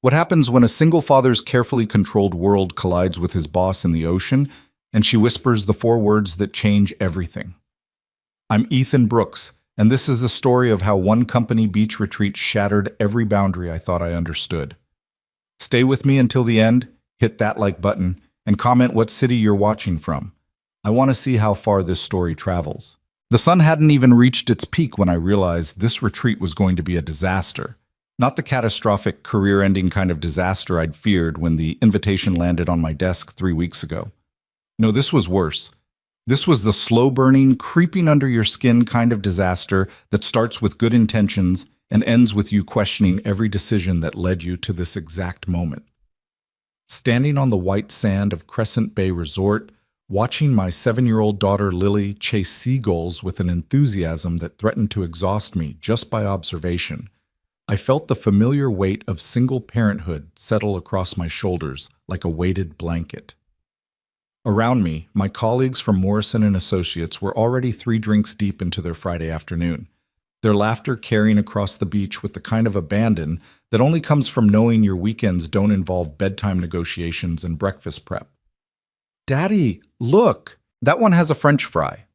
What happens when a single father's carefully controlled world collides with his boss in the ocean, and she whispers the four words that change everything? I'm Ethan Brooks, and this is the story of how one company beach retreat shattered every boundary I thought I understood. Stay with me until the end, hit that like button, and comment what city you're watching from. I want to see how far this story travels. The sun hadn't even reached its peak when I realized this retreat was going to be a disaster. Not the catastrophic, career-ending kind of disaster I'd feared when the invitation landed on my desk 3 weeks ago. No, this was worse. This was the slow-burning, creeping under your skin kind of disaster that starts with good intentions and ends with you questioning every decision that led you to this exact moment. Standing on the white sand of Crescent Bay Resort, watching my 7-year-old daughter Lily chase seagulls with an enthusiasm that threatened to exhaust me just by observation, I felt the familiar weight of single parenthood settle across my shoulders like a weighted blanket. Around me, my colleagues from Morrison and Associates were already 3 drinks deep into their Friday afternoon, their laughter carrying across the beach with the kind of abandon that only comes from knowing your weekends don't involve bedtime negotiations and breakfast prep. "Daddy, look! That one has a French fry."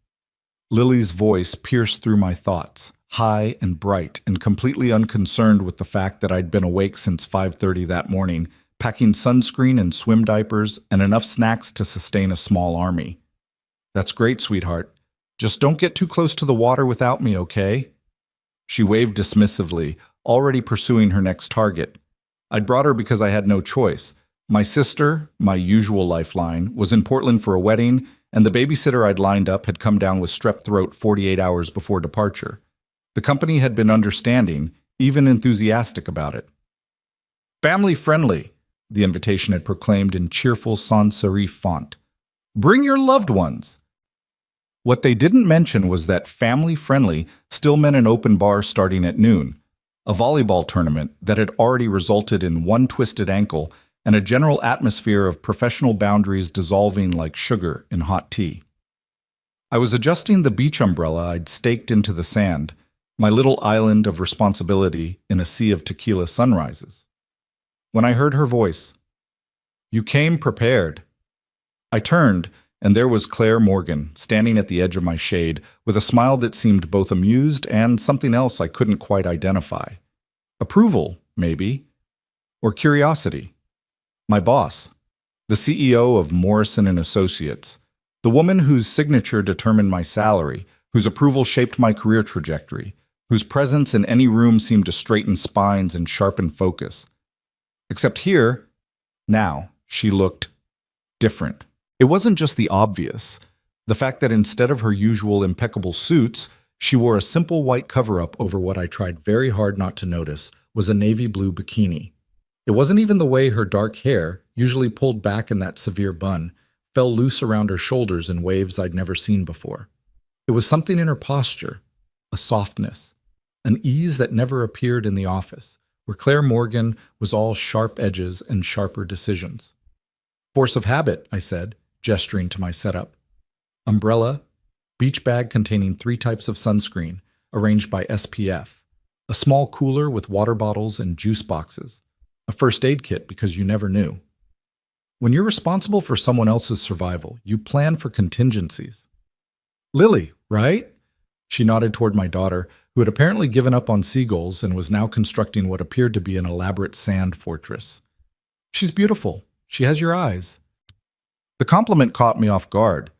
Lily's voice pierced through my thoughts, high and bright and completely unconcerned with the fact that I'd been awake since 5:30 that morning, packing sunscreen and swim diapers and enough snacks to sustain a small army. "That's great, sweetheart. Just don't get too close to the water without me, okay?" She waved dismissively, already pursuing her next target. I'd brought her because I had no choice. My sister, my usual lifeline, was in Portland for a wedding, and the babysitter I'd lined up had come down with strep throat 48 hours before departure. The company had been understanding, even enthusiastic about it. "Family friendly," the invitation had proclaimed in cheerful sans serif font. "Bring your loved ones." What they didn't mention was that family friendly still meant an open bar starting at noon, a volleyball tournament that had already resulted in one twisted ankle and a general atmosphere of professional boundaries dissolving like sugar in hot tea. I was adjusting the beach umbrella I'd staked into the sand, my little island of responsibility in a sea of tequila sunrises, when I heard her voice. "You came prepared." I turned, and there was Claire Morgan, standing at the edge of my shade, with a smile that seemed both amused and something else I couldn't quite identify. Approval, maybe, or curiosity. My boss, the CEO of Morrison and Associates, the woman whose signature determined my salary, whose approval shaped my career trajectory, whose presence in any room seemed to straighten spines and sharpen focus. Except here, now, she looked different. It wasn't just the obvious. The fact that instead of her usual impeccable suits, she wore a simple white cover-up over what I tried very hard not to notice was a navy blue bikini. It wasn't even the way her dark hair, usually pulled back in that severe bun, fell loose around her shoulders in waves I'd never seen before. It was something in her posture, a softness, an ease that never appeared in the office, where Claire Morgan was all sharp edges and sharper decisions. "Force of habit," I said, gesturing to my setup. Umbrella, beach bag containing 3 types of sunscreen, arranged by SPF, a small cooler with water bottles and juice boxes, a first aid kit because you never knew. When you're responsible for someone else's survival, you plan for contingencies. "Lily, right?" She nodded toward my daughter, who had apparently given up on seagulls and was now constructing what appeared to be an elaborate sand fortress. "She's beautiful. She has your eyes." The compliment caught me off guard.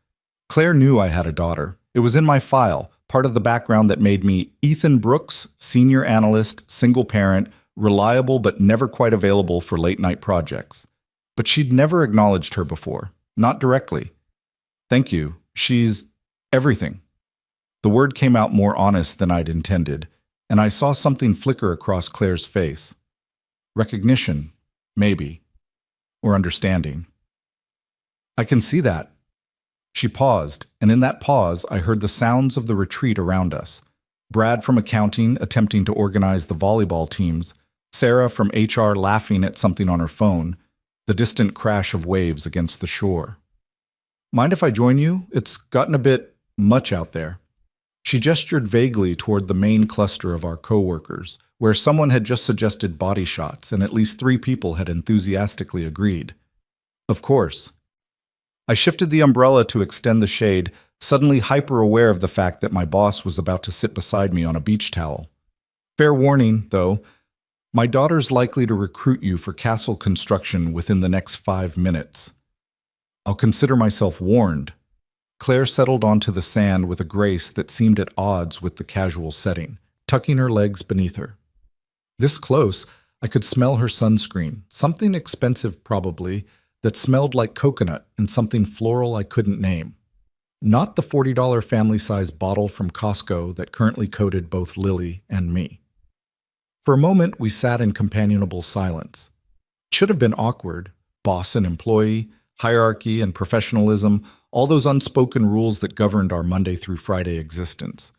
Claire knew I had a daughter. It was in my file, part of the background that made me Ethan Brooks, senior analyst, single parent, reliable but never quite available for late-night projects. But she'd never acknowledged her before, not directly. "Thank you. She's everything." The word came out more honest than I'd intended, and I saw something flicker across Claire's face. Recognition, maybe, or understanding. "I can see that." She paused, and in that pause I heard the sounds of the retreat around us. Brad from accounting attempting to organize the volleyball teams, Sarah from HR laughing at something on her phone, the distant crash of waves against the shore. "Mind if I join you? It's gotten a bit much out there." She gestured vaguely toward the main cluster of our coworkers, where someone had just suggested body shots and at least 3 people had enthusiastically agreed. Of course. I shifted the umbrella to extend the shade, suddenly hyper-aware of the fact that my boss was about to sit beside me on a beach towel. Fair warning, though, my daughter's likely to recruit you for castle construction within the next 5 minutes. I'll consider myself warned. Claire settled onto the sand with a grace that seemed at odds with the casual setting, tucking her legs beneath her. This close, I could smell her sunscreen, something expensive probably, that smelled like coconut and something floral I couldn't name. Not the $40 family-size bottle from Costco that currently coated both Lily and me. For a moment, we sat in companionable silence. It should have been awkward, boss and employee, hierarchy and professionalism, all those unspoken rules that governed our Monday through Friday existence.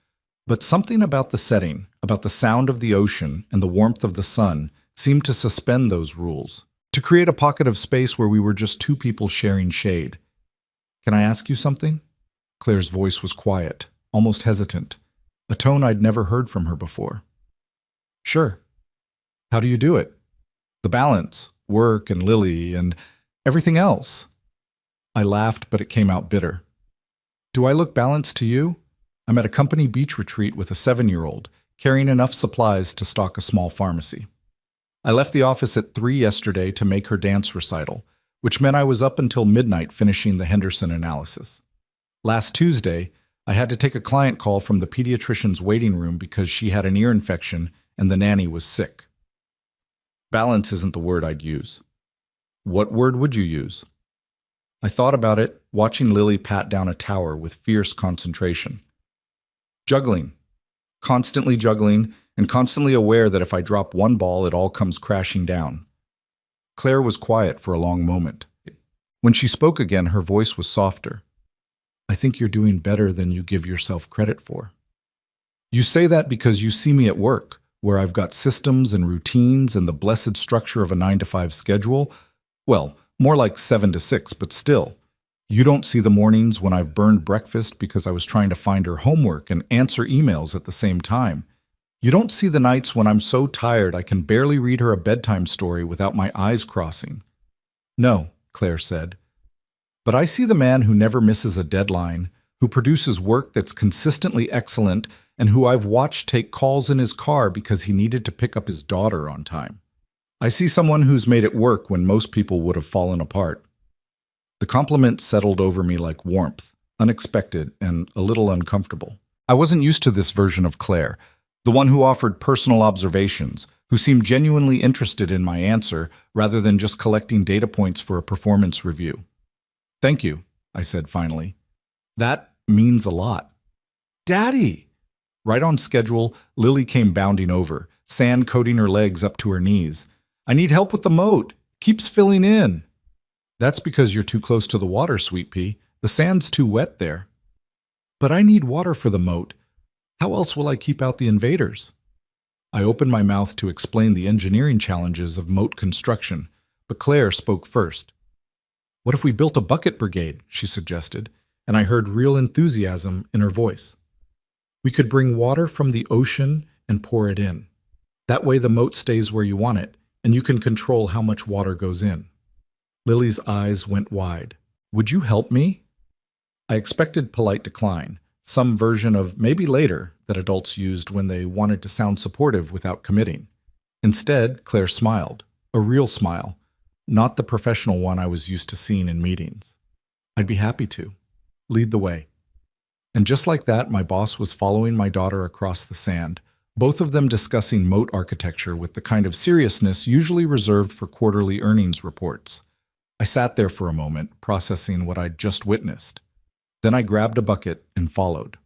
But something about the setting, about the sound of the ocean and the warmth of the sun, seemed to suspend those rules, to create a pocket of space where we were just 2 people sharing shade. "Can I ask you something?" Claire's voice was quiet, almost hesitant, a tone I'd never heard from her before. "Sure. How do you do it? The balance, work and Lily and everything else." I laughed, but it came out bitter. "Do I look balanced to you? I'm at a company beach retreat with a 7-year-old, carrying enough supplies to stock a small pharmacy. I left the office at 3 yesterday to make her dance recital, which meant I was up until midnight finishing the Henderson analysis. Last Tuesday, I had to take a client call from the pediatrician's waiting room because she had an ear infection and the nanny was sick. Balance isn't the word I'd use. What word would you use? I thought about it, watching Lily pat down a tower with fierce concentration. Juggling. Constantly juggling, and constantly aware that if I drop one ball, it all comes crashing down. Claire was quiet for a long moment. When she spoke again, her voice was softer. "I think you're doing better than you give yourself credit for." "You say that because you see me at work, where I've got systems and routines and the blessed structure of a 9-to-5 schedule. Well, more like 7 to 6, but still. You don't see the mornings when I've burned breakfast because I was trying to find her homework and answer emails at the same time. You don't see the nights when I'm so tired I can barely read her a bedtime story without my eyes crossing." "No," Claire said. "But I see the man who never misses a deadline, who produces work that's consistently excellent, and who I've watched take calls in his car because he needed to pick up his daughter on time. I see someone who's made it work when most people would have fallen apart." The compliment settled over me like warmth, unexpected and a little uncomfortable. I wasn't used to this version of Claire, the one who offered personal observations, who seemed genuinely interested in my answer rather than just collecting data points for a performance review. "Thank you," I said finally. "That means a lot." "Daddy!" Right on schedule, Lily came bounding over, sand coating her legs up to her knees. "I need help with the moat. Keeps filling in." "That's because you're too close to the water, Sweet Pea. The sand's too wet there." "But I need water for the moat. How else will I keep out the invaders?" I opened my mouth to explain the engineering challenges of moat construction, but Claire spoke first. "What if we built a bucket brigade?" she suggested, and I heard real enthusiasm in her voice. "We could bring water from the ocean and pour it in. That way the moat stays where you want it, and you can control how much water goes in." Lily's eyes went wide. "Would you help me?" I expected polite decline, some version of maybe later that adults used when they wanted to sound supportive without committing. Instead, Claire smiled, a real smile, not the professional one I was used to seeing in meetings. "I'd be happy to. Lead the way." And just like that, my boss was following my daughter across the sand, both of them discussing moat architecture with the kind of seriousness usually reserved for quarterly earnings reports. I sat there for a moment, processing what I'd just witnessed. Then I grabbed a bucket and followed.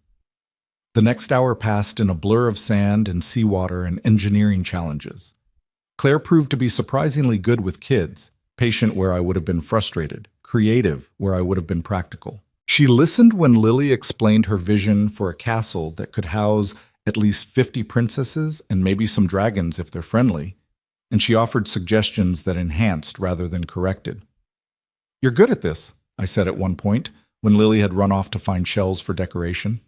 The next hour passed in a blur of sand and seawater and engineering challenges. Claire proved to be surprisingly good with kids, patient where I would have been frustrated, creative where I would have been practical. She listened when Lily explained her vision for a castle that could house at least 50 princesses and maybe some dragons if they're friendly, and she offered suggestions that enhanced rather than corrected. "You're good at this," I said at one point, when Lily had run off to find shells for decoration.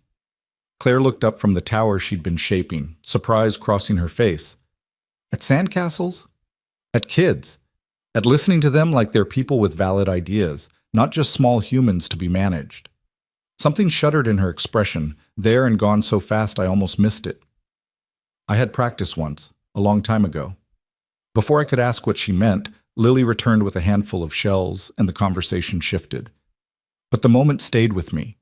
Claire looked up from the tower she'd been shaping, surprise crossing her face. At sandcastles? At kids? At listening to them like they're people with valid ideas, not just small humans to be managed. Something shuddered in her expression, there and gone so fast I almost missed it. I had practice once, a long time ago. Before I could ask what she meant, Lily returned with a handful of shells, and the conversation shifted. But the moment stayed with me.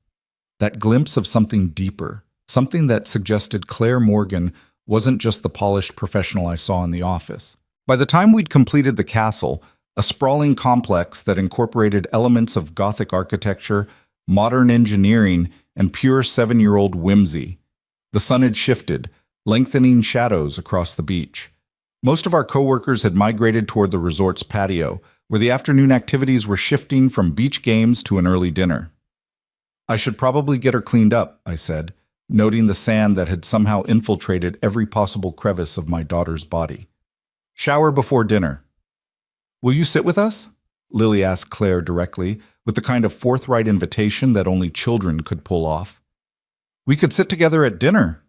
That glimpse of something deeper, something that suggested Claire Morgan wasn't just the polished professional I saw in the office. By the time we'd completed the castle, a sprawling complex that incorporated elements of Gothic architecture, modern engineering, and pure seven-year-old whimsy, the sun had shifted, lengthening shadows across the beach. Most of our coworkers had migrated toward the resort's patio, where the afternoon activities were shifting from beach games to an early dinner. I should probably get her cleaned up, I said, noting the sand that had somehow infiltrated every possible crevice of my daughter's body. Shower before dinner. Will you sit with us? Lily asked Claire directly, with the kind of forthright invitation that only children could pull off. We could sit together at dinner.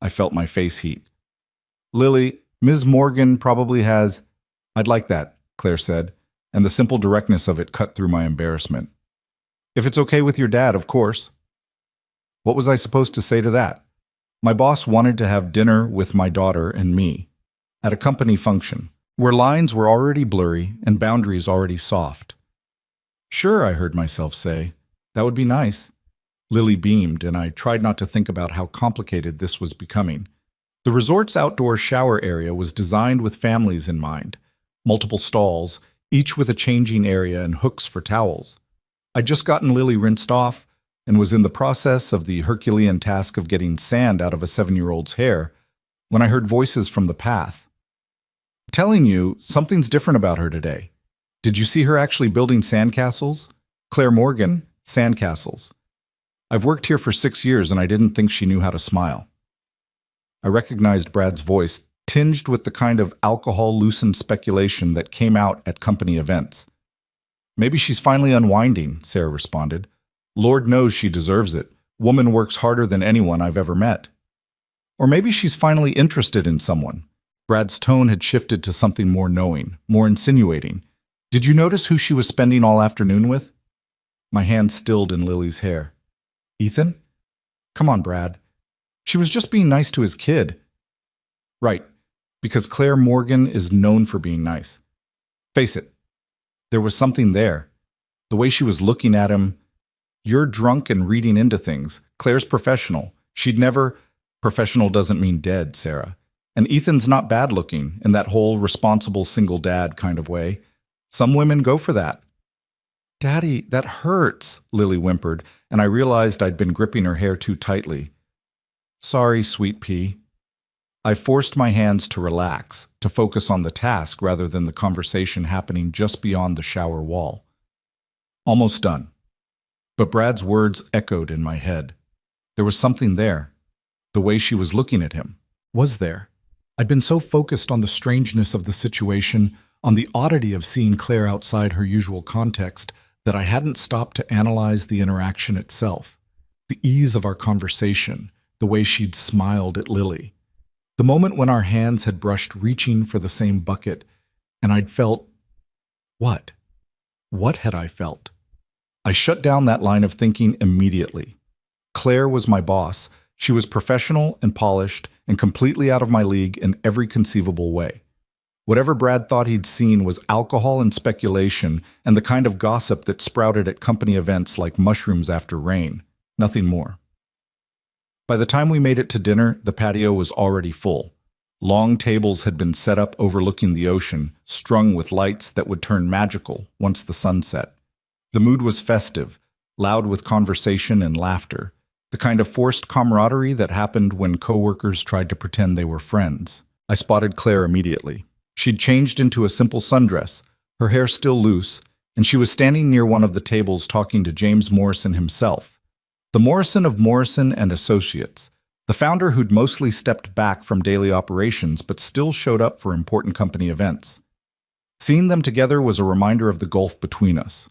I felt my face heat. Lily, Ms. Morgan probably has... I'd like that, Claire said, and the simple directness of it cut through my embarrassment. If it's okay with your dad, of course. What was I supposed to say to that? My boss wanted to have dinner with my daughter and me, at a company function, where lines were already blurry and boundaries already soft. Sure, I heard myself say. That would be nice. Lily beamed, and I tried not to think about how complicated this was becoming. The resort's outdoor shower area was designed with families in mind. Multiple stalls, each with a changing area and hooks for towels. I'd just gotten Lily rinsed off and was in the process of the Herculean task of getting sand out of a 7-year-old's hair when I heard voices from the path. Telling you, something's different about her today. Did you see her actually building sandcastles? Claire Morgan, sandcastles. I've worked here for 6 years and I didn't think she knew how to smile. I recognized Brad's voice, tinged with the kind of alcohol-loosened speculation that came out at company events. Maybe she's finally unwinding, Sarah responded. Lord knows she deserves it. Woman works harder than anyone I've ever met. Or maybe she's finally interested in someone. Brad's tone had shifted to something more knowing, more insinuating. Did you notice who she was spending all afternoon with? My hand stilled in Lily's hair. Ethan? Come on, Brad. She was just being nice to his kid. Right, because Claire Morgan is known for being nice. Face it, there was something there. The way she was looking at him. You're drunk and reading into things. Claire's professional. She'd never... Professional doesn't mean dead, Sarah. And Ethan's not bad looking in that whole responsible single dad kind of way. Some women go for that. Daddy, that hurts, Lily whimpered, and I realized I'd been gripping her hair too tightly. Sorry, sweet pea. I forced my hands to relax, to focus on the task rather than the conversation happening just beyond the shower wall. Almost done. But Brad's words echoed in my head. There was something there. The way she was looking at him was there. I'd been so focused on the strangeness of the situation, on the oddity of seeing Claire outside her usual context, that I hadn't stopped to analyze the interaction itself. The ease of our conversation, the way she'd smiled at Lily. The moment when our hands had brushed reaching for the same bucket, and I'd felt... What? What had I felt? I shut down that line of thinking immediately. Claire was my boss. She was professional and polished and completely out of my league in every conceivable way. Whatever Brad thought he'd seen was alcohol and speculation and the kind of gossip that sprouted at company events like mushrooms after rain. Nothing more. By the time we made it to dinner, the patio was already full. Long tables had been set up overlooking the ocean, strung with lights that would turn magical once the sun set. The mood was festive, loud with conversation and laughter, the kind of forced camaraderie that happened when coworkers tried to pretend they were friends. I spotted Claire immediately. She'd changed into a simple sundress, her hair still loose, and she was standing near one of the tables talking to James Morrison himself. The Morrison of Morrison and Associates, the founder who'd mostly stepped back from daily operations but still showed up for important company events. Seeing them together was a reminder of the gulf between us.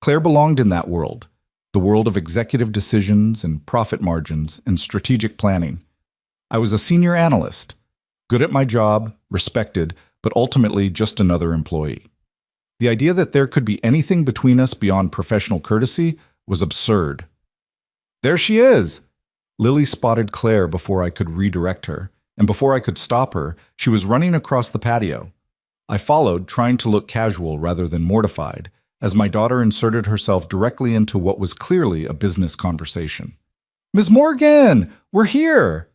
Claire belonged in that world, the world of executive decisions and profit margins and strategic planning. I was a senior analyst, good at my job, respected, but ultimately just another employee. The idea that there could be anything between us beyond professional courtesy was absurd. There she is! Lily spotted Claire before I could redirect her, and before I could stop her, she was running across the patio. I followed, trying to look casual rather than mortified, as my daughter inserted herself directly into what was clearly a business conversation. "Miss Morgan, we're here!"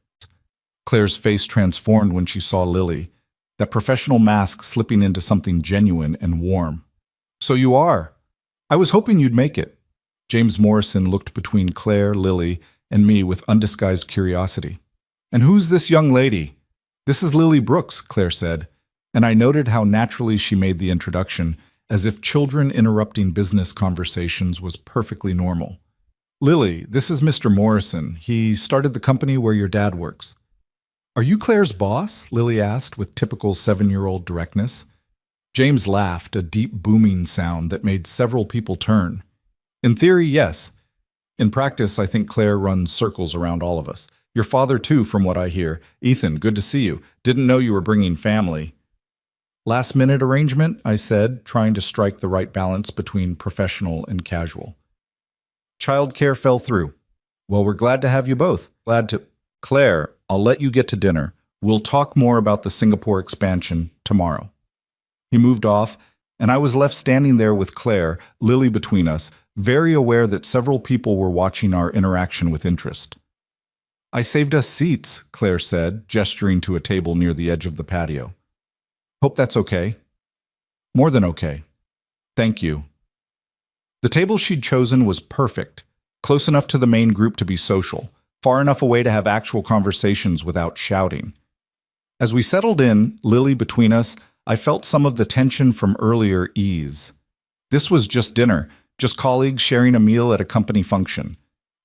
Claire's face transformed when she saw Lily, that professional mask slipping into something genuine and warm. "So you are. I was hoping you'd make it." James Morrison looked between Claire, Lily, and me with undisguised curiosity. "And who's this young lady?" "This is Lily Brooks," Claire said, and I noted how naturally she made the introduction, as if children interrupting business conversations was perfectly normal. "Lily, this is Mr. Morrison. He started the company where your dad works." "Are you Claire's boss?" Lily asked with typical 7-year-old directness. James laughed, a deep booming sound that made several people turn. "In theory, yes. In practice, I think Claire runs circles around all of us. Your father, too, from what I hear. Ethan, good to see you. Didn't know you were bringing family." "Last-minute arrangement," I said, trying to strike the right balance between professional and casual. "Childcare fell through." "Well, we're glad to have you both. Glad to—" "Claire, I'll let you get to dinner. We'll talk more about the Singapore expansion tomorrow." He moved off, and I was left standing there with Claire, Lily between us, very aware that several people were watching our interaction with interest. "I saved us seats," Claire said, gesturing to a table near the edge of the patio. "Hope that's okay." "More than okay. Thank you." The table she'd chosen was perfect, close enough to the main group to be social, far enough away to have actual conversations without shouting. As we settled in, Lily between us, I felt some of the tension from earlier ease. This was just dinner, just colleagues sharing a meal at a company function.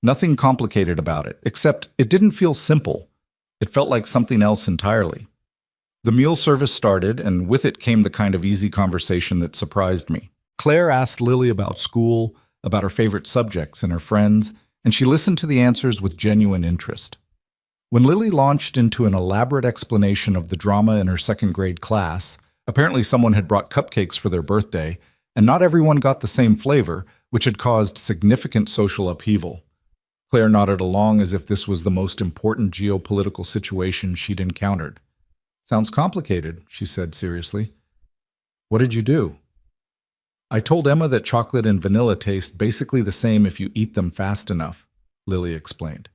Nothing complicated about it, except it didn't feel simple. It felt like something else entirely. The meal service started, and with it came the kind of easy conversation that surprised me. Claire asked Lily about school, about her favorite subjects and her friends, and she listened to the answers with genuine interest. When Lily launched into an elaborate explanation of the drama in her second-grade class, apparently someone had brought cupcakes for their birthday, and not everyone got the same flavor, which had caused significant social upheaval. Claire nodded along as if this was the most important geopolitical situation she'd encountered. "Sounds complicated," she said seriously. "What did you do?" "I told Emma that chocolate and vanilla taste basically the same if you eat them fast enough," Lily explained.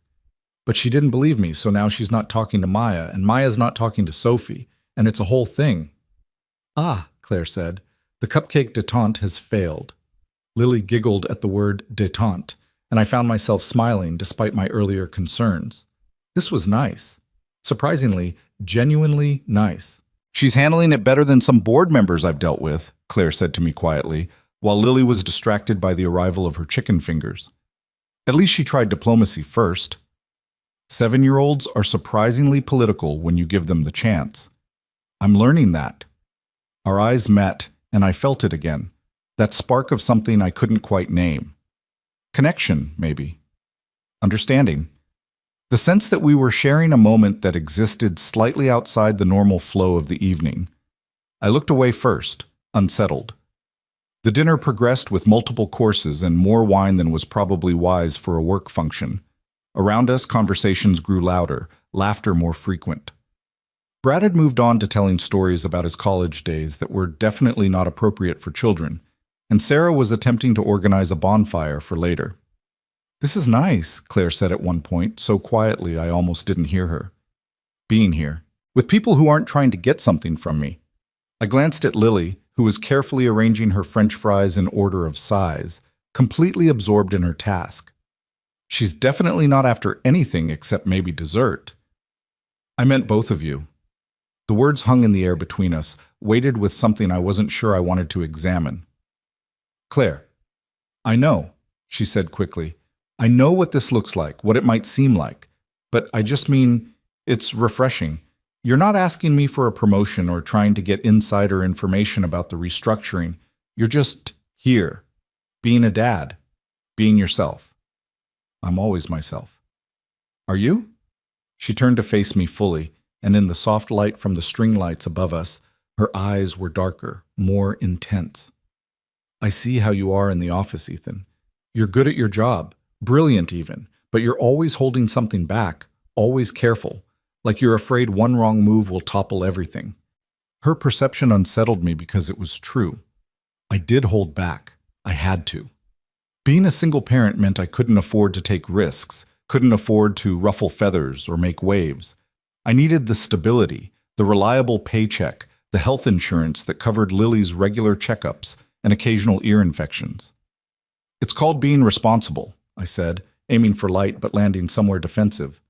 "But she didn't believe me, so now she's not talking to Maya, and Maya's not talking to Sophie, and it's a whole thing." "Ah," Claire said, "the cupcake détente has failed." Lily giggled at the word détente, and I found myself smiling despite my earlier concerns. This was nice. Surprisingly, genuinely nice. "She's handling it better than some board members I've dealt with," Claire said to me quietly, while Lily was distracted by the arrival of her chicken fingers. "At least she tried diplomacy first." 7-year-olds are surprisingly political when you give them the chance. I'm learning that. Our eyes met, and I felt it again. That spark of something I couldn't quite name. Connection, maybe. Understanding. The sense that we were sharing a moment that existed slightly outside the normal flow of the evening. I looked away first, unsettled. The dinner progressed with multiple courses and more wine than was probably wise for a work function. Around us, conversations grew louder, laughter more frequent. Brad had moved on to telling stories about his college days that were definitely not appropriate for children, and Sarah was attempting to organize a bonfire for later. "This is nice," Claire said at one point, so quietly I almost didn't hear her. "Being here, with people who aren't trying to get something from me." I glanced at Lily, who was carefully arranging her French fries in order of size, completely absorbed in her task. She's definitely not after anything except maybe dessert. "I meant both of you." The words hung in the air between us, weighted with something I wasn't sure I wanted to examine. "Claire, I know," she said quickly. "I know what this looks like, what it might seem like. But I just mean, it's refreshing. You're not asking me for a promotion or trying to get insider information about the restructuring. You're just here, being a dad, being yourself." I'm always myself. Are you? She turned to face me fully, and in the soft light from the string lights above us, her eyes were darker, more intense. I see how you are in the office, Ethan. You're good at your job, brilliant even, but you're always holding something back, always careful, like you're afraid one wrong move will topple everything. Her perception unsettled me because it was true. I did hold back. I had to. Being a single parent meant I couldn't afford to take risks, couldn't afford to ruffle feathers or make waves. I needed the stability, the reliable paycheck, the health insurance that covered Lily's regular checkups and occasional ear infections. It's called being responsible, I said, aiming for light but landing somewhere defensive.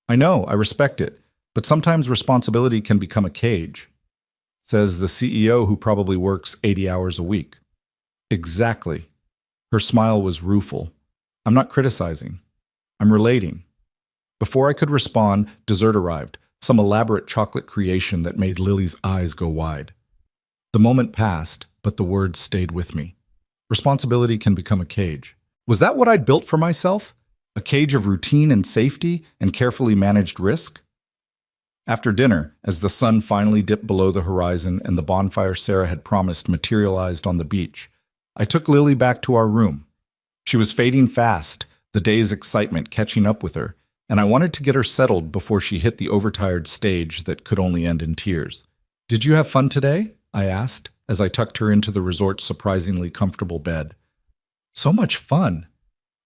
I know, I respect it, but sometimes responsibility can become a cage, says the CEO who probably works 80 hours a week. Exactly. Her smile was rueful. I'm not criticizing. I'm relating. Before I could respond, dessert arrived, some elaborate chocolate creation that made Lily's eyes go wide. The moment passed, but the words stayed with me. Responsibility can become a cage. Was that what I'd built for myself? A cage of routine and safety and carefully managed risk? After dinner, as the sun finally dipped below the horizon and the bonfire Sarah had promised materialized on the beach, I took Lily back to our room. She was fading fast, the day's excitement catching up with her, and I wanted to get her settled before she hit the overtired stage that could only end in tears. Did you have fun today? I asked, as I tucked her into the resort's surprisingly comfortable bed. So much fun.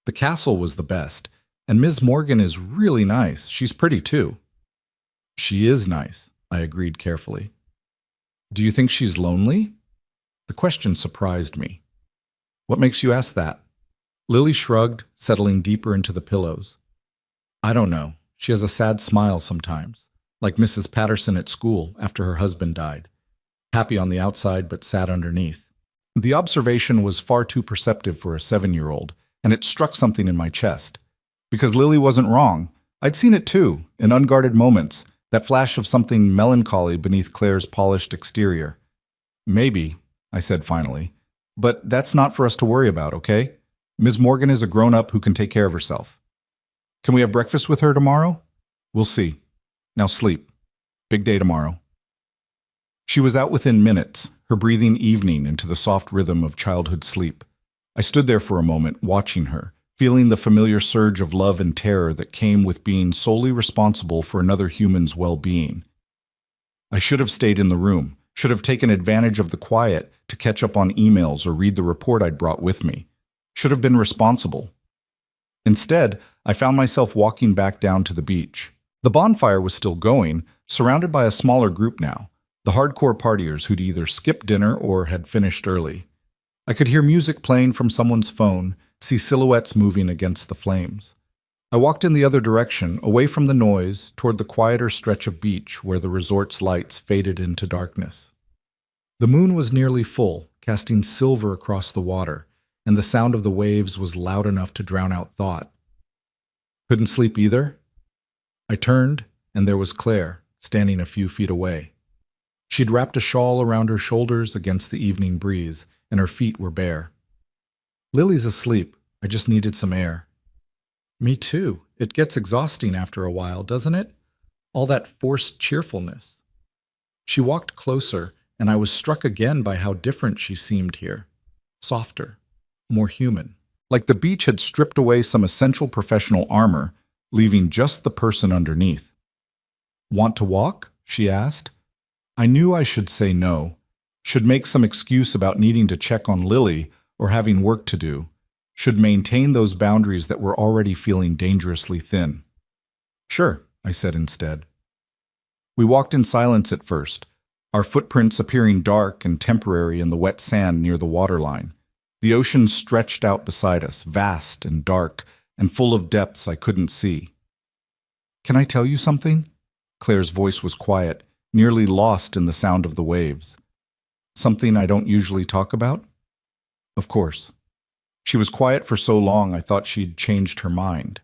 The castle was the best, and Ms. Morgan is really nice. She's pretty too. She is nice, I agreed carefully. Do you think she's lonely? The question surprised me. What makes you ask that? Lily shrugged, settling deeper into the pillows. I don't know. She has a sad smile sometimes, like Mrs. Patterson at school after her husband died. Happy on the outside, but sad underneath. The observation was far too perceptive for a 7-year-old, and it struck something in my chest. Because Lily wasn't wrong. I'd seen it too, in unguarded moments, that flash of something melancholy beneath Claire's polished exterior. Maybe, I said finally, but that's not for us to worry about, okay? Ms. Morgan is a grown-up who can take care of herself. Can we have breakfast with her tomorrow? We'll see. Now sleep. Big day tomorrow. She was out within minutes, her breathing evening into the soft rhythm of childhood sleep. I stood there for a moment, watching her, feeling the familiar surge of love and terror that came with being solely responsible for another human's well-being. I should have stayed in the room, should have taken advantage of the quiet to catch up on emails or read the report I'd brought with me. Should have been responsible. Instead, I found myself walking back down to the beach. The bonfire was still going, surrounded by a smaller group now, the hardcore partiers who'd either skipped dinner or had finished early. I could hear music playing from someone's phone, see silhouettes moving against the flames. I walked in the other direction, away from the noise, toward the quieter stretch of beach where the resort's lights faded into darkness. The moon was nearly full, casting silver across the water, and the sound of the waves was loud enough to drown out thought. Couldn't sleep either? I turned, and there was Claire, standing a few feet away. She'd wrapped a shawl around her shoulders against the evening breeze, and her feet were bare. Lily's asleep. I just needed some air. Me too. It gets exhausting after a while, doesn't it? All that forced cheerfulness. She walked closer, and I was struck again by how different she seemed here. Softer, more human. Like the beach had stripped away some essential professional armor, leaving just the person underneath. Want to walk? She asked. I knew I should say no, should make some excuse about needing to check on Lily or having work to do, should maintain those boundaries that were already feeling dangerously thin. Sure, I said instead. We walked in silence at first, our footprints appearing dark and temporary in the wet sand near the waterline. The ocean stretched out beside us, vast and dark, and full of depths I couldn't see. Can I tell you something? Claire's voice was quiet, nearly lost in the sound of the waves. Something I don't usually talk about? Of course. She was quiet for so long I thought she'd changed her mind.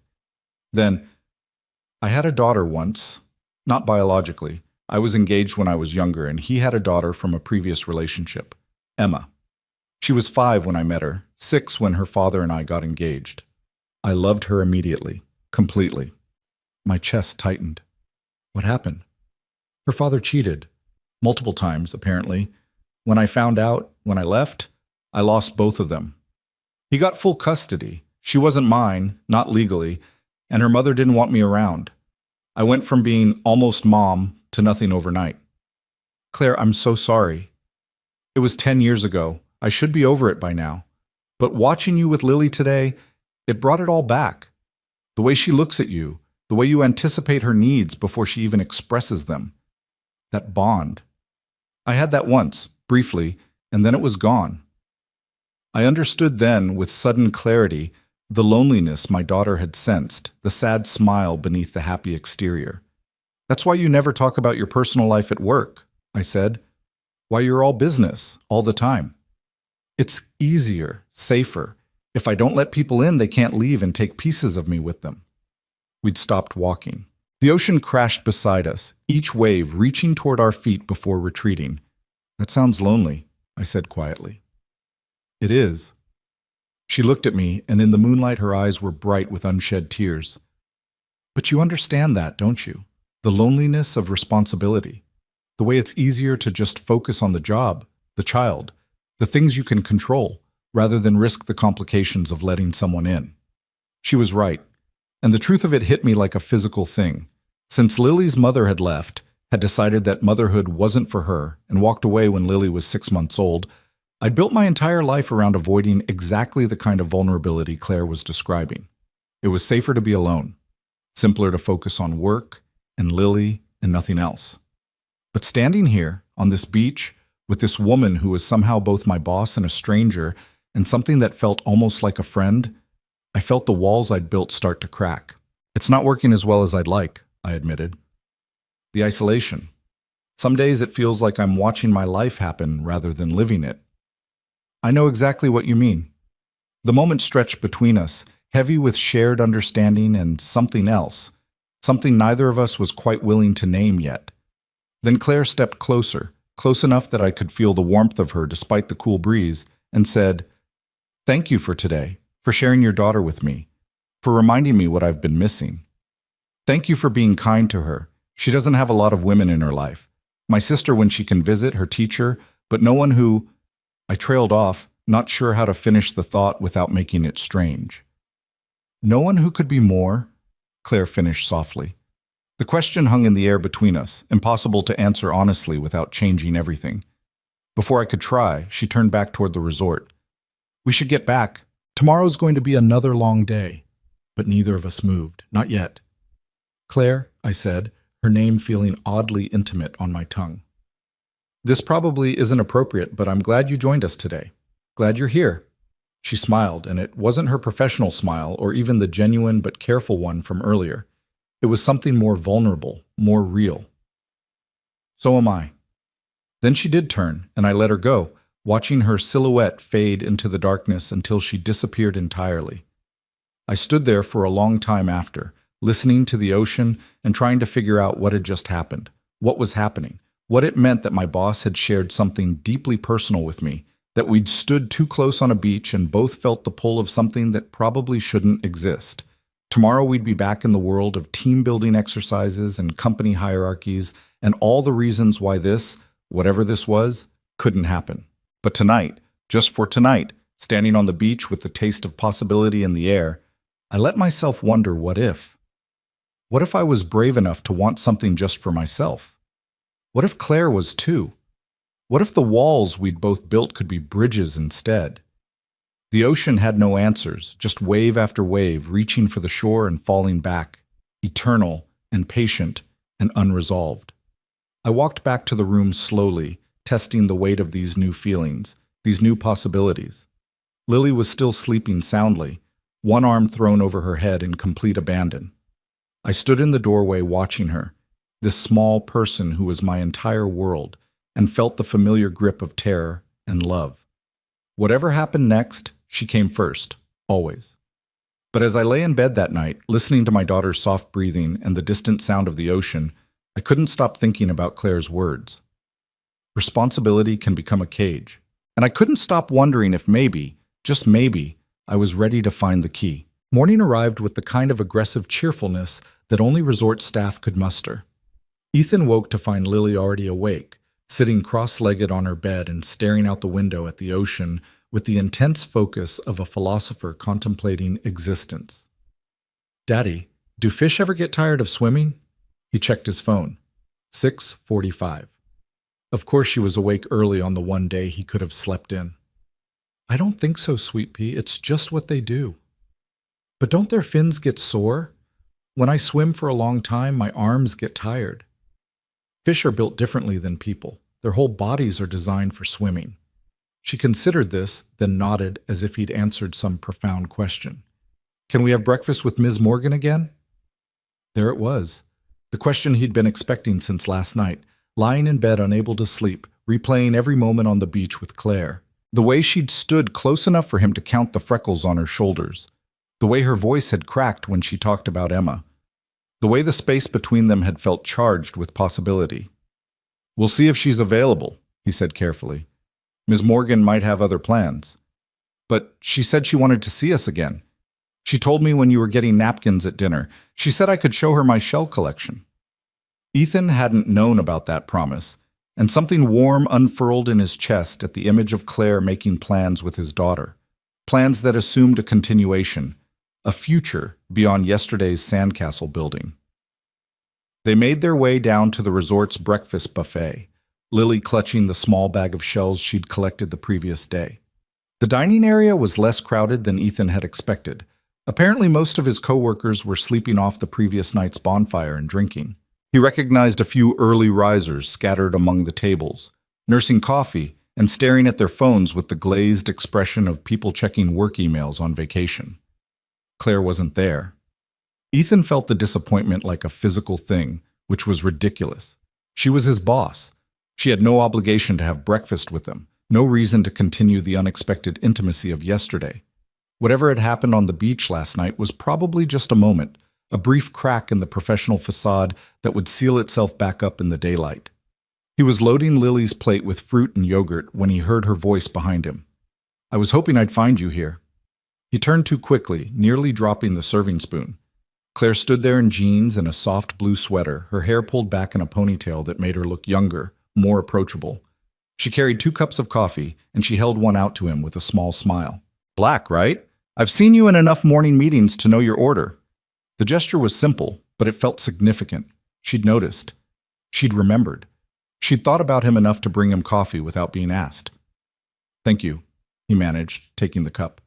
Then, I had a daughter once, not biologically. I was engaged when I was younger, and he had a daughter from a previous relationship, Emma. She was 5 when I met her, 6 when her father and I got engaged. I loved her immediately, completely. My chest tightened. What happened? Her father cheated. Multiple times, apparently. When I found out, when I left, I lost both of them. He got full custody. She wasn't mine, not legally, and her mother didn't want me around. I went from being almost mom to nothing overnight. Claire, I'm so sorry. It was 10 years ago. I should be over it by now. But watching you with Lily today, it brought it all back. The way she looks at you, the way you anticipate her needs before she even expresses them. That bond. I had that once, briefly, and then it was gone. I understood then, with sudden clarity, the loneliness my daughter had sensed, the sad smile beneath the happy exterior. That's why you never talk about your personal life at work, I said. Why you're all business, all the time. It's easier, safer. If I don't let people in, they can't leave and take pieces of me with them. We'd stopped walking. The ocean crashed beside us, each wave reaching toward our feet before retreating. That sounds lonely, I said quietly. It is. She looked at me, and in the moonlight her eyes were bright with unshed tears. But you understand that, don't you? The loneliness of responsibility. The way it's easier to just focus on the job, the child, the things you can control, rather than risk the complications of letting someone in. She was right, and the truth of it hit me like a physical thing. Since Lily's mother had left, had decided that motherhood wasn't for her, and walked away when Lily was 6 months old, I'd built my entire life around avoiding exactly the kind of vulnerability Claire was describing. It was safer to be alone, simpler to focus on work and Lily and nothing else. But standing here, on this beach, with this woman who was somehow both my boss and a stranger, and something that felt almost like a friend, I felt the walls I'd built start to crack. It's not working as well as I'd like, I admitted. The isolation. Some days it feels like I'm watching my life happen rather than living it. I know exactly what you mean. The moment stretched between us, heavy with shared understanding and something else, something neither of us was quite willing to name yet. Then Claire stepped closer, close enough that I could feel the warmth of her despite the cool breeze, and said, "Thank you for today, for sharing your daughter with me, for reminding me what I've been missing. Thank you for being kind to her. She doesn't have a lot of women in her life. My sister when she can visit, her teacher, but no one who—" I trailed off, not sure how to finish the thought without making it strange. "No one who could be more?" Claire finished softly. The question hung in the air between us, impossible to answer honestly without changing everything. Before I could try, she turned back toward the resort. "We should get back. Tomorrow's going to be another long day." But neither of us moved, not yet. "Claire," I said, her name feeling oddly intimate on my tongue. "This probably isn't appropriate, but I'm glad you joined us today. Glad you're here." She smiled, and it wasn't her professional smile or even the genuine but careful one from earlier. It was something more vulnerable, more real. "So am I." Then she did turn, and I let her go, watching her silhouette fade into the darkness until she disappeared entirely. I stood there for a long time after, listening to the ocean and trying to figure out what had just happened, what was happening, what it meant that my boss had shared something deeply personal with me, that we'd stood too close on a beach and both felt the pull of something that probably shouldn't exist. Tomorrow we'd be back in the world of team-building exercises and company hierarchies and all the reasons why this, whatever this was, couldn't happen. But tonight, just for tonight, standing on the beach with the taste of possibility in the air, I let myself wonder what if. What if I was brave enough to want something just for myself? What if Claire was too? What if the walls we'd both built could be bridges instead? The ocean had no answers, just wave after wave reaching for the shore and falling back, eternal and patient and unresolved. I walked back to the room slowly, testing the weight of these new feelings, these new possibilities. Lily was still sleeping soundly, one arm thrown over her head in complete abandon. I stood in the doorway watching her, this small person who was my entire world, and felt the familiar grip of terror and love. Whatever happened next, she came first, always. But as I lay in bed that night, listening to my daughter's soft breathing and the distant sound of the ocean, I couldn't stop thinking about Claire's words. Responsibility can become a cage, and I couldn't stop wondering if maybe, just maybe, I was ready to find the key. Morning arrived with the kind of aggressive cheerfulness that only resort staff could muster. Ethan woke to find Lily already awake, sitting cross-legged on her bed and staring out the window at the ocean with the intense focus of a philosopher contemplating existence. "Daddy, do fish ever get tired of swimming?" He checked his phone. 6:45. Of course she was awake early on the one day he could have slept in. "I don't think so, Sweet Pea. It's just what they do." "But don't their fins get sore? When I swim for a long time, my arms get tired." "Fish are built differently than people. Their whole bodies are designed for swimming." She considered this, then nodded as if he'd answered some profound question. "Can we have breakfast with Ms. Morgan again?" There it was. The question he'd been expecting since last night, lying in bed unable to sleep, replaying every moment on the beach with Claire. The way she'd stood close enough for him to count the freckles on her shoulders. The way her voice had cracked when she talked about Emma. The way the space between them had felt charged with possibility. "We'll see if she's available," he said carefully. "Ms. Morgan might have other plans. But she said she wanted to see us again. She told me when you were getting napkins at dinner. She said I could show her my shell collection." Ethan hadn't known about that promise, and something warm unfurled in his chest at the image of Claire making plans with his daughter. Plans that assumed a continuation, a future beyond yesterday's sandcastle building. They made their way down to the resort's breakfast buffet, Lily clutching the small bag of shells she'd collected the previous day. The dining area was less crowded than Ethan had expected. Apparently most of his co-workers were sleeping off the previous night's bonfire and drinking. He recognized a few early risers scattered among the tables, nursing coffee and staring at their phones with the glazed expression of people checking work emails on vacation. Claire wasn't there. Ethan felt the disappointment like a physical thing, which was ridiculous. She was his boss. She had no obligation to have breakfast with him, no reason to continue the unexpected intimacy of yesterday. Whatever had happened on the beach last night was probably just a moment, a brief crack in the professional facade that would seal itself back up in the daylight. He was loading Lily's plate with fruit and yogurt when he heard her voice behind him. "I was hoping I'd find you here." He turned too quickly, nearly dropping the serving spoon. Claire stood there in jeans and a soft blue sweater, her hair pulled back in a ponytail that made her look younger, more approachable. She carried 2 cups of coffee, and she held one out to him with a small smile. "Black, right? I've seen you in enough morning meetings to know your order." The gesture was simple, but it felt significant. She'd noticed. She'd remembered. She'd thought about him enough to bring him coffee without being asked. "Thank you," he managed, taking the cup.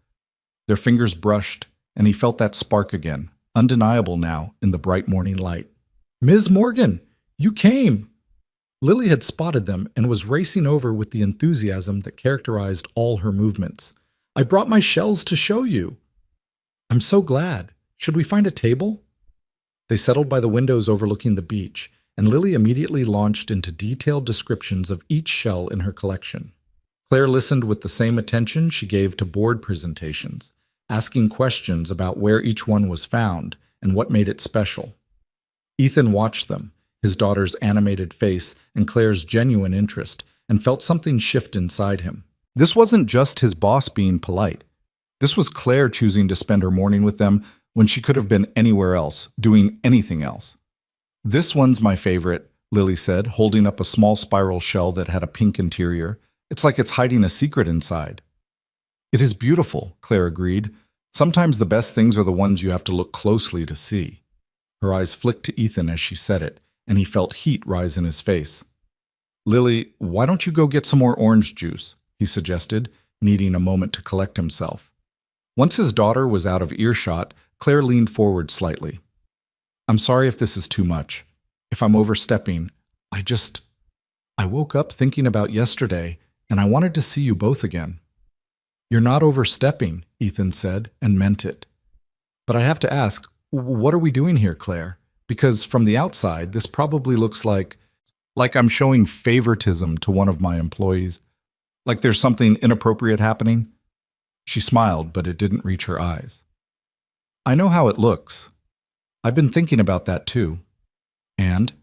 Their fingers brushed, and he felt that spark again, undeniable now in the bright morning light. "Ms. Morgan, you came!" Lily had spotted them and was racing over with the enthusiasm that characterized all her movements. "I brought my shells to show you." "I'm so glad. Should we find a table?" They settled by the windows overlooking the beach, and Lily immediately launched into detailed descriptions of each shell in her collection. Claire listened with the same attention she gave to board presentations, asking questions about where each one was found and what made it special. Ethan watched them, his daughter's animated face and Claire's genuine interest, and felt something shift inside him. This wasn't just his boss being polite. This was Claire choosing to spend her morning with them when she could have been anywhere else, doing anything else. "This one's my favorite," Lily said, holding up a small spiral shell that had a pink interior. "It's like it's hiding a secret inside." "It is beautiful," Claire agreed. "Sometimes the best things are the ones you have to look closely to see." Her eyes flicked to Ethan as she said it, and he felt heat rise in his face. "Lily, why don't you go get some more orange juice?" he suggested, needing a moment to collect himself. Once his daughter was out of earshot, Claire leaned forward slightly. "I'm sorry if this is too much. If I'm overstepping, I woke up thinking about yesterday, and I wanted to see you both again." "You're not overstepping," Ethan said, and meant it. "But I have to ask, what are we doing here, Claire? Because from the outside, this probably looks like I'm showing favoritism to one of my employees. Like there's something inappropriate happening." She smiled, but it didn't reach her eyes. "I know how it looks. I've been thinking about that too. And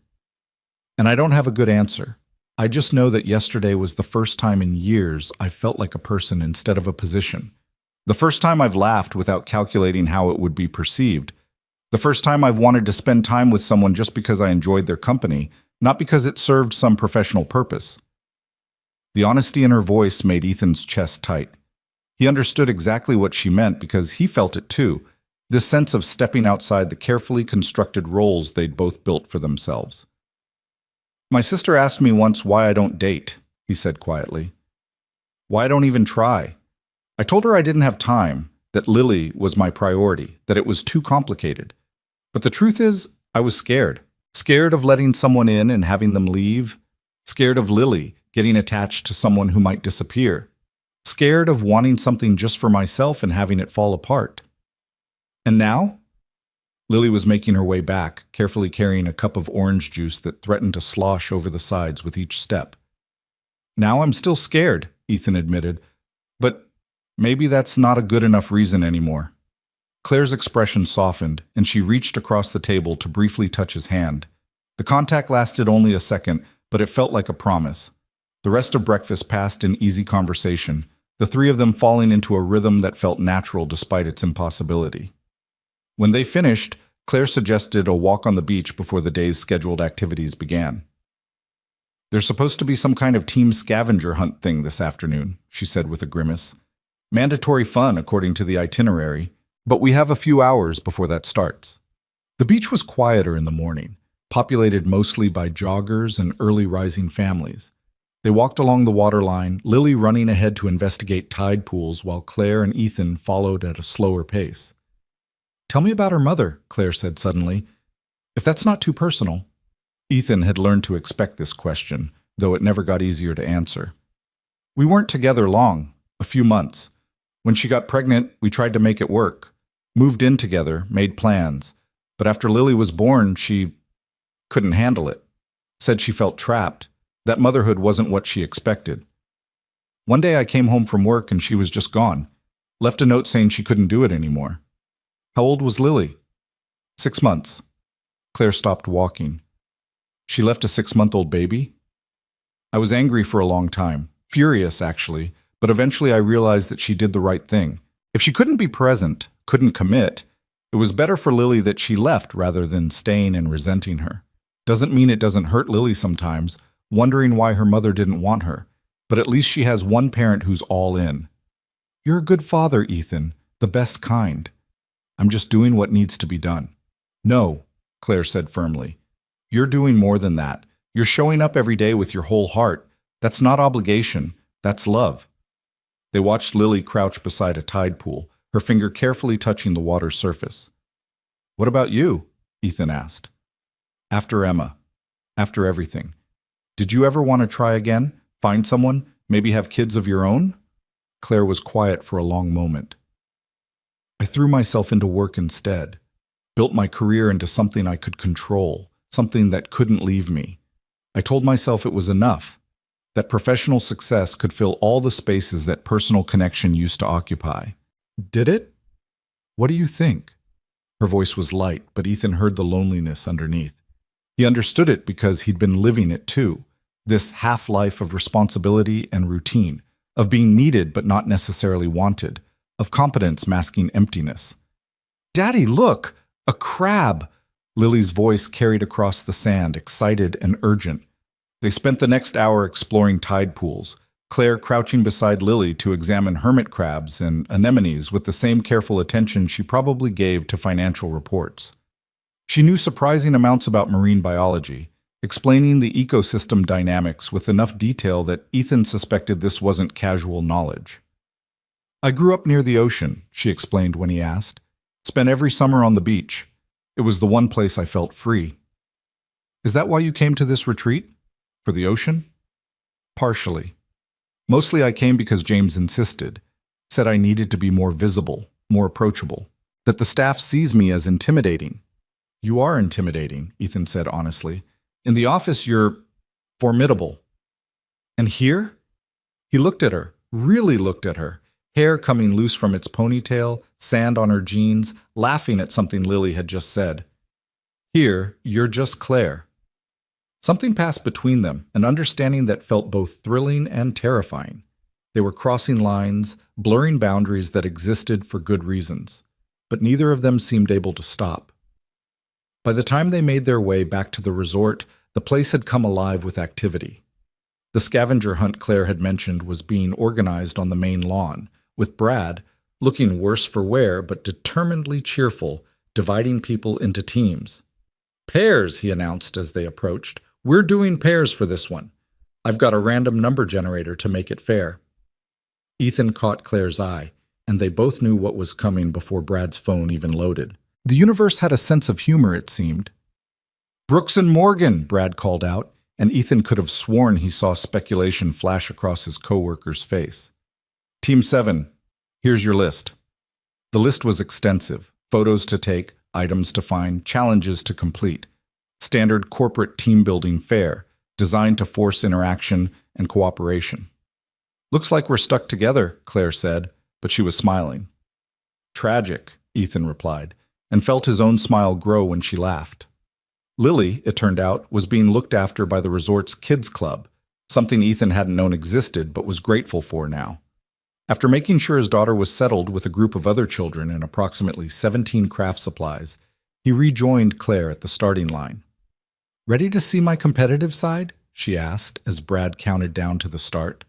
I don't have a good answer. I just know that yesterday was the first time in years I felt like a person instead of a position. The first time I've laughed without calculating how it would be perceived. The first time I've wanted to spend time with someone just because I enjoyed their company, not because it served some professional purpose. The honesty in her voice made Ethan's chest tight. He understood exactly what she meant because he felt it too, this sense of stepping outside the carefully constructed roles they'd both built for themselves. My sister asked me once why I don't date, he said quietly. Why I don't even try. I told her I didn't have time, that Lily was my priority, that it was too complicated. But the truth is, I was scared. Scared of letting someone in and having them leave. Scared of Lily getting attached to someone who might disappear. Scared of wanting something just for myself and having it fall apart. And now? Lily was making her way back, carefully carrying a cup of orange juice that threatened to slosh over the sides with each step. Now I'm still scared, Ethan admitted, but maybe that's not a good enough reason anymore. Claire's expression softened, and she reached across the table to briefly touch his hand. The contact lasted only a second, but it felt like a promise. The rest of breakfast passed in easy conversation, the three of them falling into a rhythm that felt natural despite its impossibility. When they finished, Claire suggested a walk on the beach before the day's scheduled activities began. There's supposed to be some kind of team scavenger hunt thing this afternoon, she said with a grimace. Mandatory fun according to the itinerary, but we have a few hours before that starts. The beach was quieter in the morning, populated mostly by joggers and early rising families. They walked along the waterline, Lily running ahead to investigate tide pools while Claire and Ethan followed at a slower pace. Tell me about her mother, Claire said suddenly. If that's not too personal. Ethan had learned to expect this question, though it never got easier to answer. We weren't together long, a few months. When she got pregnant, we tried to make it work. Moved in together, made plans. But after Lily was born, she couldn't handle it. Said she felt trapped, that motherhood wasn't what she expected. One day I came home from work and she was just gone. Left a note saying she couldn't do it anymore. How old was Lily? 6 months. Claire stopped walking. She left a 6-month-old baby? I was angry for a long time, furious actually, but eventually I realized that she did the right thing. If she couldn't be present, couldn't commit, it was better for Lily that she left rather than staying and resenting her. Doesn't mean it doesn't hurt Lily sometimes, wondering why her mother didn't want her, but at least she has one parent who's all in. You're a good father, Ethan, the best kind. I'm just doing what needs to be done. No, Claire said firmly. You're doing more than that. You're showing up every day with your whole heart. That's not obligation. That's love. They watched Lily crouch beside a tide pool, her finger carefully touching the water's surface. What about you? Ethan asked. After Emma. After everything. Did you ever want to try again? Find someone? Maybe have kids of your own? Claire was quiet for a long moment. I threw myself into work instead. Built my career into something I could control, something that couldn't leave me. I told myself it was enough, that professional success could fill all the spaces that personal connection used to occupy. Did it? What do you think? Her voice was light, but Ethan heard the loneliness underneath. He understood it because he'd been living it too, this half-life of responsibility and routine, of being needed but not necessarily wanted, of competence masking emptiness. Daddy, look! A crab! Lily's voice carried across the sand, excited and urgent. They spent the next hour exploring tide pools, Claire crouching beside Lily to examine hermit crabs and anemones with the same careful attention she probably gave to financial reports. She knew surprising amounts about marine biology, explaining the ecosystem dynamics with enough detail that Ethan suspected this wasn't casual knowledge. I grew up near the ocean, she explained when he asked. Spent every summer on the beach. It was the one place I felt free. Is that why you came to this retreat? For the ocean? Partially. Mostly I came because James insisted, said I needed to be more visible, more approachable, that the staff sees me as intimidating. You are intimidating, Ethan said honestly. In the office, you're formidable. And here? He looked at her, really looked at her, hair coming loose from its ponytail, sand on her jeans, laughing at something Lily had just said. Here, you're just Claire. Something passed between them, an understanding that felt both thrilling and terrifying. They were crossing lines, blurring boundaries that existed for good reasons, but neither of them seemed able to stop. By the time they made their way back to the resort, the place had come alive with activity. The scavenger hunt Claire had mentioned was being organized on the main lawn, with Brad, looking worse for wear but determinedly cheerful, dividing people into teams. "Pairs," he announced as they approached. "We're doing pairs for this one. I've got a random number generator to make it fair." Ethan caught Claire's eye, and they both knew what was coming before Brad's phone even loaded. The universe had a sense of humor, it seemed. "Brooks and Morgan," Brad called out, and Ethan could have sworn he saw speculation flash across his coworker's face. "Team 7, here's your list." The list was extensive. Photos to take, items to find, challenges to complete. Standard corporate team-building fare, designed to force interaction and cooperation. "Looks like we're stuck together," Claire said, but she was smiling. "Tragic," Ethan replied, and felt his own smile grow when she laughed. Lily, it turned out, was being looked after by the resort's kids club, something Ethan hadn't known existed but was grateful for now. After making sure his daughter was settled with a group of other children and approximately 17 craft supplies, he rejoined Claire at the starting line. "Ready to see my competitive side?" she asked as Brad counted down to the start.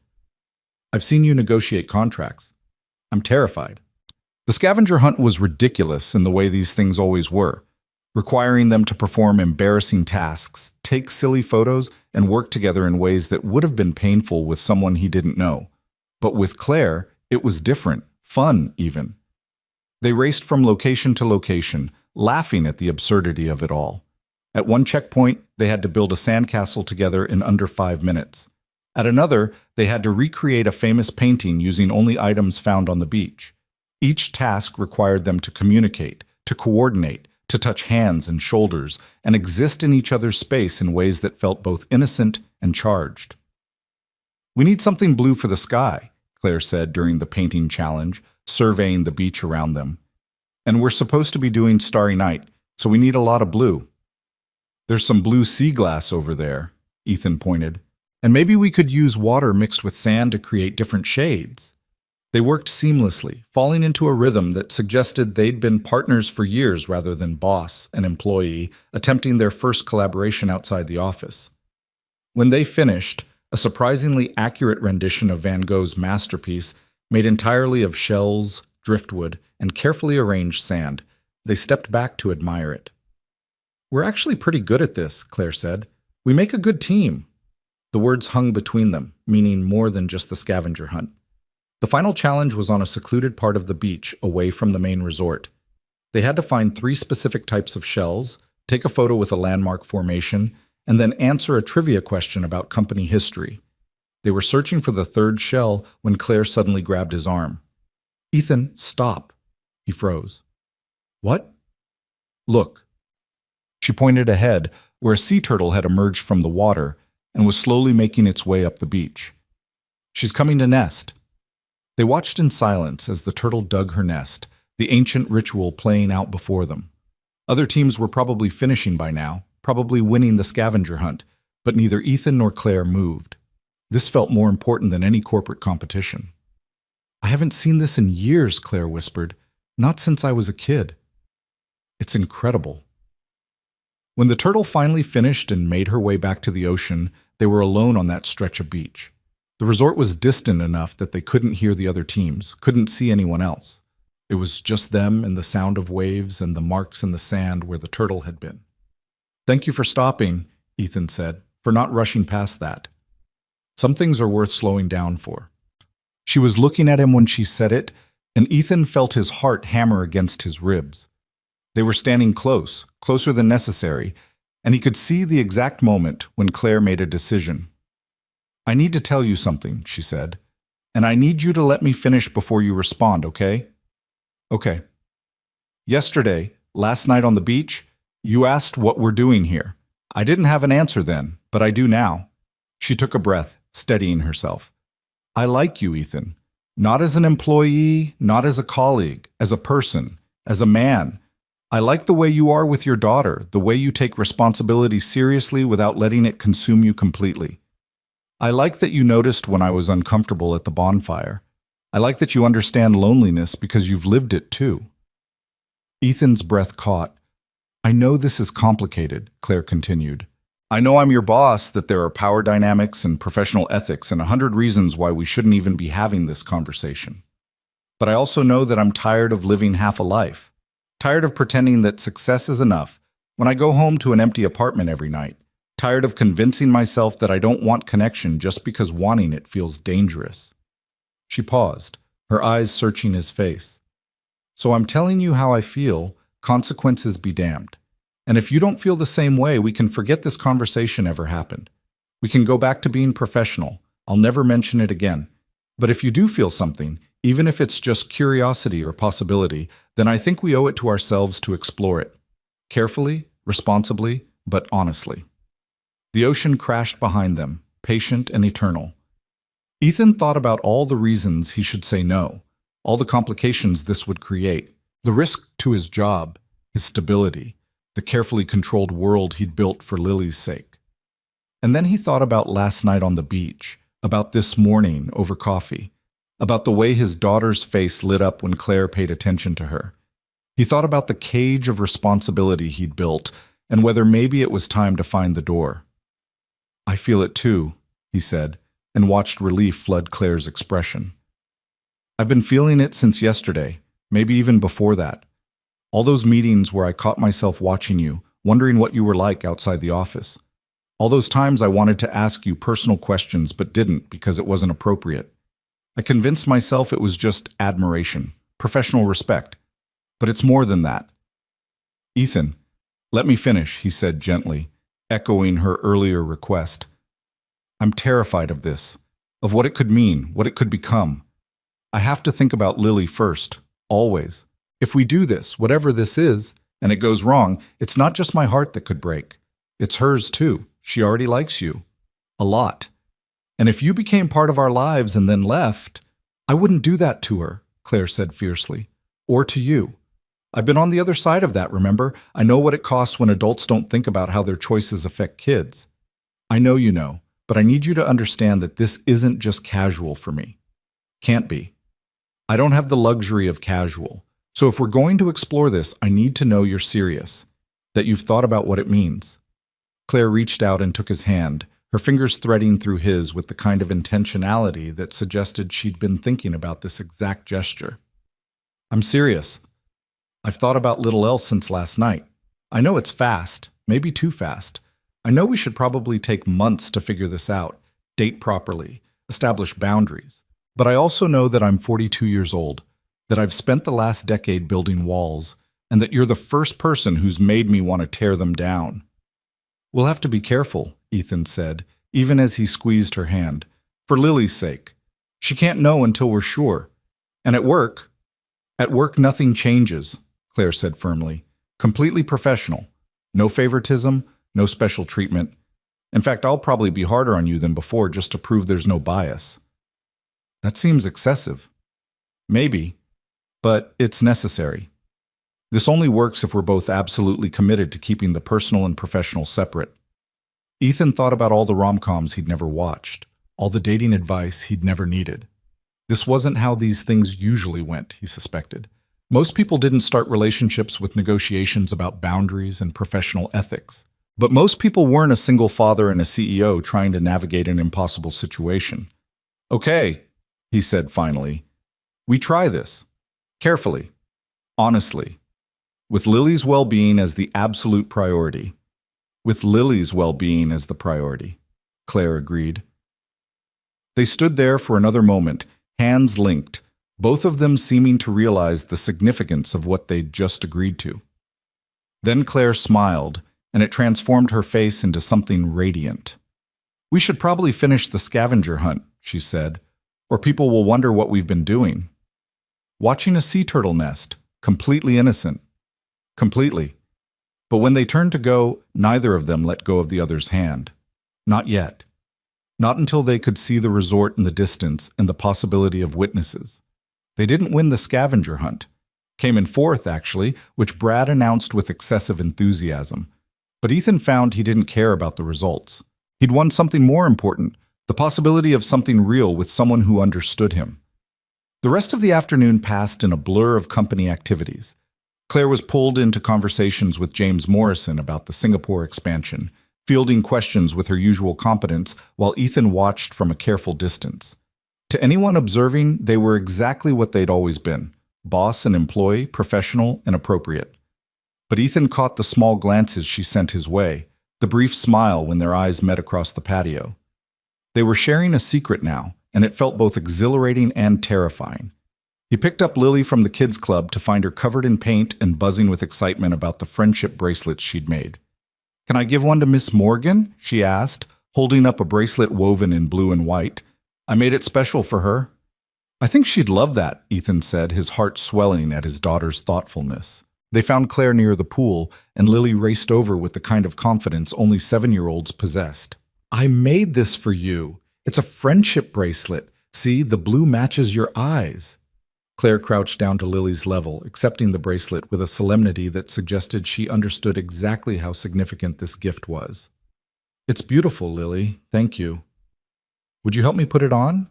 "I've seen you negotiate contracts. I'm terrified." The scavenger hunt was ridiculous in the way these things always were, requiring them to perform embarrassing tasks, take silly photos, and work together in ways that would have been painful with someone he didn't know. But with Claire, it was different, fun even. They raced from location to location, laughing at the absurdity of it all. At one checkpoint, they had to build a sandcastle together in under 5 minutes. At another, they had to recreate a famous painting using only items found on the beach. Each task required them to communicate, to coordinate, to touch hands and shoulders, and exist in each other's space in ways that felt both innocent and charged. "We need something blue for the sky," Claire said during the painting challenge, surveying the beach around them. "And we're supposed to be doing Starry Night, so we need a lot of blue." "There's some blue sea glass over there," Ethan pointed. "And maybe we could use water mixed with sand to create different shades." They worked seamlessly, falling into a rhythm that suggested they'd been partners for years rather than boss and employee, attempting their first collaboration outside the office. When they finished, a surprisingly accurate rendition of Van Gogh's masterpiece, made entirely of shells, driftwood, and carefully arranged sand, they stepped back to admire it. "We're actually pretty good at this," Claire said. "We make a good team." The words hung between them, meaning more than just the scavenger hunt. The final challenge was on a secluded part of the beach, away from the main resort. They had to find 3 specific types of shells, take a photo with a landmark formation, and then answer a trivia question about company history. They were searching for the 3rd shell when Claire suddenly grabbed his arm. "Ethan, stop." He froze. "What?" "Look." She pointed ahead, where a sea turtle had emerged from the water and was slowly making its way up the beach. "She's coming to nest." They watched in silence as the turtle dug her nest, the ancient ritual playing out before them. Other teams were probably finishing by now, probably winning the scavenger hunt, but neither Ethan nor Claire moved. This felt more important than any corporate competition. "I haven't seen this in years," Claire whispered. "Not since I was a kid." "It's incredible." When the turtle finally finished and made her way back to the ocean, they were alone on that stretch of beach. The resort was distant enough that they couldn't hear the other teams, couldn't see anyone else. It was just them and the sound of waves and the marks in the sand where the turtle had been. "Thank you for stopping," Ethan said, "for not rushing past that. Some things are worth slowing down for." She was looking at him when she said it, and Ethan felt his heart hammer against his ribs. They were standing close, closer than necessary, and he could see the exact moment when Claire made a decision. "I need to tell you something," she said, "and I need you to let me finish before you respond, okay?" "Okay." "Yesterday, last night on the beach, you asked what we're doing here. I didn't have an answer then, but I do now." She took a breath, steadying herself. "I like you, Ethan. Not as an employee, not as a colleague, as a person, as a man. I like the way you are with your daughter, the way you take responsibility seriously without letting it consume you completely." I like that you noticed when I was uncomfortable at the bonfire. I like that you understand loneliness because you've lived it too. Ethan's breath caught. I know this is complicated, Claire continued. I know I'm your boss, that there are power dynamics and professional ethics and 100 reasons why we shouldn't even be having this conversation. But I also know that I'm tired of living half a life. Tired of pretending that success is enough when I go home to an empty apartment every night. Tired of convincing myself that I don't want connection just because wanting it feels dangerous. She paused, her eyes searching his face. So I'm telling you how I feel, consequences be damned. And if you don't feel the same way, we can forget this conversation ever happened. We can go back to being professional. I'll never mention it again. But if you do feel something, even if it's just curiosity or possibility, then I think we owe it to ourselves to explore it. Carefully, responsibly, but honestly. The ocean crashed behind them, patient and eternal. Ethan thought about all the reasons he should say no, all the complications this would create, the risk to his job, his stability, the carefully controlled world he'd built for Lily's sake. And then he thought about last night on the beach, about this morning over coffee, about the way his daughter's face lit up when Claire paid attention to her. He thought about the cage of responsibility he'd built and whether maybe it was time to find the door. I feel it too, he said, and watched relief flood Claire's expression. I've been feeling it since yesterday, maybe even before that. All those meetings where I caught myself watching you, wondering what you were like outside the office. All those times I wanted to ask you personal questions but didn't because it wasn't appropriate. I convinced myself it was just admiration, professional respect. But it's more than that. Ethan, let me finish, he said gently, echoing her earlier request. I'm terrified of this, of what it could mean, what it could become. I have to think about Lily first, always. If we do this, whatever this is, and it goes wrong, it's not just my heart that could break. It's hers too. She already likes you. A lot. And if you became part of our lives and then left, I wouldn't do that to her, Claire said fiercely. Or to you. I've been on the other side of that, remember? I know what it costs when adults don't think about how their choices affect kids. I know you know, but I need you to understand that this isn't just casual for me. Can't be. I don't have the luxury of casual. So if we're going to explore this, I need to know you're serious, that you've thought about what it means. Claire reached out and took his hand, her fingers threading through his with the kind of intentionality that suggested she'd been thinking about this exact gesture. I'm serious. I've thought about little else since last night. I know it's fast, maybe too fast. I know we should probably take months to figure this out, date properly, establish boundaries. But I also know that I'm 42 years old, that I've spent the last decade building walls, and that you're the first person who's made me want to tear them down. We'll have to be careful, Ethan said, even as he squeezed her hand, for Lily's sake. She can't know until we're sure. And at work nothing changes, Claire said firmly. Completely professional. No favoritism, no special treatment. In fact, I'll probably be harder on you than before just to prove there's no bias. That seems excessive. Maybe, but it's necessary. This only works if we're both absolutely committed to keeping the personal and professional separate. Ethan thought about all the rom-coms he'd never watched, all the dating advice he'd never needed. This wasn't how these things usually went, he suspected. Most people didn't start relationships with negotiations about boundaries and professional ethics. But most people weren't a single father and a CEO trying to navigate an impossible situation. Okay, he said finally. We try this. Carefully. Honestly. With Lily's well-being as the absolute priority. With Lily's well-being as the priority, Claire agreed. They stood there for another moment, hands linked, both of them seeming to realize the significance of what they'd just agreed to. Then Claire smiled, and it transformed her face into something radiant. We should probably finish the scavenger hunt, she said, or people will wonder what we've been doing. Watching a sea turtle nest, completely innocent. Completely. But when they turned to go, neither of them let go of the other's hand. Not yet. Not until they could see the resort in the distance and the possibility of witnesses. They didn't win the scavenger hunt. Came in fourth, actually, which Brad announced with excessive enthusiasm. But Ethan found he didn't care about the results. He'd won something more important, the possibility of something real with someone who understood him. The rest of the afternoon passed in a blur of company activities. Claire was pulled into conversations with James Morrison about the Singapore expansion, fielding questions with her usual competence while Ethan watched from a careful distance. To anyone observing, they were exactly what they'd always been: boss and employee, professional and appropriate. But Ethan caught the small glances she sent his way, the brief smile when their eyes met across the patio. They were sharing a secret now, and it felt both exhilarating and terrifying. He picked up Lily from the kids' club to find her covered in paint and buzzing with excitement about the friendship bracelets she'd made. "Can I give one to Miss Morgan?" she asked, holding up a bracelet woven in blue and white. "I made it special for her." "I think she'd love that," Ethan said, his heart swelling at his daughter's thoughtfulness. They found Claire near the pool, and Lily raced over with the kind of confidence only 7-year-olds possessed. "I made this for you. It's a friendship bracelet. See, the blue matches your eyes." Claire crouched down to Lily's level, accepting the bracelet with a solemnity that suggested she understood exactly how significant this gift was. "It's beautiful, Lily. Thank you. Would you help me put it on?"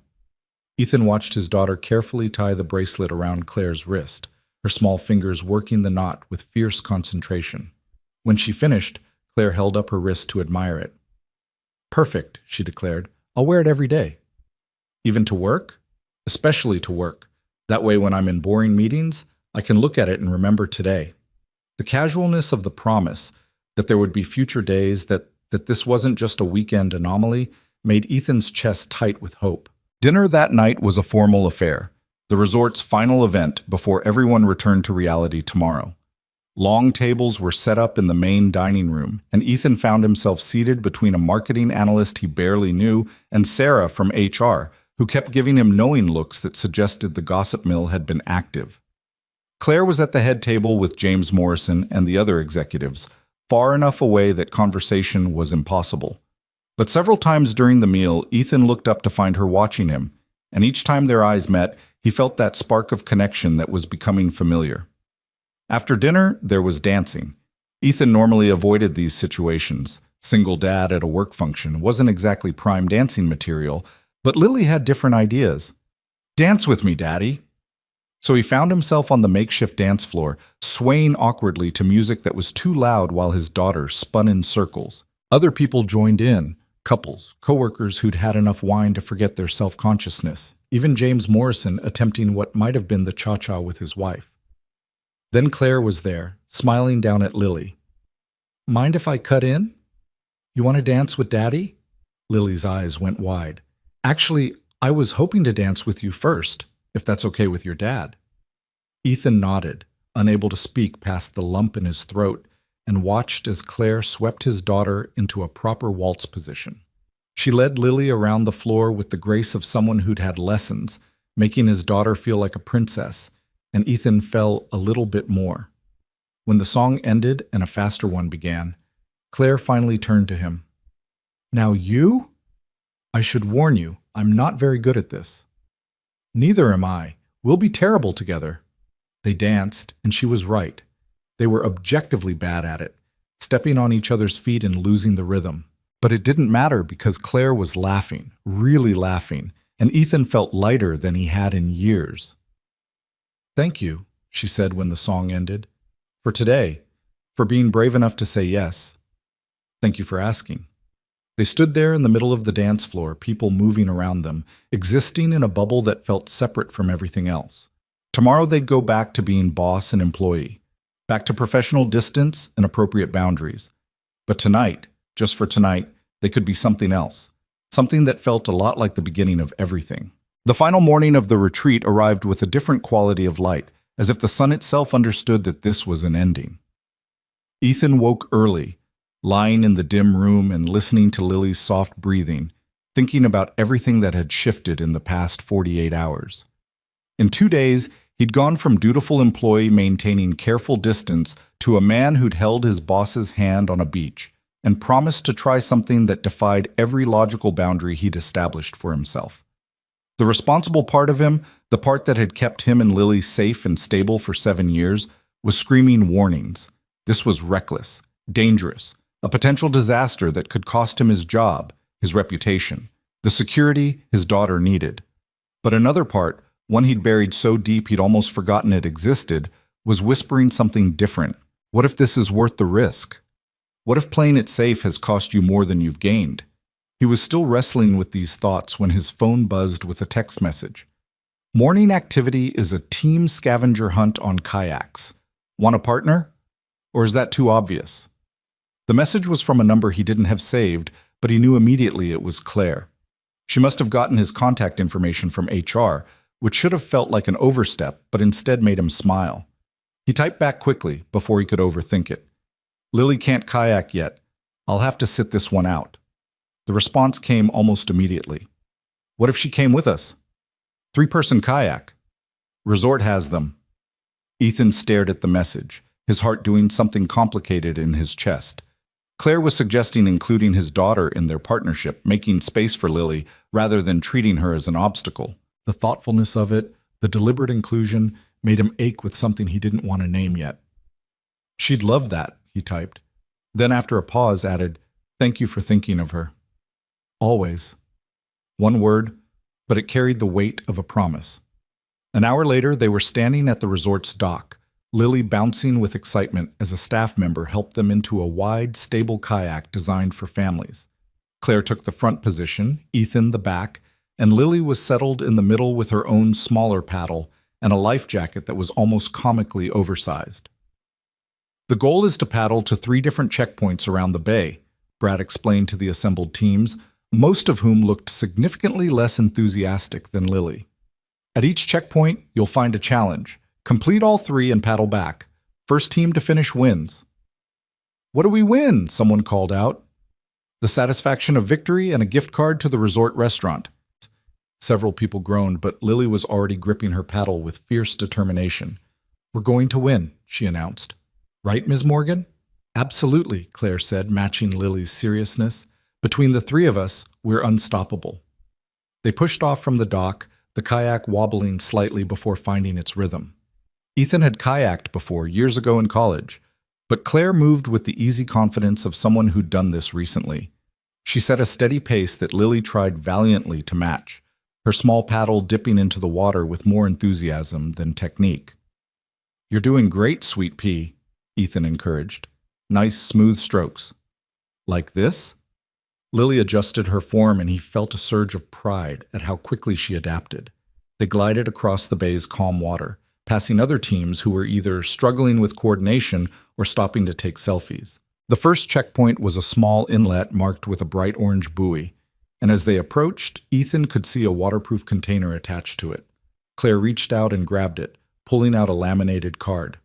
Ethan watched his daughter carefully tie the bracelet around Claire's wrist, her small fingers working the knot with fierce concentration. When she finished, Claire held up her wrist to admire it. "Perfect," she declared. "I'll wear it every day." "Even to work?" "Especially to work. That way when I'm in boring meetings, I can look at it and remember today." The casualness of the promise that there would be future days, that this wasn't just a weekend anomaly, made Ethan's chest tight with hope. Dinner that night was a formal affair, the resort's final event before everyone returned to reality tomorrow. Long tables were set up in the main dining room, and Ethan found himself seated between a marketing analyst he barely knew and Sarah from HR, who kept giving him knowing looks that suggested the gossip mill had been active. Claire was at the head table with James Morrison and the other executives, far enough away that conversation was impossible. But several times during the meal, Ethan looked up to find her watching him, and each time their eyes met, he felt that spark of connection that was becoming familiar. After dinner, there was dancing. Ethan normally avoided these situations. Single dad at a work function wasn't exactly prime dancing material, but Lily had different ideas. "Dance with me, Daddy." So he found himself on the makeshift dance floor, swaying awkwardly to music that was too loud while his daughter spun in circles. Other people joined in, couples, coworkers who'd had enough wine to forget their self-consciousness, even James Morrison attempting what might have been the cha-cha with his wife. Then Claire was there, smiling down at Lily. "Mind if I cut in? You want to dance with Daddy?" Lily's eyes went wide. "Actually, I was hoping to dance with you first, if that's okay with your dad." Ethan nodded, unable to speak past the lump in his throat, and watched as Claire swept his daughter into a proper waltz position. She led Lily around the floor with the grace of someone who'd had lessons, making his daughter feel like a princess, and Ethan fell a little bit more. When the song ended and a faster one began, Claire finally turned to him. "Now you? I should warn you, I'm not very good at this." "Neither am I. We'll be terrible together." They danced, and she was right. They were objectively bad at it, stepping on each other's feet and losing the rhythm. But it didn't matter because Claire was laughing, really laughing, and Ethan felt lighter than he had in years. "Thank you," she said when the song ended. "For today, for being brave enough to say yes. Thank you for asking." They stood there in the middle of the dance floor, people moving around them, existing in a bubble that felt separate from everything else. Tomorrow they'd go back to being boss and employee, back to professional distance and appropriate boundaries. But tonight, just for tonight, they could be something else, something that felt a lot like the beginning of everything. The final morning of the retreat arrived with a different quality of light, as if the sun itself understood that this was an ending. Ethan woke early, lying in the dim room and listening to Lily's soft breathing, thinking about everything that had shifted in the past 48 hours. In 2 days, he'd gone from dutiful employee maintaining careful distance to a man who'd held his boss's hand on a beach and promised to try something that defied every logical boundary he'd established for himself. The responsible part of him, the part that had kept him and Lily safe and stable for 7 years, was screaming warnings. This was reckless, dangerous, a potential disaster that could cost him his job, his reputation, the security his daughter needed. But another part, one he'd buried so deep he'd almost forgotten it existed, was whispering something different. What if this is worth the risk? What if playing it safe has cost you more than you've gained? He was still wrestling with these thoughts when his phone buzzed with a text message. Morning activity is a team scavenger hunt on kayaks. Want a partner? Or is that too obvious? The message was from a number he didn't have saved, but he knew immediately it was Claire. She must have gotten his contact information from HR, which should have felt like an overstep, but instead made him smile. He typed back quickly before he could overthink it. Lily can't kayak yet. I'll have to sit this one out. The response came almost immediately. What if she came with us? 3-person kayak. Resort has them. Ethan stared at the message, his heart doing something complicated in his chest. Claire was suggesting including his daughter in their partnership, making space for Lily rather than treating her as an obstacle. The thoughtfulness of it, the deliberate inclusion, made him ache with something he didn't want to name yet. She'd love that, he typed. Then after a pause added, thank you for thinking of her. Always. One word, but it carried the weight of a promise. An hour later, they were standing at the resort's dock, Lily bouncing with excitement as a staff member helped them into a wide, stable kayak designed for families. Claire took the front position, Ethan the back, and Lily was settled in the middle with her own smaller paddle and a life jacket that was almost comically oversized. The goal is to paddle to 3 different checkpoints around the bay, Brad explained to the assembled teams, most of whom looked significantly less enthusiastic than Lily. At each checkpoint, you'll find a challenge. Complete all 3 and paddle back. First team to finish wins. What do we win? Someone called out. The satisfaction of victory and a gift card to the resort restaurant. Several people groaned, but Lily was already gripping her paddle with fierce determination. We're going to win, she announced. Right, Ms. Morgan? Absolutely, Claire said, matching Lily's seriousness. Between the 3 of us, we're unstoppable. They pushed off from the dock, the kayak wobbling slightly before finding its rhythm. Ethan had kayaked before, years ago in college, but Claire moved with the easy confidence of someone who'd done this recently. She set a steady pace that Lily tried valiantly to match, her small paddle dipping into the water with more enthusiasm than technique. You're doing great, sweet pea, Ethan encouraged. Nice, smooth strokes. Like this? Lily adjusted her form and he felt a surge of pride at how quickly she adapted. They glided across the bay's calm water, passing other teams who were either struggling with coordination or stopping to take selfies. The first checkpoint was a small inlet marked with a bright orange buoy, and as they approached, Ethan could see a waterproof container attached to it. Claire reached out and grabbed it, pulling out a laminated card.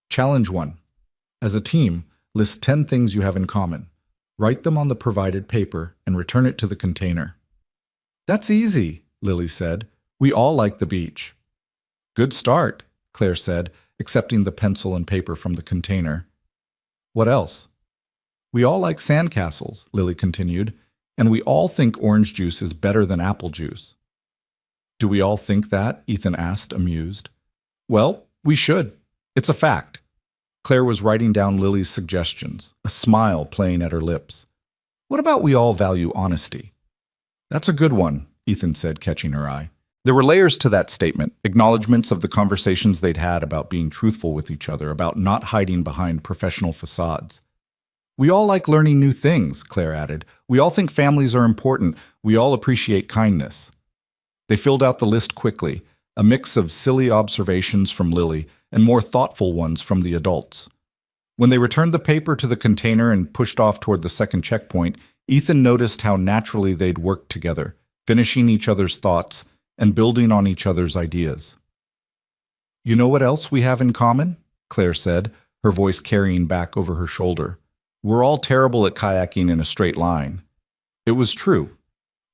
Challenge 1. As a team, list 10 things you have in common. Write them on the provided paper and return it to the container. That's easy, Lily said. We all like the beach. Good start, Claire said, accepting the pencil and paper from the container. What else? We all like sandcastles, Lily continued, and we all think orange juice is better than apple juice. Do we all think that? Ethan asked, amused. Well, we should. It's a fact. Claire was writing down Lily's suggestions, a smile playing at her lips. What about we all value honesty? That's a good one, Ethan said, catching her eye. There were layers to that statement, acknowledgments of the conversations they'd had about being truthful with each other, about not hiding behind professional facades. We all like learning new things, Claire added. We all think families are important. We all appreciate kindness. They filled out the list quickly, a mix of silly observations from Lily and more thoughtful ones from the adults. When they returned the paper to the container and pushed off toward the second checkpoint, Ethan noticed how naturally they'd worked together, finishing each other's thoughts and building on each other's ideas. You know what else we have in common? Claire said, her voice carrying back over her shoulder. We're all terrible at kayaking in a straight line. It was true.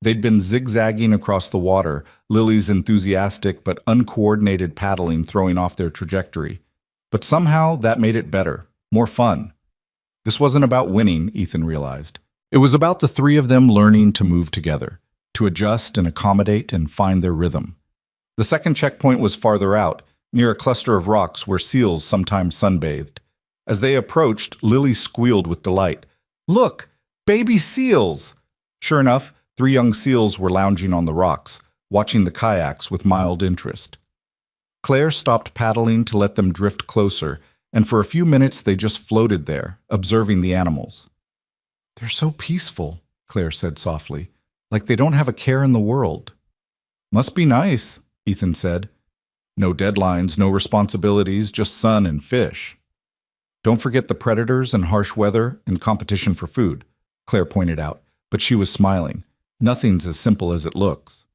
They'd been zigzagging across the water, Lily's enthusiastic but uncoordinated paddling throwing off their trajectory. But somehow that made it better, more fun. This wasn't about winning, Ethan realized. It was about the 3 of them learning to move together, to adjust and accommodate and find their rhythm. The second checkpoint was farther out, near a cluster of rocks where seals sometimes sunbathed. As they approached, Lily squealed with delight. Look, baby seals! Sure enough, 3 young seals were lounging on the rocks, watching the kayaks with mild interest. Claire stopped paddling to let them drift closer, and for a few minutes they just floated there, observing the animals. "They're so peaceful," Claire said softly, "like they don't have a care in the world." "Must be nice," Ethan said. "No deadlines, no responsibilities, just sun and fish." "Don't forget the predators and harsh weather and competition for food," Claire pointed out, but she was smiling. "Nothing's as simple as it looks."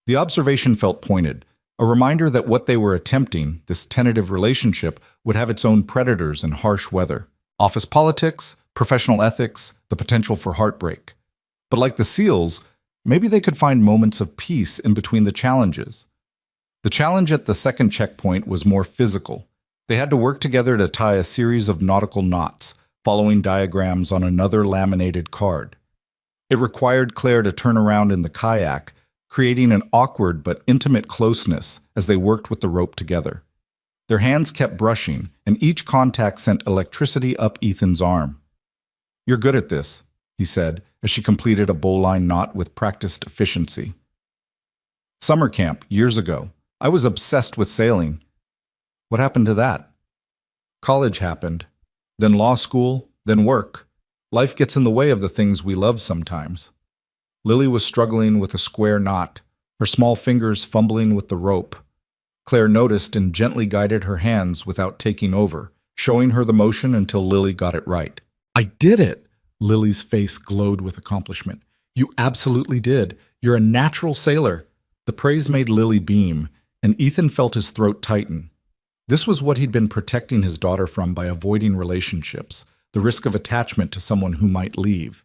The observation felt pointed, a reminder that what they were attempting, this tentative relationship, would have its own predators and harsh weather. Office politics, professional ethics, the potential for heartbreak. But like the seals, maybe they could find moments of peace in between the challenges. The challenge at the second checkpoint was more physical. They had to work together to tie a series of nautical knots, following diagrams on another laminated card. It required Claire to turn around in the kayak, creating an awkward but intimate closeness as they worked with the rope together. Their hands kept brushing, and each contact sent electricity up Ethan's arm. "You're good at this," he said, as she completed a bowline knot with practiced efficiency. "Summer camp, years ago. I was obsessed with sailing." "What happened to that?" "College happened. Then law school, then work. Life gets in the way of the things we love sometimes." Lily was struggling with a square knot, her small fingers fumbling with the rope. Claire noticed and gently guided her hands without taking over, showing her the motion until Lily got it right. "I did it!" Lily's face glowed with accomplishment. "You absolutely did. You're a natural sailor." The praise made Lily beam, and Ethan felt his throat tighten. This was what he'd been protecting his daughter from by avoiding relationships, the risk of attachment to someone who might leave.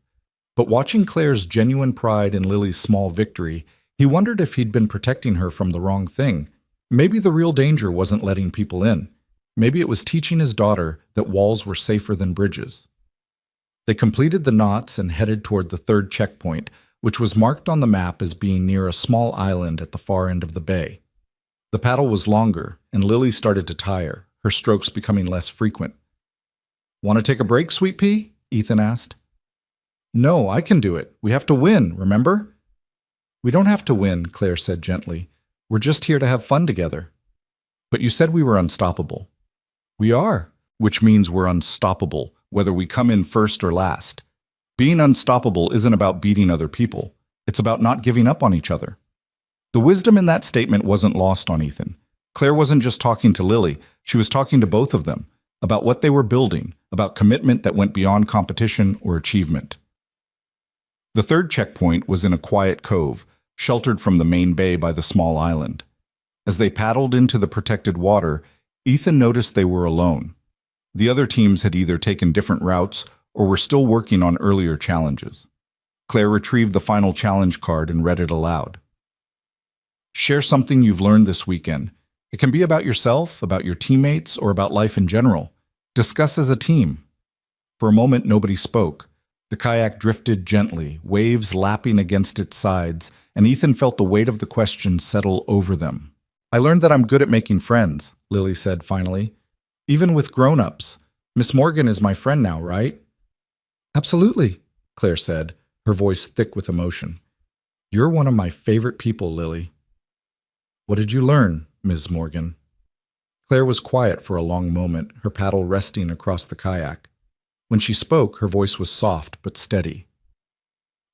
But watching Claire's genuine pride in Lily's small victory, he wondered if he'd been protecting her from the wrong thing. Maybe the real danger wasn't letting people in. Maybe it was teaching his daughter that walls were safer than bridges. They completed the knots and headed toward the third checkpoint, which was marked on the map as being near a small island at the far end of the bay. The paddle was longer, and Lily started to tire, her strokes becoming less frequent. "Want to take a break, Sweet Pea?" Ethan asked. "No, I can do it. We have to win, remember?" "We don't have to win," Claire said gently. "We're just here to have fun together." "But you said we were unstoppable." "We are, which means we're unstoppable, whether we come in first or last. Being unstoppable isn't about beating other people. It's about not giving up on each other." The wisdom in that statement wasn't lost on Ethan. Claire wasn't just talking to Lily, she was talking to both of them, about what they were building, about commitment that went beyond competition or achievement. The third checkpoint was in a quiet cove, sheltered from the main bay by the small island. As they paddled into the protected water, Ethan noticed they were alone. The other teams had either taken different routes or were still working on earlier challenges. Claire retrieved the final challenge card and read it aloud. "Share something you've learned this weekend. It can be about yourself, about your teammates, or about life in general. Discuss as a team." For a moment, nobody spoke. The kayak drifted gently, waves lapping against its sides, and Ethan felt the weight of the question settle over them. "I learned that I'm good at making friends," Lily said finally. "Even with grown-ups. Miss Morgan is my friend now, right?" "Absolutely," Claire said, her voice thick with emotion. "You're one of my favorite people, Lily." "What did you learn, Ms. Morgan?" Claire was quiet for a long moment, her paddle resting across the kayak. When she spoke, her voice was soft but steady.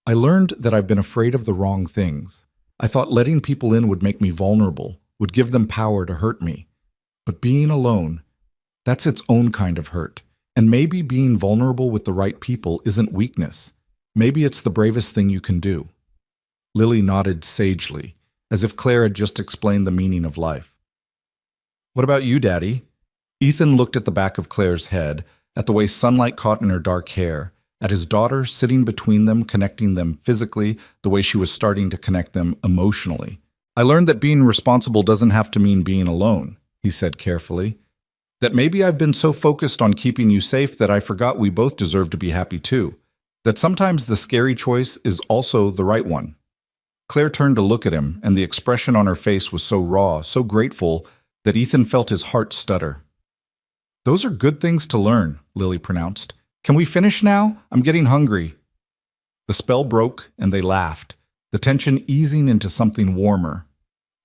"I learned that I've been afraid of the wrong things. I thought letting people in would make me vulnerable, would give them power to hurt me. But being alone, that's its own kind of hurt. And maybe being vulnerable with the right people isn't weakness. Maybe it's the bravest thing you can do." Lily nodded sagely, as if Claire had just explained the meaning of life. "What about you, Daddy?" Ethan looked at the back of Claire's head, at the way sunlight caught in her dark hair, at his daughter sitting between them, connecting them physically, the way she was starting to connect them emotionally. "I learned that being responsible doesn't have to mean being alone," he said carefully. "That maybe I've been so focused on keeping you safe that I forgot we both deserve to be happy too. That sometimes the scary choice is also the right one." Claire turned to look at him, and the expression on her face was so raw, so grateful, that Ethan felt his heart stutter. "Those are good things to learn," Lily pronounced. "Can we finish now? I'm getting hungry." The spell broke, and they laughed, the tension easing into something warmer.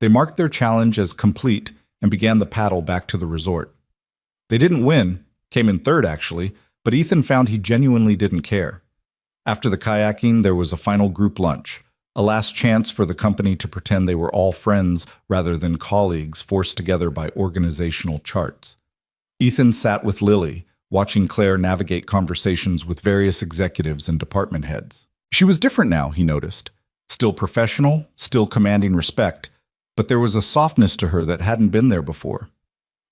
They marked their challenge as complete and began the paddle back to the resort. They didn't win, came in third actually, but Ethan found he genuinely didn't care. After the kayaking, there was a final group lunch, a last chance for the company to pretend they were all friends rather than colleagues forced together by organizational charts. Ethan sat with Lily, watching Claire navigate conversations with various executives and department heads. She was different now, he noticed. Still professional, still commanding respect, but there was a softness to her that hadn't been there before.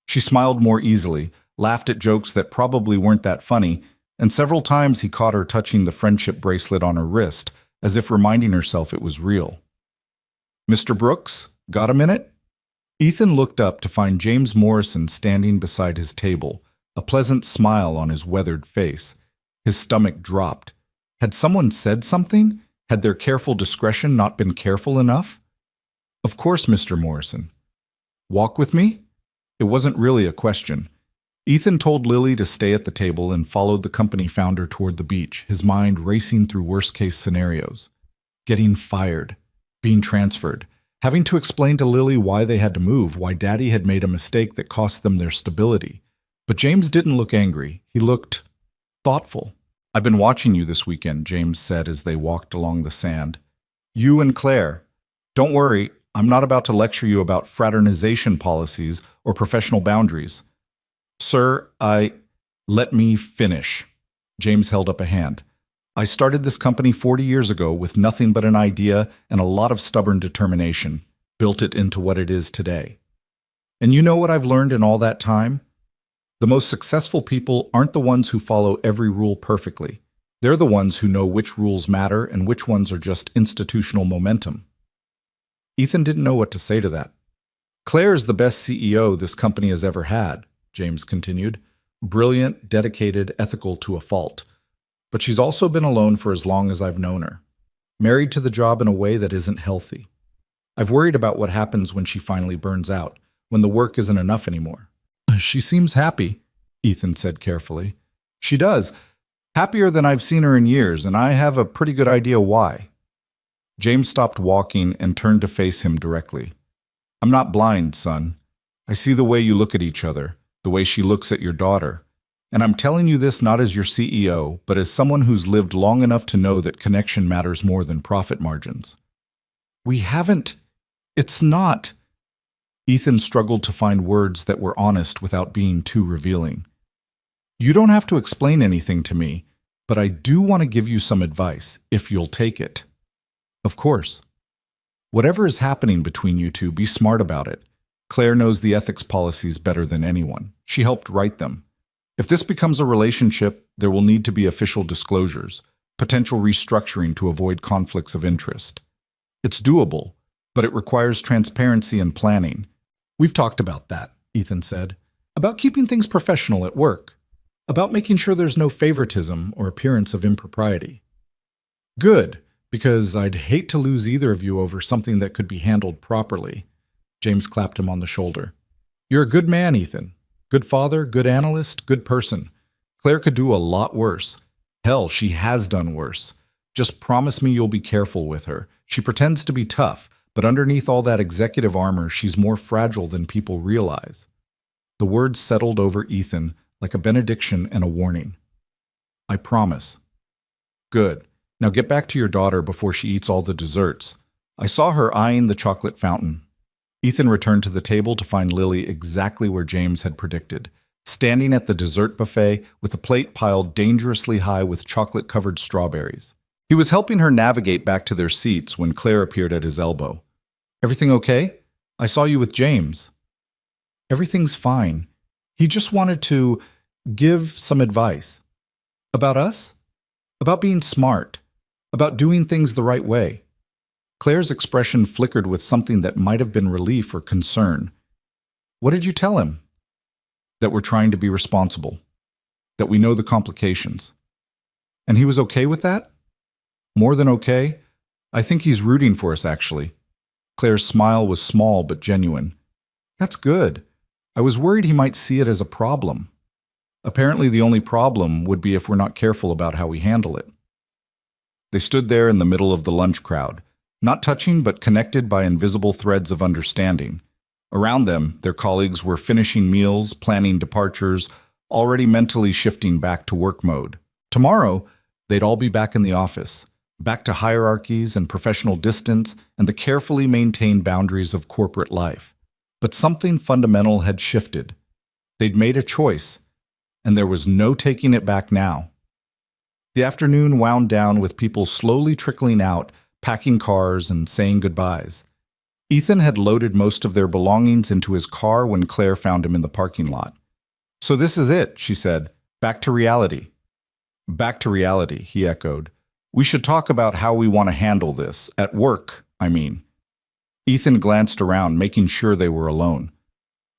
She smiled more easily, laughed at jokes that probably weren't that funny, and several times he caught her touching the friendship bracelet on her wrist, as if reminding herself it was real. "Mr. Brooks, got a minute?" Ethan looked up to find James Morrison standing beside his table, a pleasant smile on his weathered face. His stomach dropped. Had someone said something? Had their careful discretion not been careful enough? "Of course, Mr. Morrison." "Walk with me?" It wasn't really a question. Ethan told Lily to stay at the table and followed the company founder toward the beach, his mind racing through worst-case scenarios. Getting fired, being transferred, having to explain to Lily why they had to move, why Daddy had made a mistake that cost them their stability. But James didn't look angry. He looked thoughtful. "I've been watching you this weekend," James said as they walked along the sand. "You and Claire. Don't worry, I'm not about to lecture you about fraternization policies or professional boundaries. Sir, let me finish." James held up a hand. "I started this company 40 years ago with nothing but an idea and a lot of stubborn determination, built it into what it is today. And you know what I've learned in all that time? The most successful people aren't the ones who follow every rule perfectly. They're the ones who know which rules matter and which ones are just institutional momentum." Ethan didn't know what to say to that. "Claire is the best CEO this company has ever had," James continued. "Brilliant, dedicated, ethical to a fault. But she's also been alone for as long as I've known her. Married to the job in a way that isn't healthy. I've worried about what happens when she finally burns out, when the work isn't enough anymore." "She seems happy," Ethan said carefully. "She does. Happier than I've seen her in years, and I have a pretty good idea why." James stopped walking and turned to face him directly. "I'm not blind, son. I see the way you look at each other, the way she looks at your daughter. And I'm telling you this not as your CEO, but as someone who's lived long enough to know that connection matters more than profit margins." "We haven't. It's not." Ethan struggled to find words that were honest without being too revealing. "You don't have to explain anything to me, but I do want to give you some advice, if you'll take it." "Of course." "Whatever is happening between you two, be smart about it. Claire knows the ethics policies better than anyone. She helped write them. If this becomes a relationship, there will need to be official disclosures, potential restructuring to avoid conflicts of interest. It's doable, but it requires transparency and planning." "We've talked about that," Ethan said. "About keeping things professional at work. About making sure there's no favoritism or appearance of impropriety." "Good, because I'd hate to lose either of you over something that could be handled properly." James clapped him on the shoulder. "You're a good man, Ethan. Good father, good analyst, good person. Claire could do a lot worse. Hell, she has done worse. Just promise me you'll be careful with her. She pretends to be tough, but underneath all that executive armor, she's more fragile than people realize." The words settled over Ethan like a benediction and a warning. "I promise." "Good. Now get back to your daughter before she eats all the desserts." I saw her eyeing the chocolate fountain. Ethan returned to the table to find Lily exactly where James had predicted, standing at the dessert buffet with a plate piled dangerously high with chocolate-covered strawberries. He was helping her navigate back to their seats when Claire appeared at his elbow. "Everything okay? I saw you with James." "Everything's fine. He just wanted to give some advice." "About us?" "About being smart. About doing things the right way." Claire's expression flickered with something that might have been relief or concern. "What did you tell him?" "That we're trying to be responsible. That we know the complications." "And he was okay with that?" "More than okay. I think he's rooting for us, actually." Claire's smile was small but genuine. "That's good. I was worried he might see it as a problem. Apparently the only problem would be if we're not careful about how we handle it." They stood there in the middle of the lunch crowd, not touching but connected by invisible threads of understanding. Around them, their colleagues were finishing meals, planning departures, already mentally shifting back to work mode. Tomorrow, they'd all be back in the office, back to hierarchies and professional distance and the carefully maintained boundaries of corporate life. But something fundamental had shifted. They'd made a choice, and there was no taking it back now. The afternoon wound down with people slowly trickling out, packing cars and saying goodbyes. Ethan had loaded most of their belongings into his car when Claire found him in the parking lot. "So this is it," she said. "Back to reality." "Back to reality," he echoed. "We should talk about how we want to handle this. At work, I mean." Ethan glanced around, making sure they were alone.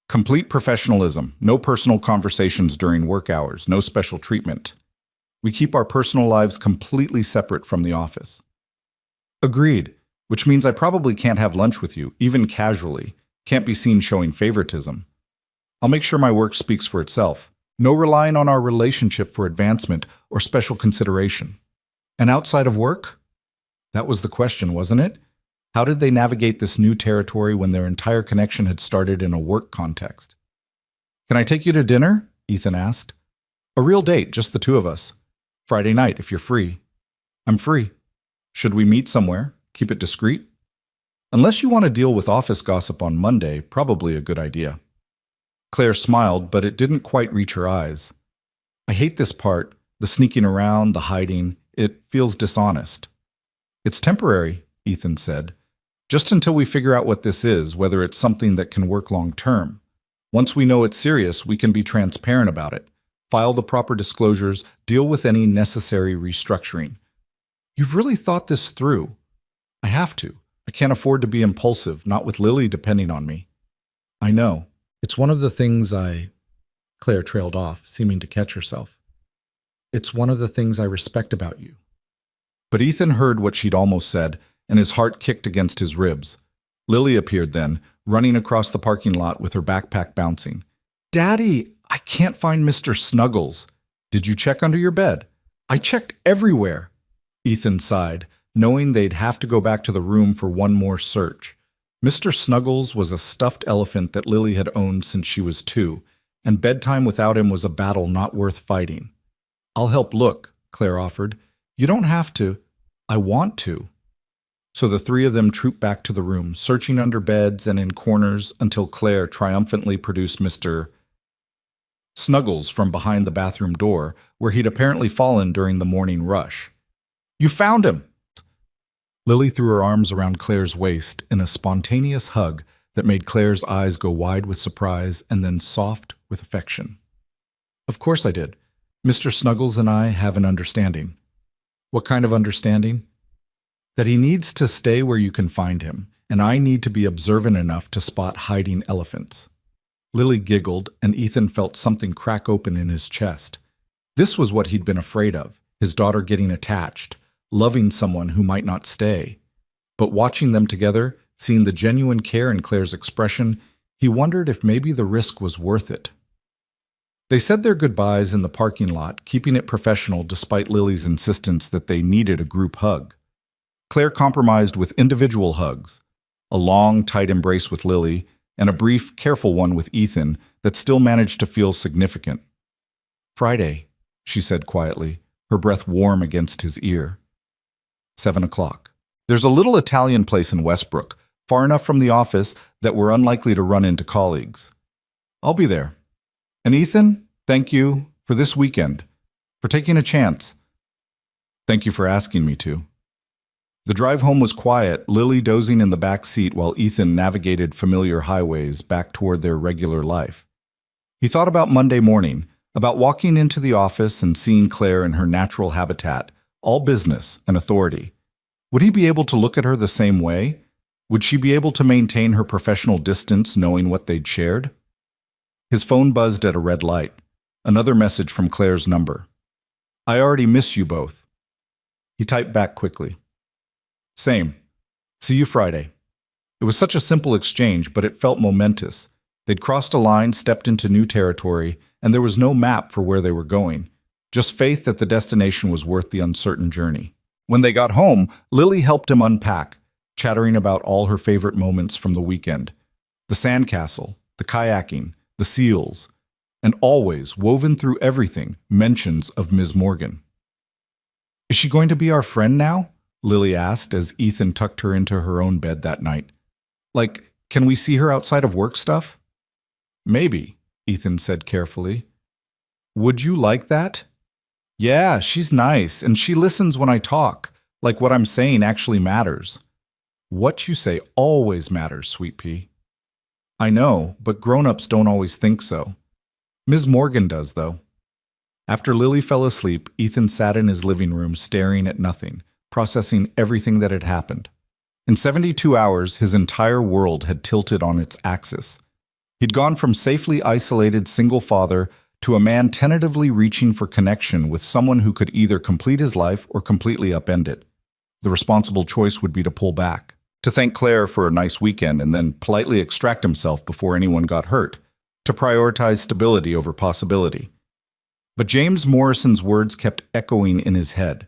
"Complete professionalism. No personal conversations during work hours. No special treatment. We keep our personal lives completely separate from the office." "Agreed. Which means I probably can't have lunch with you, even casually. Can't be seen showing favoritism. I'll make sure my work speaks for itself. No relying on our relationship for advancement or special consideration." "And outside of work?" That was the question, wasn't it? How did they navigate this new territory when their entire connection had started in a work context? "Can I take you to dinner?" Ethan asked. "A real date, just the two of us. Friday night, if you're free." "I'm free." "Should we meet somewhere? Keep it discreet?" "Unless you want to deal with office gossip on Monday, probably a good idea." Claire smiled, but it didn't quite reach her eyes. "I hate this part, the sneaking around, the hiding. It feels dishonest." "It's temporary," Ethan said. "Just until we figure out what this is, whether it's something that can work long term. Once we know it's serious, we can be transparent about it, file the proper disclosures, deal with any necessary restructuring." "You've really thought this through." "I have to. I can't afford to be impulsive, not with Lily depending on me." "I know. It's one of the things Claire trailed off, seeming to catch herself. "It's one of the things I respect about you." But Ethan heard what she'd almost said, and his heart kicked against his ribs. Lily appeared then, running across the parking lot with her backpack bouncing. "Daddy, I can't find Mr. Snuggles." "Did you check under your bed?" "I checked everywhere." Ethan sighed, knowing they'd have to go back to the room for one more search. Mr. Snuggles was a stuffed elephant that Lily had owned since she was 2, and bedtime without him was a battle not worth fighting. "I'll help look," Claire offered. "You don't have to." "I want to." So the three of them trooped back to the room, searching under beds and in corners until Claire triumphantly produced Mr. Snuggles from behind the bathroom door, where he'd apparently fallen during the morning rush. "You found him!" Lily threw her arms around Claire's waist in a spontaneous hug that made Claire's eyes go wide with surprise and then soft with affection. "Of course I did. Mr. Snuggles and I have an understanding." "What kind of understanding?" "That he needs to stay where you can find him, and I need to be observant enough to spot hiding elephants." Lily giggled, and Ethan felt something crack open in his chest. This was what he'd been afraid of, his daughter getting attached, loving someone who might not stay. But watching them together, seeing the genuine care in Claire's expression, he wondered if maybe the risk was worth it. They said their goodbyes in the parking lot, keeping it professional despite Lily's insistence that they needed a group hug. Claire compromised with individual hugs, a long, tight embrace with Lily, and a brief, careful one with Ethan that still managed to feel significant. "Friday," she said quietly, her breath warm against his ear. 7 o'clock. "There's a little Italian place in Westbrook, far enough from the office that we're unlikely to run into colleagues. I'll be there. And Ethan, thank you for this weekend, for taking a chance." "Thank you for asking me to." The drive home was quiet, Lily dozing in the back seat while Ethan navigated familiar highways back toward their regular life. He thought about Monday morning, about walking into the office and seeing Claire in her natural habitat, all business and authority. Would he be able to look at her the same way? Would she be able to maintain her professional distance knowing what they'd shared? His phone buzzed at a red light. Another message from Claire's number. "I already miss you both." He typed back quickly. "Same. See you Friday." It was such a simple exchange, but it felt momentous. They'd crossed a line, stepped into new territory, and there was no map for where they were going. Just faith that the destination was worth the uncertain journey. When they got home, Lily helped him unpack. chattering about all her favorite moments from the weekend. The sandcastle, the kayaking, the seals, and always, woven through everything, mentions of Ms. Morgan. "Is she going to be our friend now?" Lily asked as Ethan tucked her into her own bed that night. "Like, can we see her outside of work stuff?" "Maybe," Ethan said carefully. "Would you like that?" "Yeah, she's nice, and she listens when I talk, like what I'm saying actually matters." "What you say always matters, Sweet Pea." "I know, but grown-ups don't always think so. Ms. Morgan does, though." After Lily fell asleep, Ethan sat in his living room staring at nothing, processing everything that had happened. In 72 hours, his entire world had tilted on its axis. He'd gone from safely isolated single father to a man tentatively reaching for connection with someone who could either complete his life or completely upend it. The responsible choice would be to pull back, to thank Claire for a nice weekend and then politely extract himself before anyone got hurt, to prioritize stability over possibility. But James Morrison's words kept echoing in his head.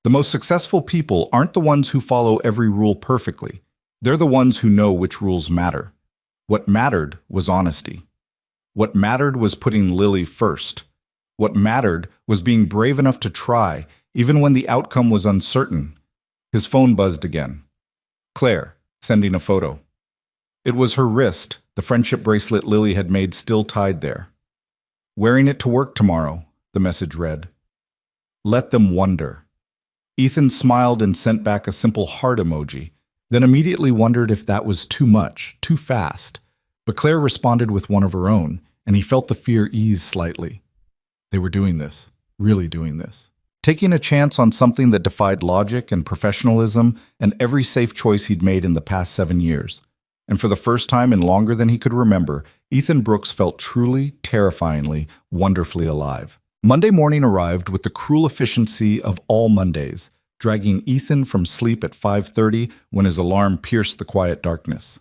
The most successful people aren't the ones who follow every rule perfectly. They're the ones who know which rules matter. What mattered was honesty. What mattered was putting Lily first. What mattered was being brave enough to try, even when the outcome was uncertain. His phone buzzed again. Claire, sending a photo. It was her wrist, the friendship bracelet Lily had made still tied there. "Wearing it to work tomorrow," the message read. "Let them wonder." Ethan smiled and sent back a simple heart emoji, then immediately wondered if that was too much, too fast. But Claire responded with one of her own, and he felt the fear ease slightly. They were doing this, really doing this. Taking a chance on something that defied logic and professionalism and every safe choice he'd made in the past 7 years. And for the first time in longer than he could remember, Ethan Brooks felt truly, terrifyingly, wonderfully alive. Monday morning arrived with the cruel efficiency of all Mondays, dragging Ethan from sleep at 5:30 when his alarm pierced the quiet darkness.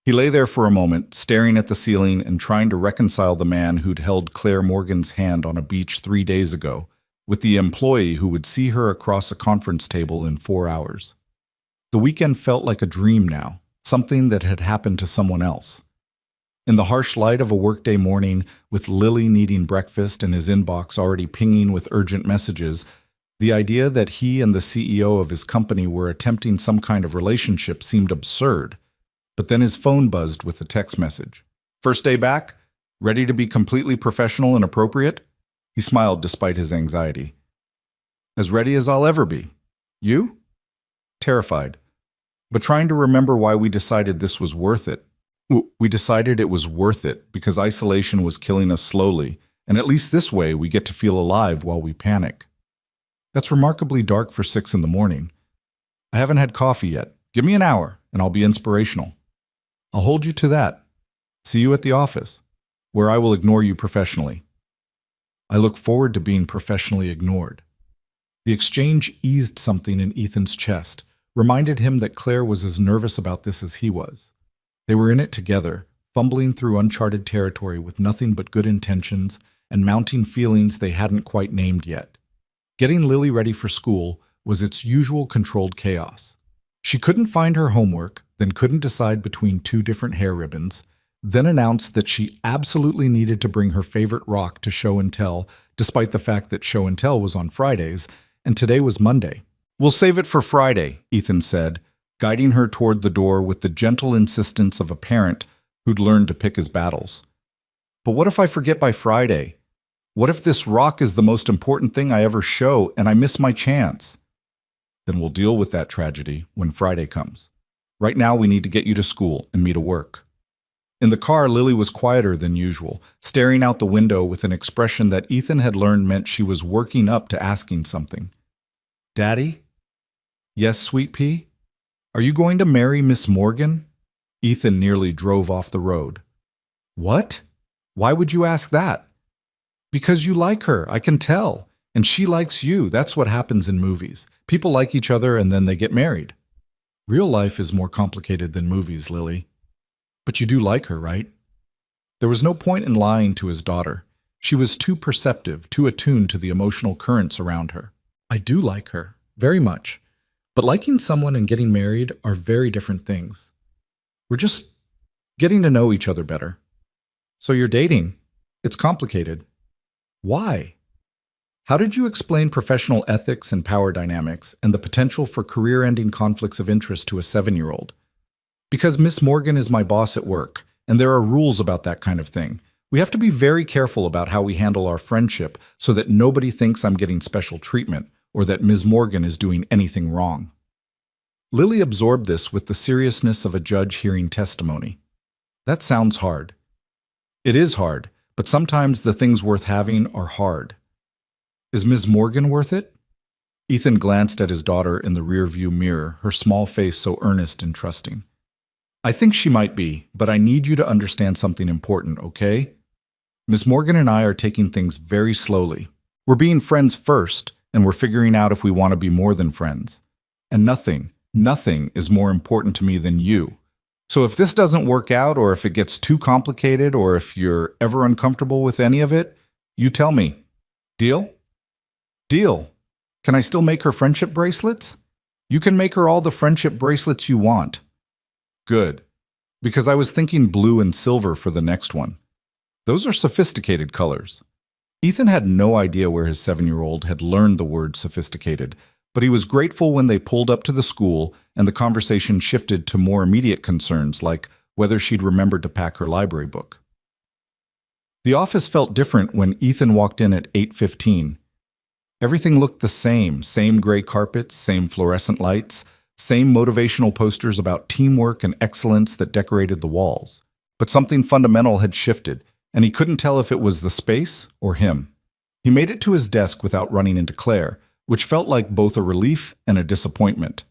He lay there for a moment, staring at the ceiling and trying to reconcile the man who'd held Claire Morgan's hand on a beach 3 days ago with the employee who would see her across a conference table in 4 hours. The weekend felt like a dream now, something that had happened to someone else. In the harsh light of a workday morning, with Lily needing breakfast and his inbox already pinging with urgent messages, the idea that he and the CEO of his company were attempting some kind of relationship seemed absurd. But then his phone buzzed with a text message. "First day back? Ready to be completely professional and appropriate?" He smiled despite his anxiety. "As ready as I'll ever be. You?" Terrified, but trying to remember why we decided this was worth it. We decided it was worth it because isolation was killing us slowly, and at least this way we get to feel alive while we panic. That's remarkably dark for 6 in the morning. I haven't had coffee yet. Give me an hour, and I'll be inspirational. I'll hold you to that. See you at the office, where I will ignore you professionally. I look forward to being professionally ignored. The exchange eased something in Ethan's chest, reminded him that Claire was as nervous about this as he was. They were in it together, fumbling through uncharted territory with nothing but good intentions and mounting feelings they hadn't quite named yet. Getting Lily ready for school was its usual controlled chaos. She couldn't find her homework, then couldn't decide between 2 different hair ribbons, then announced that she absolutely needed to bring her favorite rock to show and tell, despite the fact that show and tell was on Fridays, and today was Monday. "We'll save it for Friday," Ethan said, guiding her toward the door with the gentle insistence of a parent who'd learned to pick his battles. "But what if I forget by Friday? What if this rock is the most important thing I ever show and I miss my chance?" "Then we'll deal with that tragedy when Friday comes. Right now we need to get you to school and me to work." In the car, Lily was quieter than usual, staring out the window with an expression that Ethan had learned meant she was working up to asking something. "Daddy?" "Yes, Sweet Pea? Are you going to marry Miss Morgan?" Ethan nearly drove off the road. "What? Why would you ask that?" "Because you like her, I can tell. And she likes you. That's what happens in movies. People like each other and then they get married." "Real life is more complicated than movies, Lily." "But you do like her, right?" There was no point in lying to his daughter. She was too perceptive, too attuned to the emotional currents around her. "I do like her, very much. But liking someone and getting married are very different things. We're just getting to know each other better. So you're dating. It's complicated. Why? How did you explain professional ethics and power dynamics and the potential for career-ending conflicts of interest to a 7-year-old? Because Miss Morgan is my boss at work, and there are rules about that kind of thing. We have to be very careful about how we handle our friendship so that nobody thinks I'm getting special treatment or that Ms. Morgan is doing anything wrong. Lily absorbed this with the seriousness of a judge hearing testimony. That sounds hard. It is hard, but sometimes the things worth having are hard. Is Ms. Morgan worth it? Ethan glanced at his daughter in the rearview mirror, her small face so earnest and trusting. I think she might be, but I need you to understand something important, okay? Ms. Morgan and I are taking things very slowly. We're being friends first, and we're figuring out if we want to be more than friends. And nothing is more important to me than you. So if this doesn't work out, or if it gets too complicated, or if you're ever uncomfortable with any of it, you tell me. Deal? Deal. Can I still make her friendship bracelets? You can make her all the friendship bracelets you want. Good. Because I was thinking blue and silver for the next one. Those are sophisticated colors. Ethan had no idea where his 7-year-old had learned the word sophisticated, but he was grateful when they pulled up to the school and the conversation shifted to more immediate concerns like whether she'd remembered to pack her library book. The office felt different when Ethan walked in at 8:15. Everything looked the same gray carpets, same fluorescent lights, same motivational posters about teamwork and excellence that decorated the walls. But something fundamental had shifted, and he couldn't tell if it was the space or him. He made it to his desk without running into Claire, which felt like both a relief and a disappointment.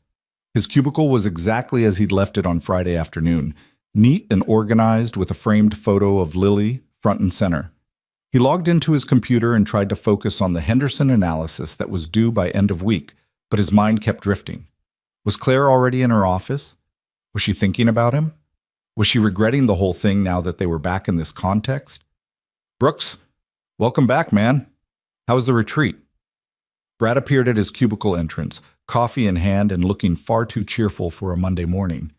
His cubicle was exactly as he'd left it on Friday afternoon, neat and organized with a framed photo of Lily front and center. He logged into his computer and tried to focus on the Henderson analysis that was due by end of week, but his mind kept drifting. Was Claire already in her office? Was she thinking about him? Was she regretting the whole thing now that they were back in this context? Brooks, welcome back, man. How's the retreat? Brad appeared at his cubicle entrance, coffee in hand and looking far too cheerful for a Monday morning.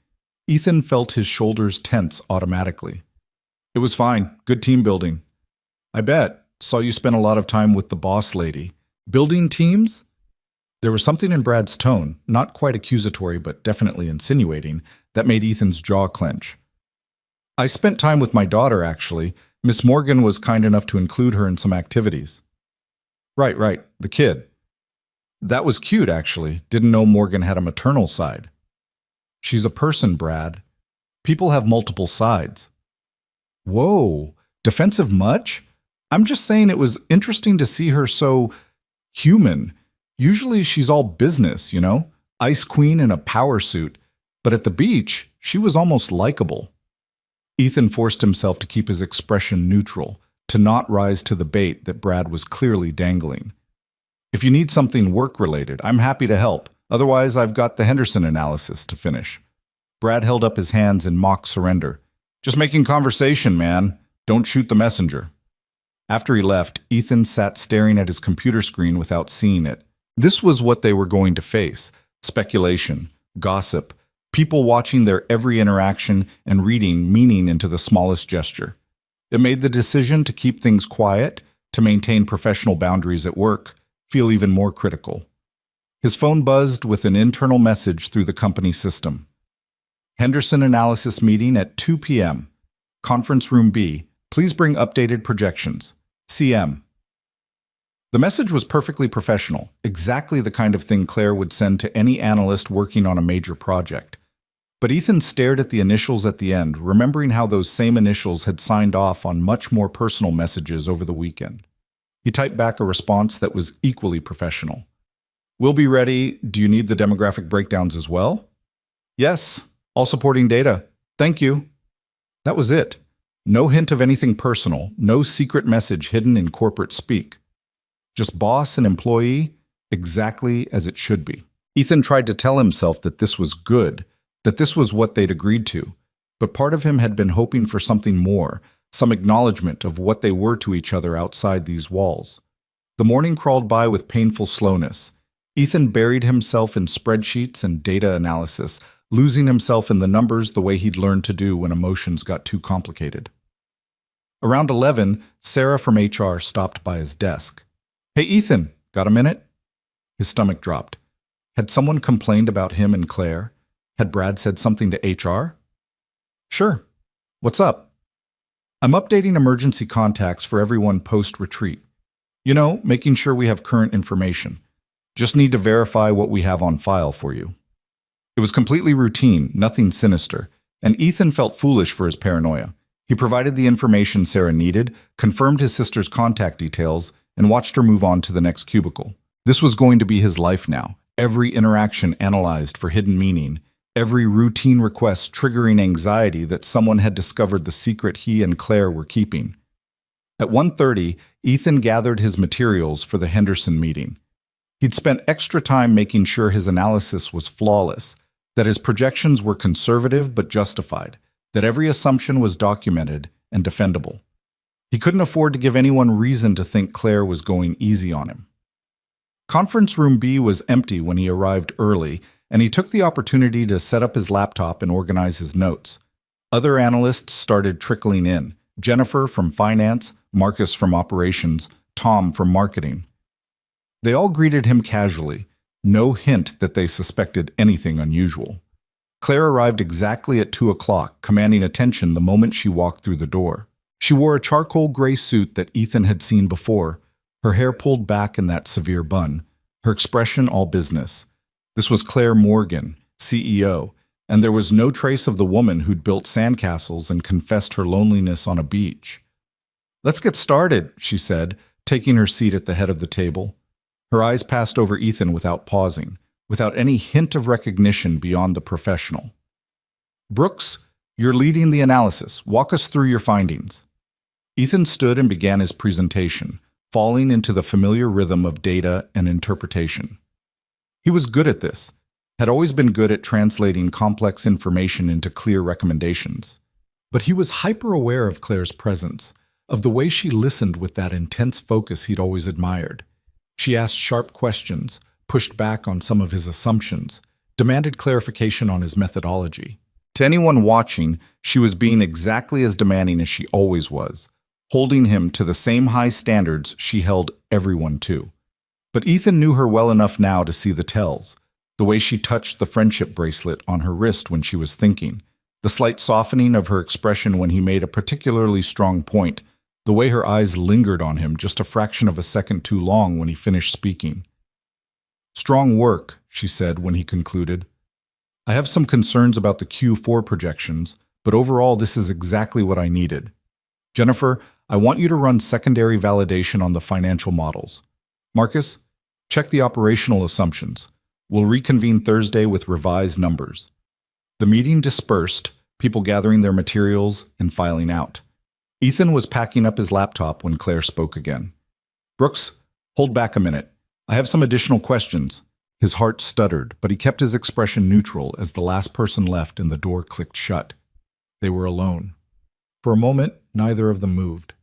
Ethan felt his shoulders tense automatically. It was fine. Good team building. I bet. Saw you spent a lot of time with the boss lady. Building teams? There was something in Brad's tone, not quite accusatory but definitely insinuating, that made Ethan's jaw clench. I spent time with my daughter, actually. Miss Morgan was kind enough to include her in some activities. Right, the kid. That was cute, actually. Didn't know Morgan had a maternal side. She's a person, Brad. People have multiple sides. Whoa, defensive much? I'm just saying it was interesting to see her so human. Usually she's all business, you know? Ice queen in a power suit. But at the beach, she was almost likable. Ethan forced himself to keep his expression neutral, to not rise to the bait that Brad was clearly dangling. If you need something work-related, I'm happy to help. Otherwise, I've got the Henderson analysis to finish. Brad held up his hands in mock surrender. Just making conversation, man. Don't shoot the messenger. After he left, Ethan sat staring at his computer screen without seeing it. This was what they were going to face: speculation, gossip, people watching their every interaction and reading meaning into the smallest gesture. It made the decision to keep things quiet, to maintain professional boundaries at work, feel even more critical. His phone buzzed with an internal message through the company system. Henderson analysis meeting at 2 p.m. Conference room B. Please bring updated projections. CM. The message was perfectly professional, exactly the kind of thing Claire would send to any analyst working on a major project. But Ethan stared at the initials at the end, remembering how those same initials had signed off on much more personal messages over the weekend. He typed back a response that was equally professional. We'll be ready. Do you need the demographic breakdowns as well? Yes, all supporting data. Thank you. That was it. No hint of anything personal, no secret message hidden in corporate speak. Just boss and employee, exactly as it should be. Ethan tried to tell himself that this was good, that this was what they'd agreed to, but part of him had been hoping for something more, some acknowledgement of what they were to each other outside these walls. The morning crawled by with painful slowness. Ethan buried himself in spreadsheets and data analysis, losing himself in the numbers the way he'd learned to do when emotions got too complicated. Around 11, Sarah from HR stopped by his desk. "Hey, Ethan, got a minute?" His stomach dropped. Had someone complained about him and Claire? Had Brad said something to HR? "Sure. What's up?" "I'm updating emergency contacts for everyone post-retreat. You know, making sure we have current information. Just need to verify what we have on file for you." It was completely routine, nothing sinister, and Ethan felt foolish for his paranoia. He provided the information Sarah needed, confirmed his sister's contact details, and watched her move on to the next cubicle. This was going to be his life now, every interaction analyzed for hidden meaning, every routine request triggering anxiety that someone had discovered the secret he and Claire were keeping. At 1:30, Ethan gathered his materials for the Henderson meeting. He'd spent extra time making sure his analysis was flawless, that his projections were conservative but justified, that every assumption was documented and defendable. He couldn't afford to give anyone reason to think Claire was going easy on him. Conference room B was empty when he arrived early, and he took the opportunity to set up his laptop and organize his notes. Other analysts started trickling in: Jennifer from finance, Marcus from operations, Tom from marketing. They all greeted him casually, no hint that they suspected anything unusual. Claire arrived exactly at 2 o'clock, commanding attention the moment she walked through the door. She wore a charcoal gray suit that Ethan had seen before, her hair pulled back in that severe bun, her expression all business. This was Claire Morgan, CEO, and there was no trace of the woman who'd built sandcastles and confessed her loneliness on a beach. "Let's get started," she said, taking her seat at the head of the table. Her eyes passed over Ethan without pausing, without any hint of recognition beyond the professional. "Brooks, you're leading the analysis. Walk us through your findings." Ethan stood and began his presentation, falling into the familiar rhythm of data and interpretation. He was good at this, had always been good at translating complex information into clear recommendations. But he was hyper-aware of Claire's presence, of the way she listened with that intense focus he'd always admired. She asked sharp questions, pushed back on some of his assumptions, demanded clarification on his methodology. To anyone watching, she was being exactly as demanding as she always was, holding him to the same high standards she held everyone to. But Ethan knew her well enough now to see the tells, the way she touched the friendship bracelet on her wrist when she was thinking, the slight softening of her expression when he made a particularly strong point, the way her eyes lingered on him just a fraction of a second too long when he finished speaking. "Strong work," she said when he concluded. "I have some concerns about the Q4 projections, but overall this is exactly what I needed. Jennifer, I want you to run secondary validation on the financial models. Marcus, check the operational assumptions. We'll reconvene Thursday with revised numbers." The meeting dispersed, people gathering their materials and filing out. Ethan was packing up his laptop when Claire spoke again. "Brooks, hold back a minute. I have some additional questions." His heart stuttered, but he kept his expression neutral as the last person left and the door clicked shut. They were alone. For a moment, neither of them moved.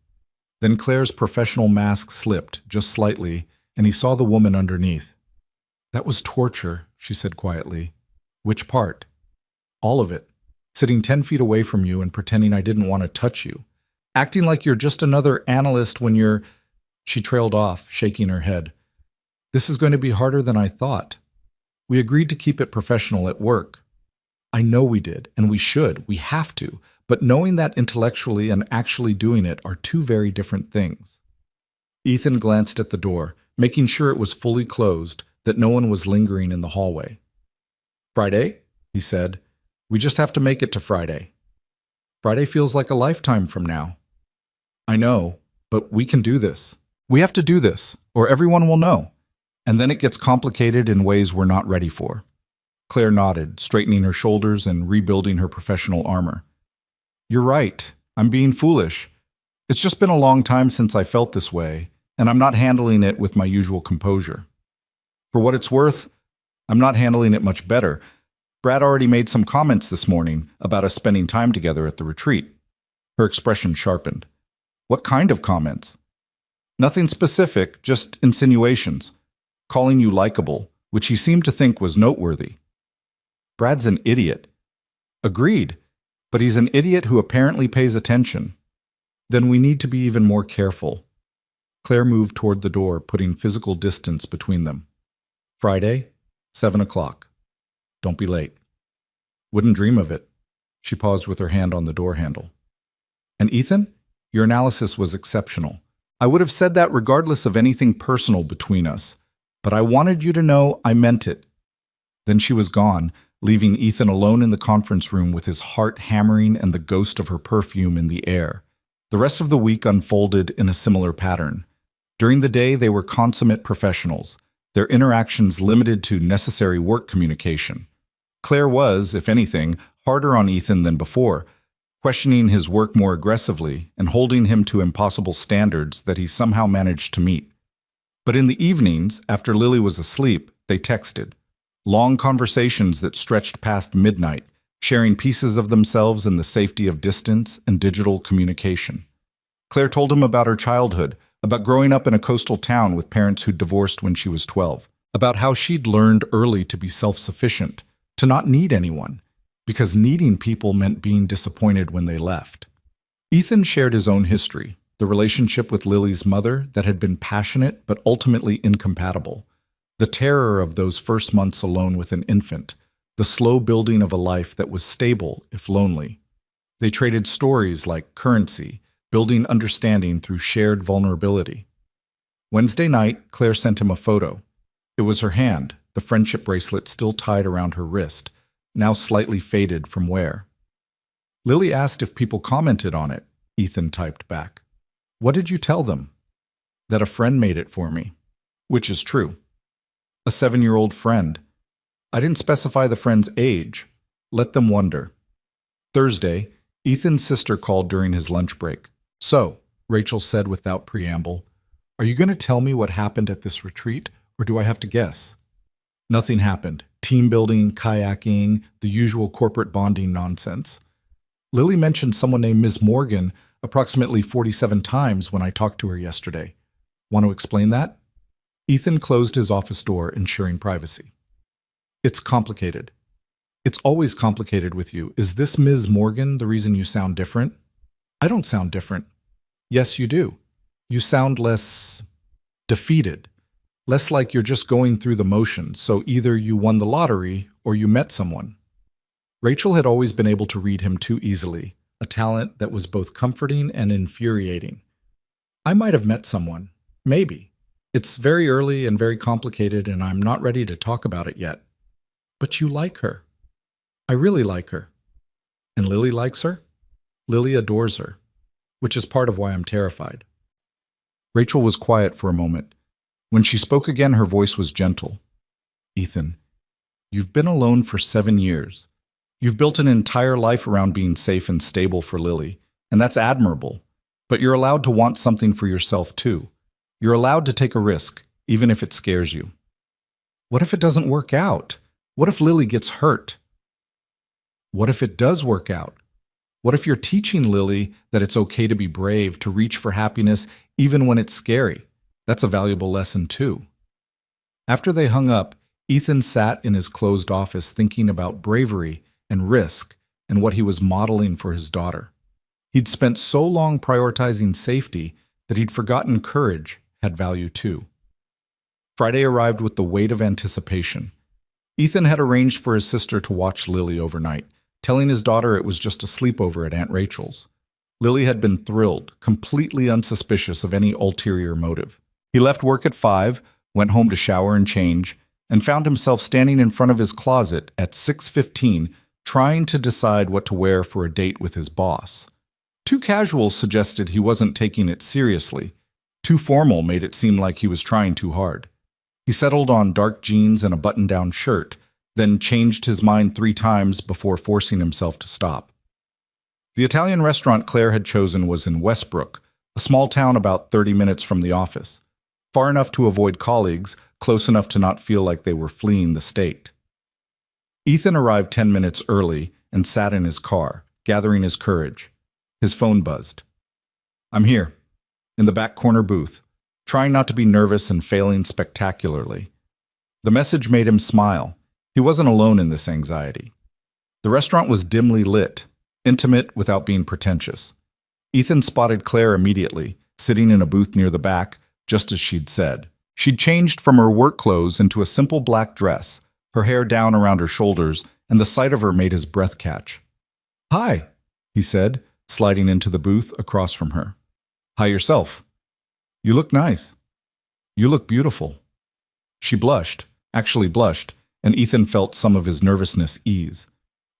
Then Claire's professional mask slipped, just slightly, and he saw the woman underneath. "That was torture," she said quietly. "Which part?" "All of it. Sitting 10 feet away from you and pretending I didn't want to touch you. Acting like you're just another analyst when you're—" She trailed off, shaking her head. "This is going to be harder than I thought. We agreed to keep it professional at work. I know we did, and we should. We have to. But knowing that intellectually and actually doing it are two very different things." Ethan glanced at the door, making sure it was fully closed, that no one was lingering in the hallway. "Friday?" he said. "We just have to make it to Friday." "Friday feels like a lifetime from now." "I know, but we can do this. We have to do this, or everyone will know. And then it gets complicated in ways we're not ready for." Claire nodded, straightening her shoulders and rebuilding her professional armor. "You're right. I'm being foolish. It's just been a long time since I felt this way, and I'm not handling it with my usual composure. For what it's worth, I'm not handling it much better. Brad already made some comments this morning about us spending time together at the retreat." Her expression sharpened. "What kind of comments?" "Nothing specific, just insinuations. Calling you likable, which he seemed to think was noteworthy. Brad's an idiot. Agreed, but he's an idiot who apparently pays attention. Then we need to be even more careful. Claire moved toward the door, putting physical distance between them. Friday, 7 o'clock. Don't be late. Wouldn't dream of it. She paused with her hand on the door handle. And Ethan, your analysis was exceptional. I would have said that regardless of anything personal between us, but I wanted you to know I meant it. Then she was gone, leaving Ethan alone in the conference room with his heart hammering and the ghost of her perfume in the air. The rest of the week unfolded in a similar pattern. During the day, they were consummate professionals, their interactions limited to necessary work communication. Claire was, if anything, harder on Ethan than before, questioning his work more aggressively and holding him to impossible standards that he somehow managed to meet. But in the evenings, after Lily was asleep, they texted. Long conversations that stretched past midnight, sharing pieces of themselves in the safety of distance and digital communication. Claire told him about her childhood, about growing up in a coastal town with parents who'd divorced when she was 12, about how she'd learned early to be self-sufficient, to not need anyone, because needing people meant being disappointed when they left. Ethan shared his own history, the relationship with Lily's mother that had been passionate but ultimately incompatible, the terror of those first months alone with an infant, the slow building of a life that was stable if lonely. They traded stories like currency, building understanding through shared vulnerability. Wednesday night, Claire sent him a photo. It was her hand, the friendship bracelet still tied around her wrist, now slightly faded from wear. Lily asked if people commented on it, Ethan typed back. What did you tell them? That a friend made it for me. Which is true. A 7-year-old friend. I didn't specify the friend's age. Let them wonder. Thursday, Ethan's sister called during his lunch break. So, Rachel said without preamble, are you going to tell me what happened at this retreat, or do I have to guess? Nothing happened. Team building, kayaking, the usual corporate bonding nonsense. Lily mentioned someone named Ms. Morgan approximately 47 times when I talked to her yesterday. Want to explain that? Ethan closed his office door, ensuring privacy. It's complicated. It's always complicated with you. Is this Ms. Morgan the reason you sound different? I don't sound different. Yes, you do. You sound less defeated. Less like you're just going through the motions, so either you won the lottery or you met someone. Rachel had always been able to read him too easily, a talent that was both comforting and infuriating. I might have met someone. Maybe. It's very early and very complicated, and I'm not ready to talk about it yet. But you like her. I really like her. And Lily likes her? Lily adores her, which is part of why I'm terrified. Rachel was quiet for a moment. When she spoke again, her voice was gentle. Ethan, you've been alone for 7 years. You've built an entire life around being safe and stable for Lily, and that's admirable. But you're allowed to want something for yourself too. You're allowed to take a risk, even if it scares you. What if it doesn't work out? What if Lily gets hurt? What if it does work out? What if you're teaching Lily that it's okay to be brave, to reach for happiness even when it's scary? That's a valuable lesson too. After they hung up, Ethan sat in his closed office thinking about bravery and risk and what he was modeling for his daughter. He'd spent so long prioritizing safety that he'd forgotten courage had value too. Friday arrived with the weight of anticipation. Ethan had arranged for his sister to watch Lily overnight, telling his daughter it was just a sleepover at Aunt Rachel's. Lily had been thrilled, completely unsuspicious of any ulterior motive. He left work at 5, went home to shower and change, and found himself standing in front of his closet at 6:15, trying to decide what to wear for a date with his boss. Too casual suggested he wasn't taking it seriously. Too formal made it seem like he was trying too hard. He settled on dark jeans and a button-down shirt, then changed his mind 3 times before forcing himself to stop. The Italian restaurant Claire had chosen was in Westbrook, a small town about 30 minutes from the office. Far enough to avoid colleagues, close enough to not feel like they were fleeing the state. Ethan arrived 10 minutes early and sat in his car, gathering his courage. His phone buzzed. I'm here, in the back corner booth, trying not to be nervous and failing spectacularly. The message made him smile. He wasn't alone in this anxiety. The restaurant was dimly lit, intimate without being pretentious. Ethan spotted Claire immediately, sitting in a booth near the back, just as she'd said. She'd changed from her work clothes into a simple black dress, her hair down around her shoulders, and the sight of her made his breath catch. "Hi," he said, sliding into the booth across from her. "Hi yourself. You look nice. You look beautiful." She blushed, actually blushed, and Ethan felt some of his nervousness ease.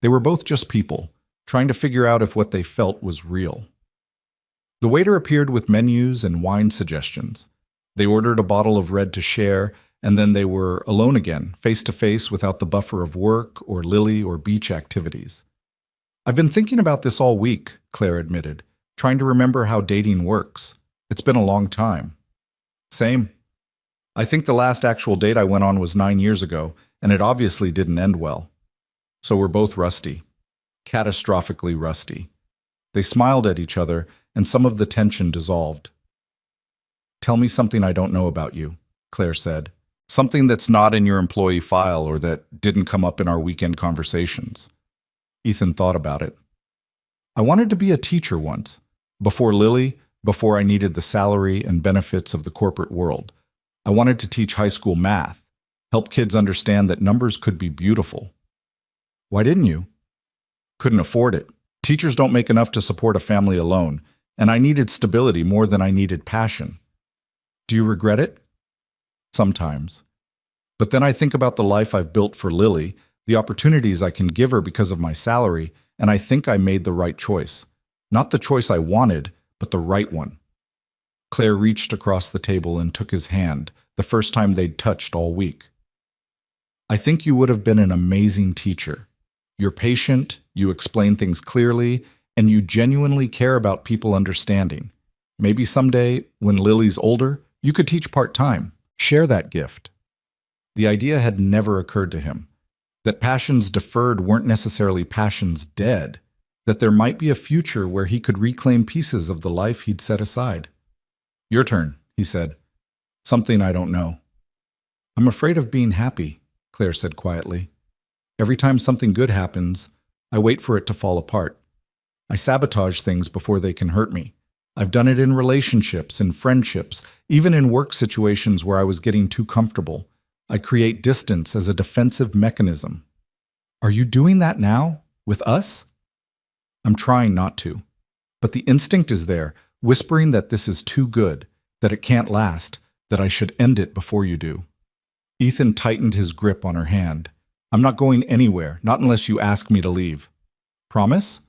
They were both just people, trying to figure out if what they felt was real. The waiter appeared with menus and wine suggestions. They ordered a bottle of red to share, and then they were alone again, face to face without the buffer of work or Lily or beach activities. "I've been thinking about this all week," Claire admitted, trying to remember how dating works. "It's been a long time." "Same. I think the last actual date I went on was 9 years ago, and it obviously didn't end well. So we're both rusty. Catastrophically rusty." They smiled at each other, and some of the tension dissolved. "Tell me something I don't know about you," Claire said. "Something that's not in your employee file or that didn't come up in our weekend conversations." Ethan thought about it. "I wanted to be a teacher once. Before Lily, before I needed the salary and benefits of the corporate world. I wanted to teach high school math, help kids understand that numbers could be beautiful." "Why didn't you?" "Couldn't afford it. Teachers don't make enough to support a family alone, and I needed stability more than I needed passion." "Do you regret it?" "Sometimes. But then I think about the life I've built for Lily, the opportunities I can give her because of my salary, and I think I made the right choice. Not the choice I wanted, but the right one." Claire reached across the table and took his hand, the first time they'd touched all week. "I think you would have been an amazing teacher. You're patient, you explain things clearly, and you genuinely care about people understanding. Maybe someday, when Lily's older, you could teach part-time. Share that gift." The idea had never occurred to him, that passions deferred weren't necessarily passions dead, that there might be a future where he could reclaim pieces of the life he'd set aside. "Your turn," he said. "Something I don't know." "I'm afraid of being happy," Claire said quietly. "Every time something good happens, I wait for it to fall apart. I sabotage things before they can hurt me. I've done it in relationships, in friendships, even in work situations where I was getting too comfortable. I create distance as a defensive mechanism." "Are you doing that now? With us?" "I'm trying not to. But the instinct is there, whispering that this is too good, that it can't last, that I should end it before you do." Ethan tightened his grip on her hand. "I'm not going anywhere, not unless you ask me to leave." "Promise?"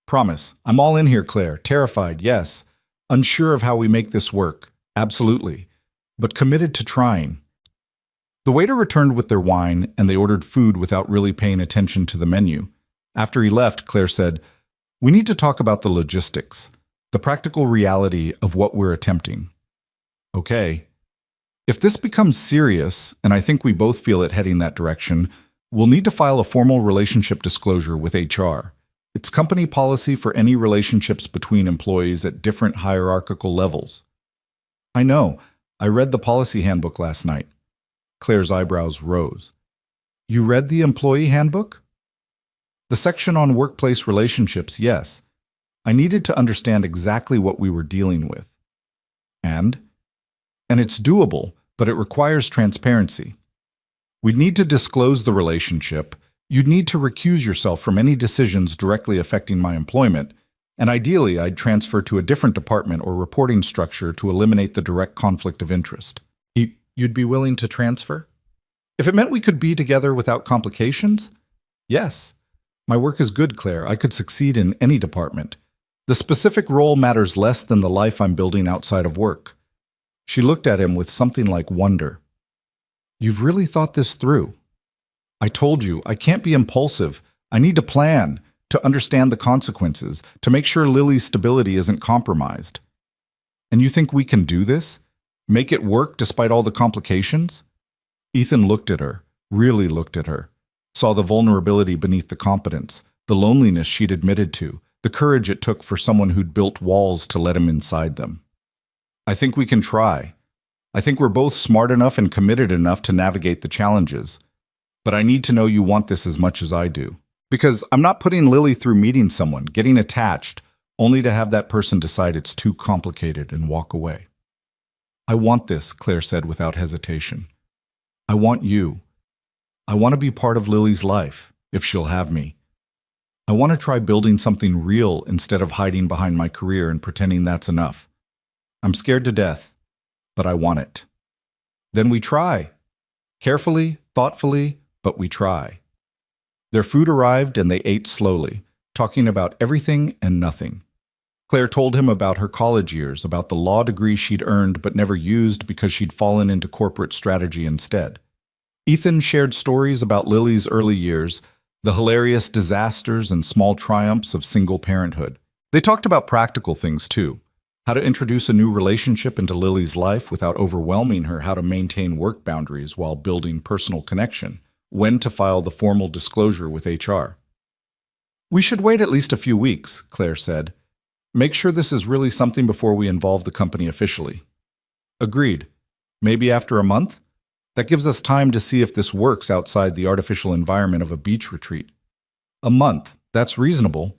"Promise. I'm all in here, Claire. Terrified, yes. Unsure of how we make this work. Absolutely. But committed to trying." The waiter returned with their wine, and they ordered food without really paying attention to the menu. After he left, Claire said, "We need to talk about the logistics, the practical reality of what we're attempting." "Okay. If this becomes serious, and I think we both feel it heading that direction, we'll need to file a formal relationship disclosure with HR. It's company policy for any relationships between employees at different hierarchical levels." "I know. I read the policy handbook last night." Claire's eyebrows rose. "You read the employee handbook?" "The section on workplace relationships, yes. I needed to understand exactly what we were dealing with." "And?" "And it's doable, but it requires transparency. We'd need to disclose the relationship. You'd need to recuse yourself from any decisions directly affecting my employment, and ideally I'd transfer to a different department or reporting structure to eliminate the direct conflict of interest." You'd be willing to transfer?" "If it meant we could be together without complications? Yes. My work is good, Claire. I could succeed in any department. The specific role matters less than the life I'm building outside of work." She looked at him with something like wonder. "You've really thought this through?" "I told you, I can't be impulsive. I need to plan, to understand the consequences, to make sure Lily's stability isn't compromised." "And you think we can do this? Make it work despite all the complications?" Ethan looked at her, really looked at her, saw the vulnerability beneath the competence, the loneliness she'd admitted to, the courage it took for someone who'd built walls to let him inside them. "I think we can try. I think we're both smart enough and committed enough to navigate the challenges. But I need to know you want this as much as I do. Because I'm not putting Lily through meeting someone, getting attached, only to have that person decide it's too complicated and walk away. I want this, Claire said without hesitation. I want you. I want to be part of Lily's life, if she'll have me. I want to try building something real instead of hiding behind my career and pretending that's enough. I'm scared to death, but I want it. Then we try. Carefully, thoughtfully, but we try. Their food arrived and they ate slowly, talking about everything and nothing. Claire told him about her college years, about the law degree she'd earned but never used because she'd fallen into corporate strategy instead. Ethan shared stories about Lily's early years, the hilarious disasters and small triumphs of single parenthood. They talked about practical things too, how to introduce a new relationship into Lily's life without overwhelming her, how to maintain work boundaries while building personal connection, when to file the formal disclosure with HR. We should wait at least a few weeks, Claire said. Make sure this is really something before we involve the company officially. Agreed. Maybe after a month? That gives us time to see if this works outside the artificial environment of a beach retreat. A month, that's reasonable.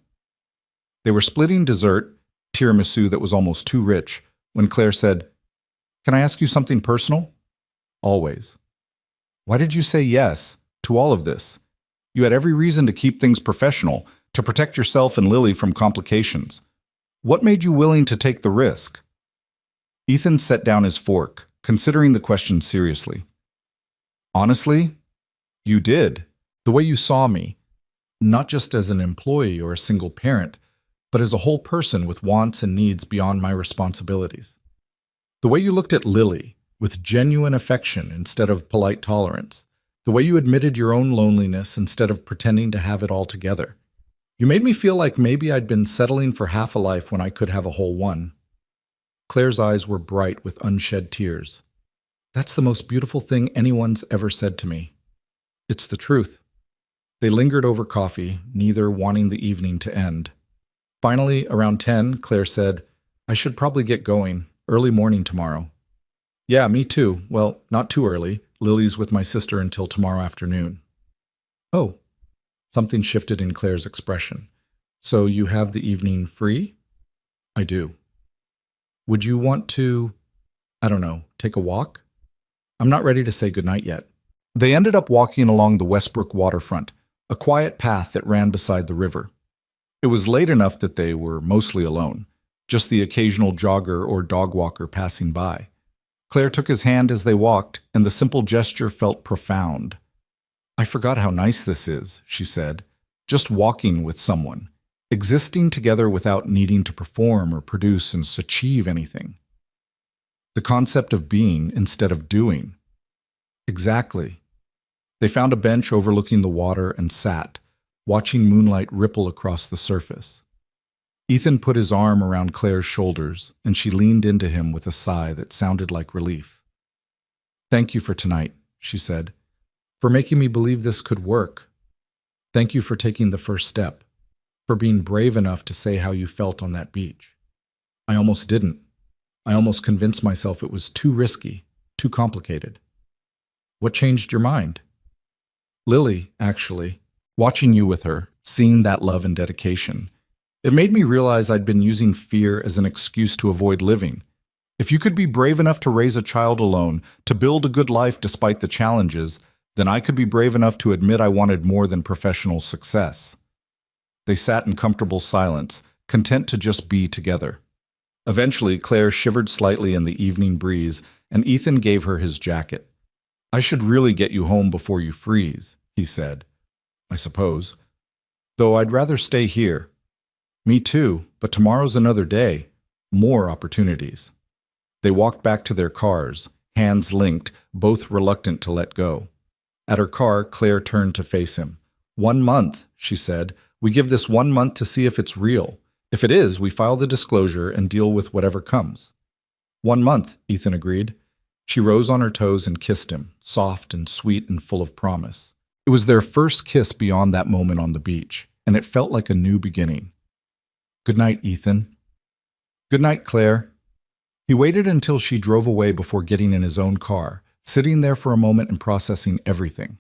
They were splitting dessert, tiramisu that was almost too rich, when Claire said, "Can I ask you something personal?" "Always." "Why did you say yes to all of this? You had every reason to keep things professional, to protect yourself and Lily from complications. What made you willing to take the risk?" Ethan set down his fork, considering the question seriously. "Honestly, you did. The way you saw me, not just as an employee or a single parent, but as a whole person with wants and needs beyond my responsibilities. The way you looked at Lily, with genuine affection instead of polite tolerance. The way you admitted your own loneliness instead of pretending to have it all together. You made me feel like maybe I'd been settling for half a life when I could have a whole one." Claire's eyes were bright with unshed tears. "That's the most beautiful thing anyone's ever said to me. It's the truth." They lingered over coffee, neither wanting the evening to end. Finally, around 10, Claire said, "I should probably get going. Early morning tomorrow." "Yeah, me too. Well, not too early. Lily's with my sister until tomorrow afternoon." "Oh." Something shifted in Claire's expression. "So you have the evening free?" "I do." "Would you want to, I don't know, take a walk?" "I'm not ready to say goodnight yet." They ended up walking along the Westbrook waterfront, a quiet path that ran beside the river. It was late enough that they were mostly alone, just the occasional jogger or dog walker passing by. Claire took his hand as they walked, and the simple gesture felt profound. "I forgot how nice this is," she said, "just walking with someone, existing together without needing to perform or produce and achieve anything. The concept of being instead of doing." Exactly. They found a bench overlooking the water and sat, watching moonlight ripple across the surface. Ethan put his arm around Claire's shoulders, and she leaned into him with a sigh that sounded like relief. "Thank you for tonight," she said, "for making me believe this could work. Thank you for taking the first step, for being brave enough to say how you felt on that beach. I almost didn't. I almost convinced myself it was too risky, too complicated." "What changed your mind?" "Lily, actually. Watching you with her, seeing that love and dedication. It made me realize I'd been using fear as an excuse to avoid living. If you could be brave enough to raise a child alone, to build a good life despite the challenges, then I could be brave enough to admit I wanted more than professional success." They sat in comfortable silence, content to just be together. Eventually, Claire shivered slightly in the evening breeze, and Ethan gave her his jacket. "I should really get you home before you freeze," he said. "I suppose. Though I'd rather stay here." "Me too, but tomorrow's another day. More opportunities." They walked back to their cars, hands linked, both reluctant to let go. At her car, Claire turned to face him. "1 month," she said. "We give this 1 month to see if it's real. If it is, we file the disclosure and deal with whatever comes." 1 month, Ethan agreed. She rose on her toes and kissed him, soft and sweet and full of promise. It was their first kiss beyond that moment on the beach, and it felt like a new beginning. "Good night, Ethan." "Good night, Claire." He waited until she drove away before getting in his own car, sitting there for a moment and processing everything.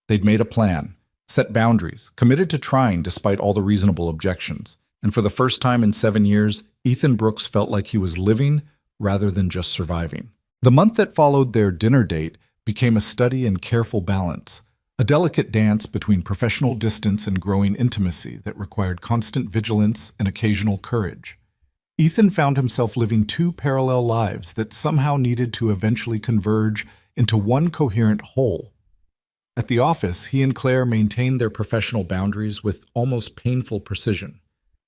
They'd made a plan, set boundaries, committed to trying despite all the reasonable objections. And for the first time in 7 years, Ethan Brooks felt like he was living rather than just surviving. The month that followed their dinner date became a study in careful balance, a delicate dance between professional distance and growing intimacy that required constant vigilance and occasional courage. Ethan found himself living two parallel lives that somehow needed to eventually converge into one coherent whole. At the office, he and Claire maintained their professional boundaries with almost painful precision.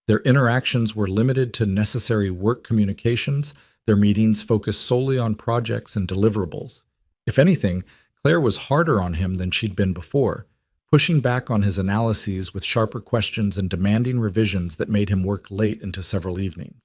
Their interactions were limited to necessary work communications. Their meetings focused solely on projects and deliverables. If anything, Claire was harder on him than she'd been before, pushing back on his analyses with sharper questions and demanding revisions that made him work late into several evenings.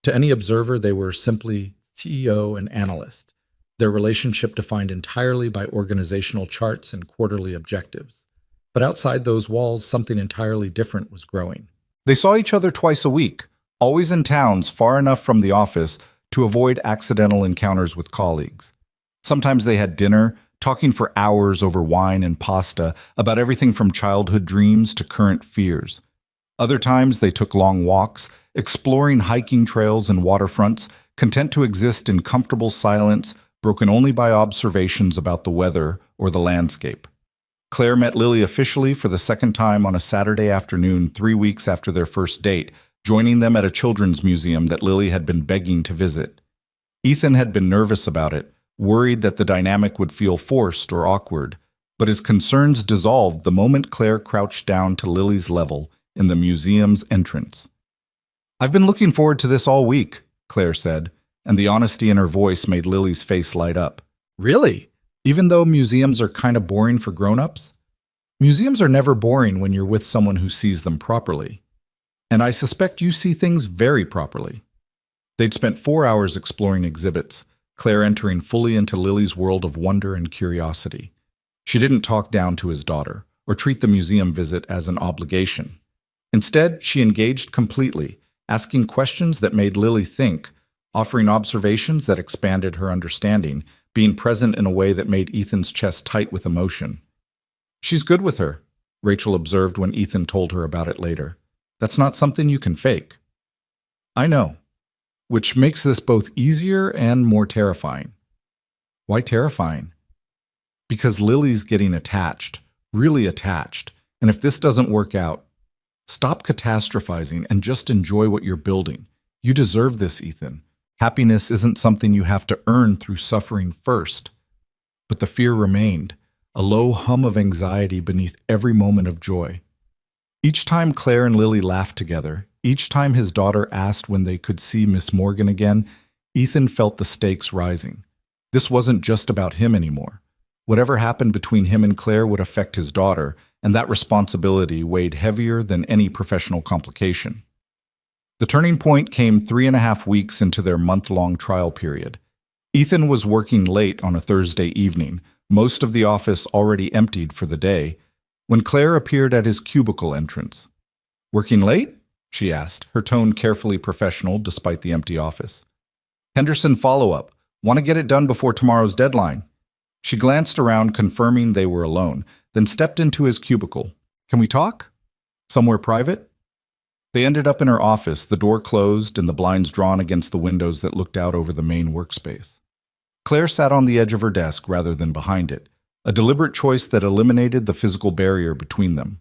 To any observer, they were simply CEO and analyst, their relationship defined entirely by organizational charts and quarterly objectives. But outside those walls, something entirely different was growing. They saw each other twice a week, always in towns far enough from the office to avoid accidental encounters with colleagues. Sometimes they had dinner, talking for hours over wine and pasta about everything from childhood dreams to current fears. Other times they took long walks, exploring hiking trails and waterfronts, content to exist in comfortable silence, broken only by observations about the weather or the landscape. Claire met Lily officially for the second time on a Saturday afternoon 3 weeks after their first date, joining them at a children's museum that Lily had been begging to visit. Ethan had been nervous about it, worried that the dynamic would feel forced or awkward, but his concerns dissolved the moment Claire crouched down to Lily's level in the museum's entrance. "I've been looking forward to this all week," Claire said, and the honesty in her voice made Lily's face light up. "Really? Even though museums are kind of boring for grown-ups?" "Museums are never boring when you're with someone who sees them properly. And I suspect you see things very properly." They'd spent 4 hours exploring exhibits, Claire entering fully into Lily's world of wonder and curiosity. She didn't talk down to his daughter or treat the museum visit as an obligation. Instead, she engaged completely, asking questions that made Lily think, offering observations that expanded her understanding, being present in a way that made Ethan's chest tight with emotion. "She's good with her," Rachel observed when Ethan told her about it later. "That's not something you can fake." "I know," which makes this both easier and more terrifying. Why terrifying? Because Lily's getting attached, really attached, and if this doesn't work out, stop catastrophizing and just enjoy what you're building. You deserve this, Ethan. Happiness isn't something you have to earn through suffering first. But the fear remained, a low hum of anxiety beneath every moment of joy. Each time Claire and Lily laughed together, each time his daughter asked when they could see Miss Morgan again, Ethan felt the stakes rising. This wasn't just about him anymore. Whatever happened between him and Claire would affect his daughter, and that responsibility weighed heavier than any professional complication. The turning point came 3.5 weeks into their month-long trial period. Ethan was working late on a Thursday evening, most of the office already emptied for the day, when Claire appeared at his cubicle entrance. "Working late?" she asked, her tone carefully professional despite the empty office. "Henderson follow-up. Want to get it done before tomorrow's deadline." She glanced around, confirming they were alone, then stepped into his cubicle. "Can we talk? Somewhere private?" They ended up in her office, the door closed and the blinds drawn against the windows that looked out over the main workspace. Claire sat on the edge of her desk rather than behind it, a deliberate choice that eliminated the physical barrier between them.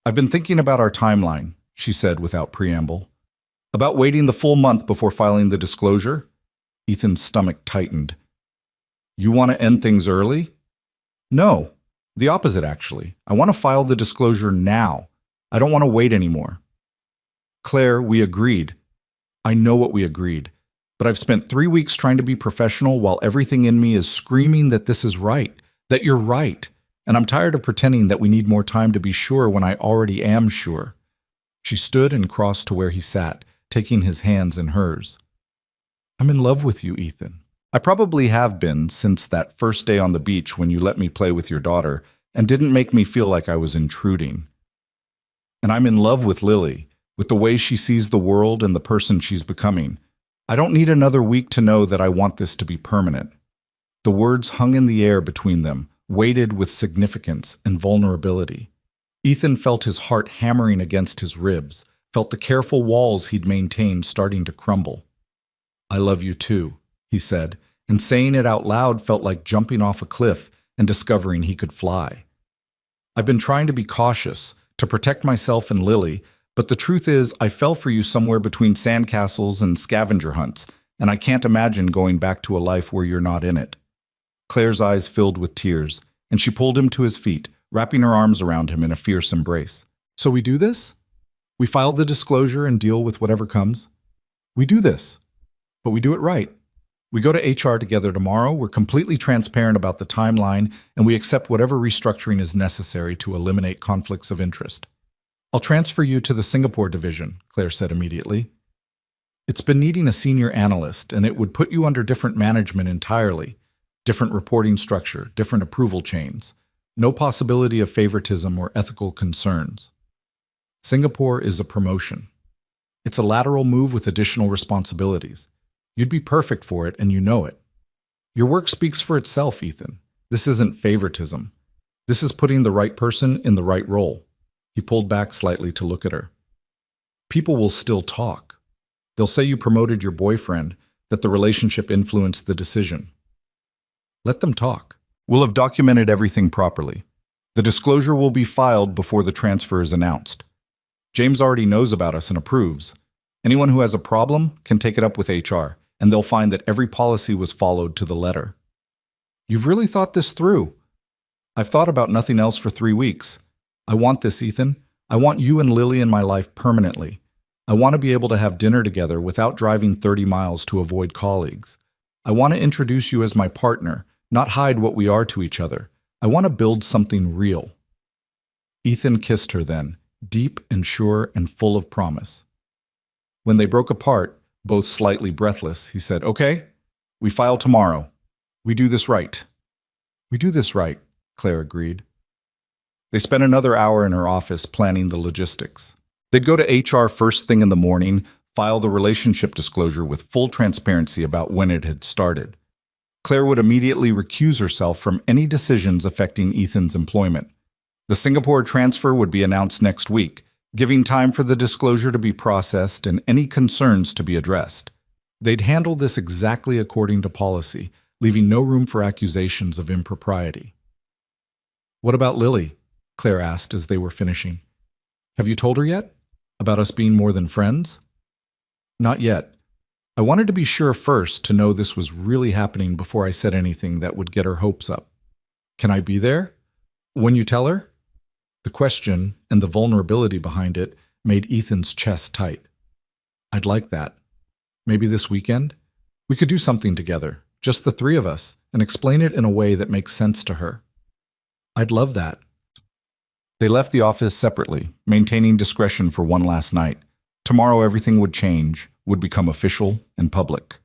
"I've been thinking about our timeline," she said without preamble. "About waiting the full month before filing the disclosure?" Ethan's stomach tightened. "You want to end things early?" "No, the opposite actually. I want to file the disclosure now. I don't want to wait anymore." "Claire, we agreed." "I know what we agreed, but I've spent 3 weeks trying to be professional while everything in me is screaming that this is right, that you're right, and I'm tired of pretending that we need more time to be sure when I already am sure." She stood and crossed to where he sat, taking his hands in hers. "I'm in love with you, Ethan. I probably have been since that first day on the beach when you let me play with your daughter and didn't make me feel like I was intruding. And I'm in love with Lily, with the way she sees the world and the person she's becoming. I don't need another week to know that I want this to be permanent. The words hung in the air between them, weighted with significance and vulnerability. Ethan felt his heart hammering against his ribs, felt the careful walls he'd maintained starting to crumble. I love you too, he said, and saying it out loud felt like jumping off a cliff and discovering he could fly. I've been trying to be cautious, to protect myself and Lily, but the truth is I fell for you somewhere between sandcastles and scavenger hunts, and I can't imagine going back to a life where you're not in it. Claire's eyes filled with tears, and she pulled him to his feet, wrapping her arms around him in a fierce embrace. So we do this? We file the disclosure and deal with whatever comes? We do this, but we do it right. We go to HR together tomorrow, we're completely transparent about the timeline, and we accept whatever restructuring is necessary to eliminate conflicts of interest. I'll transfer you to the Singapore division, Claire said immediately. It's been needing a senior analyst, and it would put you under different management entirely. Different reporting structure, different approval chains. No possibility of favoritism or ethical concerns. Singapore is a promotion. It's a lateral move with additional responsibilities. You'd be perfect for it, and you know it. Your work speaks for itself, Ethan. This isn't favoritism. This is putting the right person in the right role. He pulled back slightly to look at her. People will still talk. They'll say you promoted your boyfriend, that the relationship influenced the decision. Let them talk. We'll have documented everything properly. The disclosure will be filed before the transfer is announced. James already knows about us and approves. Anyone who has a problem can take it up with HR, and they'll find that every policy was followed to the letter. You've really thought this through. I've thought about nothing else for 3 weeks. I want this, Ethan. I want you and Lily in my life permanently. I want to be able to have dinner together without driving 30 miles to avoid colleagues. I want to introduce you as my partner, not hide what we are to each other. I want to build something real. Ethan kissed her then, deep and sure and full of promise. When they broke apart, both slightly breathless, he said, "Okay, we file tomorrow. We do this right." "We do this right," Claire agreed. They spent another hour in her office planning the logistics. They'd go to HR first thing in the morning, file the relationship disclosure with full transparency about when it had started. Claire would immediately recuse herself from any decisions affecting Ethan's employment. The Singapore transfer would be announced next week, giving time for the disclosure to be processed and any concerns to be addressed. They'd handle this exactly according to policy, leaving no room for accusations of impropriety. "What about Lily?" Claire asked as they were finishing. "Have you told her yet? About us being more than friends?" "Not yet. I wanted to be sure first to know this was really happening before I said anything that would get her hopes up. Can I be there? When you tell her?" The question, and the vulnerability behind it, made Ethan's chest tight. "I'd like that. Maybe this weekend? We could do something together, just the three of us, and explain it in a way that makes sense to her." "I'd love that." They left the office separately, maintaining discretion for one last night. Tomorrow everything would change, would become official and public.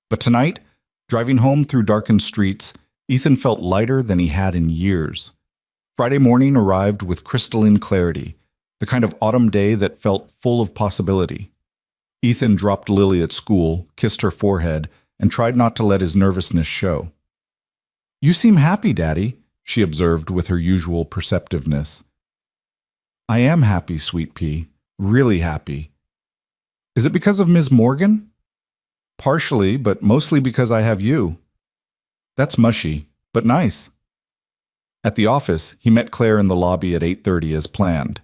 But tonight, driving home through darkened streets, Ethan felt lighter than he had in years. Friday morning arrived with crystalline clarity, the kind of autumn day that felt full of possibility. Ethan dropped Lily at school, kissed her forehead, and tried not to let his nervousness show. "You seem happy, Daddy," she observed with her usual perceptiveness. "I am happy, Sweet Pea, really happy." "Is it because of Ms. Morgan?" "Partially, but mostly because I have you." "That's mushy, but nice." At the office, he met Claire in the lobby at 8:30 as planned.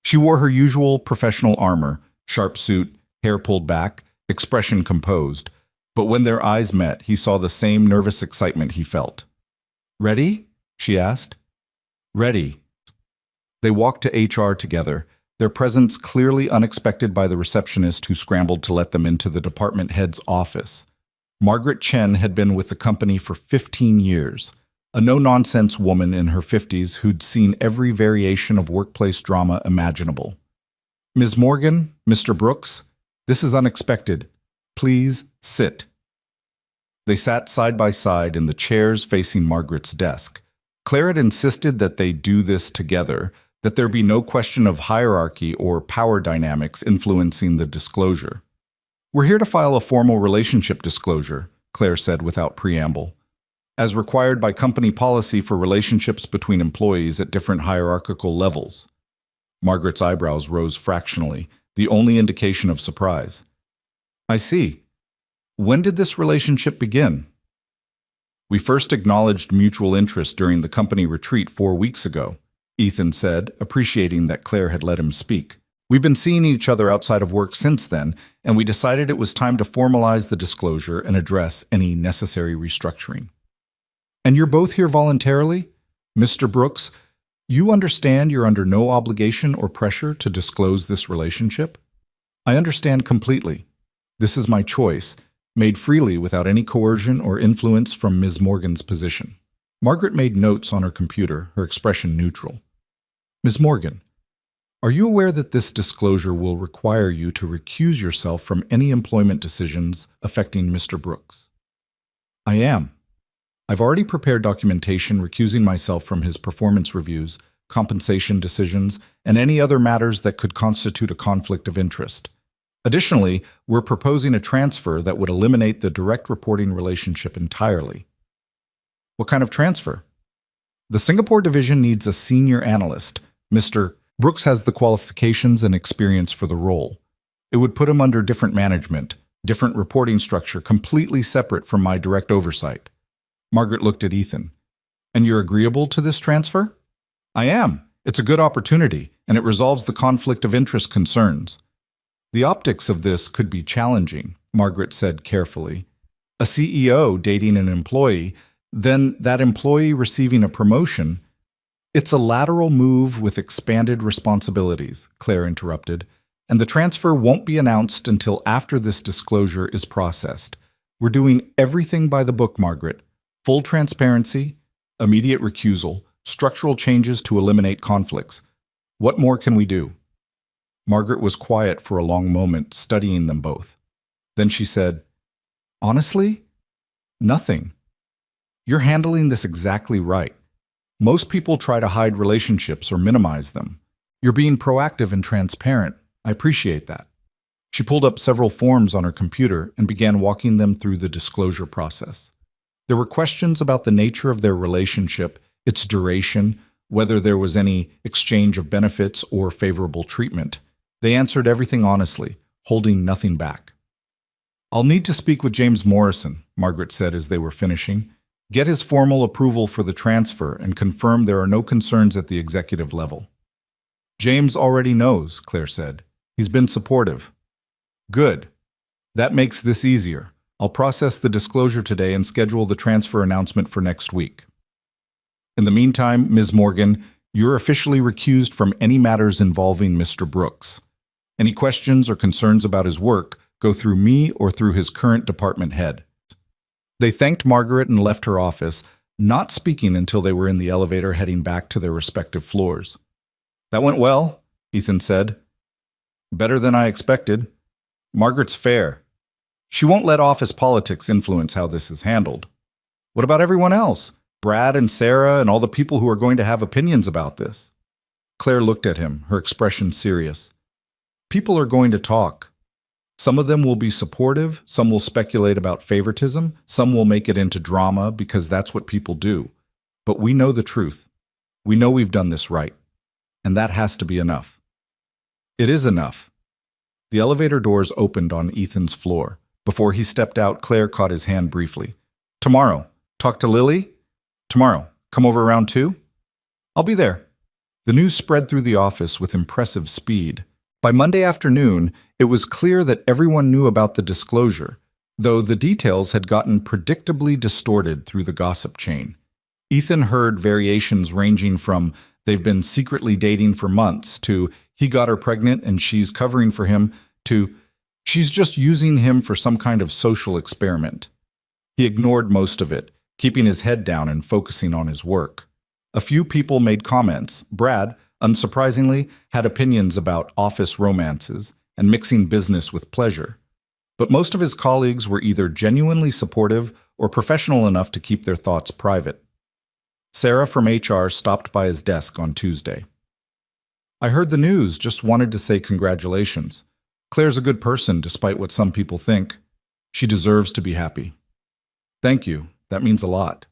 She wore her usual professional armor, sharp suit, hair pulled back, expression composed. But when their eyes met, he saw the same nervous excitement he felt. "Ready?" she asked. "Ready." They walked to HR together, their presence clearly unexpected by the receptionist who scrambled to let them into the department head's office. Margaret Chen had been with the company for 15 years. A no-nonsense woman in her 50s who'd seen every variation of workplace drama imaginable. "Ms. Morgan, Mr. Brooks, this is unexpected. Please sit." They sat side by side in the chairs facing Margaret's desk. Claire had insisted that they do this together, that there be no question of hierarchy or power dynamics influencing the disclosure. We're here to file a formal relationship disclosure, Claire said without preamble. As required by company policy for relationships between employees at different hierarchical levels. Margaret's eyebrows rose fractionally, the only indication of surprise. I see. When did this relationship begin? We first acknowledged mutual interest during the company retreat 4 weeks ago, Ethan said, appreciating that Claire had let him speak. We've been seeing each other outside of work since then, and we decided it was time to formalize the disclosure and address any necessary restructuring. And you're both here voluntarily? Mr. Brooks, you understand you're under no obligation or pressure to disclose this relationship? I understand completely. This is my choice, made freely without any coercion or influence from Ms. Morgan's position. Margaret made notes on her computer, her expression neutral. Ms. Morgan, are you aware that this disclosure will require you to recuse yourself from any employment decisions affecting Mr. Brooks? I am. I've already prepared documentation recusing myself from his performance reviews, compensation decisions, and any other matters that could constitute a conflict of interest. Additionally, we're proposing a transfer that would eliminate the direct reporting relationship entirely. What kind of transfer? The Singapore division needs a senior analyst. Mr. Brooks has the qualifications and experience for the role. It would put him under different management, different reporting structure, completely separate from my direct oversight. Margaret looked at Ethan. And you're agreeable to this transfer? I am. It's a good opportunity, and it resolves the conflict of interest concerns. The optics of this could be challenging, Margaret said carefully. A CEO dating an employee, then that employee receiving a promotion. It's a lateral move with expanded responsibilities, Claire interrupted, and the transfer won't be announced until after this disclosure is processed. We're doing everything by the book, Margaret. Full transparency, immediate recusal, structural changes to eliminate conflicts. What more can we do? Margaret was quiet for a long moment, studying them both. Then she said, Honestly, nothing. You're handling this exactly right. Most people try to hide relationships or minimize them. You're being proactive and transparent. I appreciate that. She pulled up several forms on her computer and began walking them through the disclosure process. There were questions about the nature of their relationship, its duration, whether there was any exchange of benefits or favorable treatment. They answered everything honestly, holding nothing back. I'll need to speak with James Morrison, Margaret said as they were finishing. Get his formal approval for the transfer and confirm there are no concerns at the executive level. James already knows, Claire said. He's been supportive. Good. That makes this easier. I'll process the disclosure today and schedule the transfer announcement for next week. In the meantime, Ms. Morgan, you're officially recused from any matters involving Mr. Brooks. Any questions or concerns about his work go through me or through his current department head. They thanked Margaret and left her office, not speaking until they were in the elevator heading back to their respective floors. That went well, Ethan said. Better than I expected. Margaret's fair. She won't let office politics influence how this is handled. What about everyone else? Brad and Sarah and all the people who are going to have opinions about this? Claire looked at him, her expression serious. People are going to talk. Some of them will be supportive, some will speculate about favoritism, some will make it into drama because that's what people do. But we know the truth. We know we've done this right. And that has to be enough. It is enough. The elevator doors opened on Ethan's floor. Before he stepped out, Claire caught his hand briefly. Tomorrow. Talk to Lily? Tomorrow. Come over around 2? I'll be there. The news spread through the office with impressive speed. By Monday afternoon, it was clear that everyone knew about the disclosure, though the details had gotten predictably distorted through the gossip chain. Ethan heard variations ranging from they've been secretly dating for months to he got her pregnant and she's covering for him to she's just using him for some kind of social experiment. He ignored most of it, keeping his head down and focusing on his work. A few people made comments. Brad, unsurprisingly, had opinions about office romances and mixing business with pleasure. But most of his colleagues were either genuinely supportive or professional enough to keep their thoughts private. Sarah from HR stopped by his desk on Tuesday. I heard the news, just wanted to say congratulations. Claire's a good person, despite what some people think. She deserves to be happy. Thank you. That means a lot.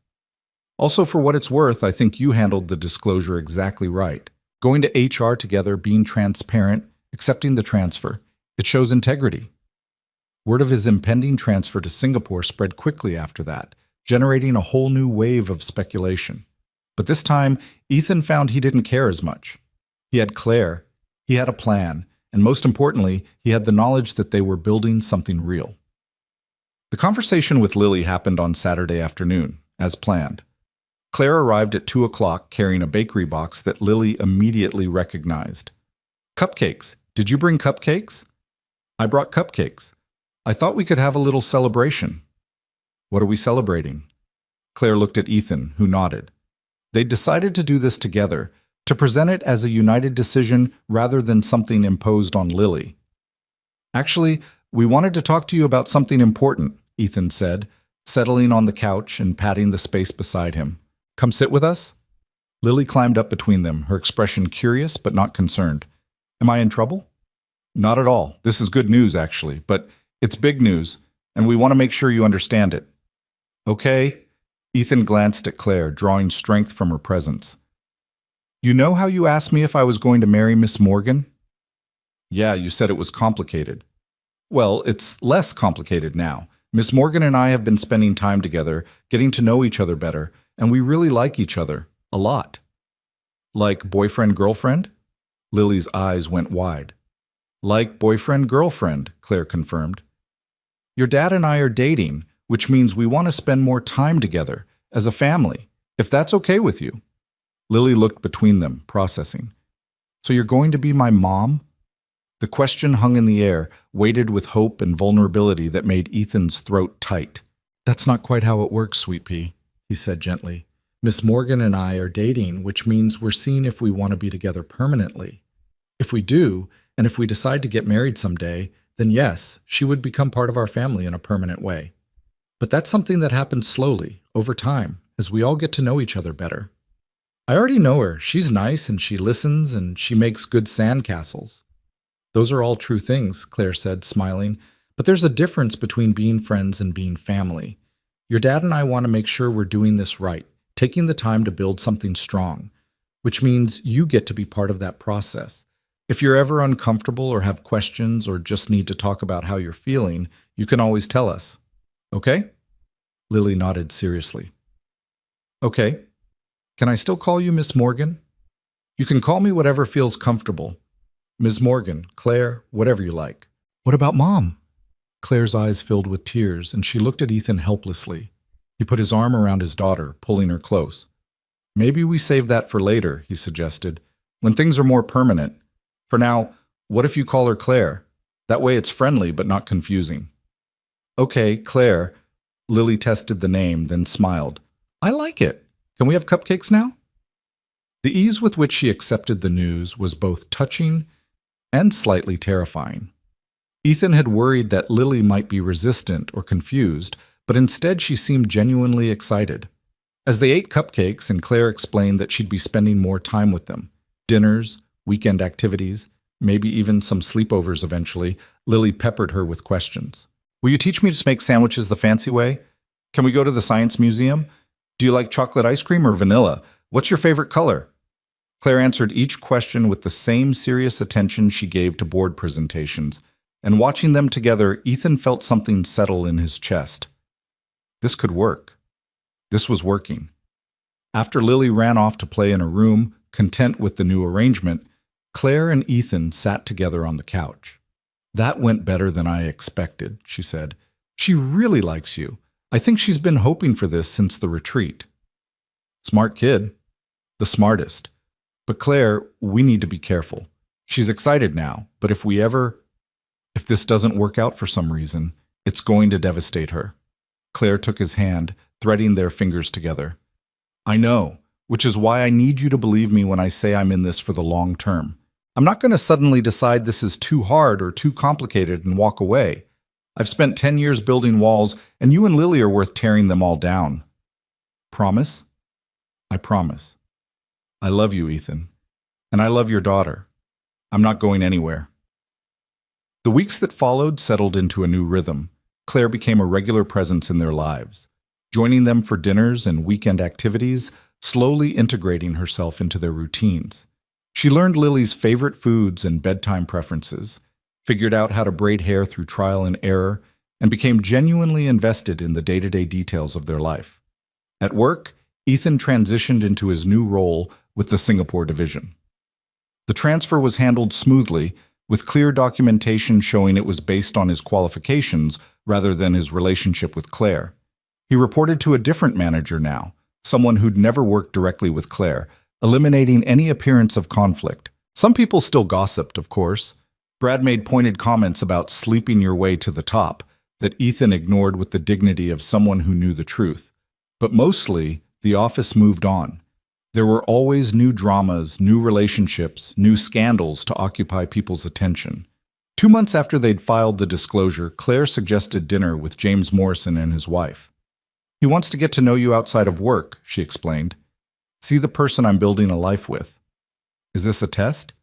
Also, for what it's worth, I think you handled the disclosure exactly right. Going to HR together, being transparent, accepting the transfer. It shows integrity. Word of his impending transfer to Singapore spread quickly after that, generating a whole new wave of speculation. But this time, Ethan found he didn't care as much. He had Claire, he had a plan, and most importantly, he had the knowledge that they were building something real. The conversation with Lily happened on Saturday afternoon, as planned. Claire arrived at 2 o'clock carrying a bakery box that Lily immediately recognized. Cupcakes. Did you bring cupcakes? I brought cupcakes. I thought we could have a little celebration. What are we celebrating? Claire looked at Ethan, who nodded. They decided to do this together, to present it as a united decision rather than something imposed on Lily. Actually, we wanted to talk to you about something important, Ethan said, settling on the couch and patting the space beside him. Come sit with us? Lily climbed up between them, her expression curious but not concerned. Am I in trouble? Not at all. This is good news, actually, but it's big news, and we want to make sure you understand it. Okay? Ethan glanced at Claire, drawing strength from her presence. You know how you asked me if I was going to marry Miss Morgan? Yeah, you said it was complicated. Well, it's less complicated now. Miss Morgan and I have been spending time together, getting to know each other better, and we really like each other. A lot. Like boyfriend-girlfriend? Lily's eyes went wide. Like boyfriend-girlfriend, Claire confirmed. Your dad and I are dating, which means we want to spend more time together, as a family, if that's okay with you. Lily looked between them, processing. So you're going to be my mom? The question hung in the air, weighted with hope and vulnerability that made Ethan's throat tight. That's not quite how it works, Sweet Pea, he said gently. Miss Morgan and I are dating, which means we're seeing if we want to be together permanently. If we do, and if we decide to get married someday, then yes, she would become part of our family in a permanent way. But that's something that happens slowly, over time, as we all get to know each other better. I already know her. She's nice and she listens and she makes good sandcastles. Those are all true things, Claire said, smiling, but there's a difference between being friends and being family. Your dad and I want to make sure we're doing this right, taking the time to build something strong, which means you get to be part of that process. If you're ever uncomfortable or have questions or just need to talk about how you're feeling, you can always tell us. Okay? Lily nodded seriously. Okay. Can I still call you Miss Morgan? You can call me whatever feels comfortable. Ms. Morgan, Claire, whatever you like. What about Mom? Claire's eyes filled with tears, and she looked at Ethan helplessly. He put his arm around his daughter, pulling her close. Maybe we save that for later, he suggested, when things are more permanent. For now, what if you call her Claire? That way it's friendly but not confusing. Okay, Claire. Lily tested the name, then smiled. I like it. Can we have cupcakes now? The ease with which she accepted the news was both touching and slightly terrifying. Ethan had worried that Lily might be resistant or confused, but instead she seemed genuinely excited. As they ate cupcakes and Claire explained that she'd be spending more time with them, dinners, weekend activities, maybe even some sleepovers eventually, Lily peppered her with questions. Will you teach me to make sandwiches the fancy way? Can we go to the science museum? Do you like chocolate ice cream or vanilla? What's your favorite color? Claire answered each question with the same serious attention she gave to board presentations, and watching them together, Ethan felt something settle in his chest. This could work. This was working. After Lily ran off to play in a room, content with the new arrangement, Claire and Ethan sat together on the couch. That went better than I expected, she said. She really likes you. I think she's been hoping for this since the retreat. Smart kid. The smartest. But Claire, we need to be careful. She's excited now, but if this doesn't work out for some reason, it's going to devastate her. Claire took his hand, threading their fingers together. I know, which is why I need you to believe me when I say I'm in this for the long term. I'm not going to suddenly decide this is too hard or too complicated and walk away. I've spent 10 years building walls, and you and Lily are worth tearing them all down. Promise? I promise. I love you, Ethan. And I love your daughter. I'm not going anywhere. The weeks that followed settled into a new rhythm. Claire became a regular presence in their lives, joining them for dinners and weekend activities, slowly integrating herself into their routines. She learned Lily's favorite foods and bedtime preferences, figured out how to braid hair through trial and error, and became genuinely invested in the day-to-day details of their life. At work, Ethan transitioned into his new role with the Singapore division. The transfer was handled smoothly, with clear documentation showing it was based on his qualifications rather than his relationship with Claire. He reported to a different manager now, someone who'd never worked directly with Claire, eliminating any appearance of conflict. Some people still gossiped, of course. Brad made pointed comments about sleeping your way to the top that Ethan ignored with the dignity of someone who knew the truth. But mostly, the office moved on. There were always new dramas, new relationships, new scandals to occupy people's attention. 2 months after they'd filed the disclosure, Claire suggested dinner with James Morrison and his wife. "He wants to get to know you outside of work," she explained. "See the person I'm building a life with." "Is this a test?"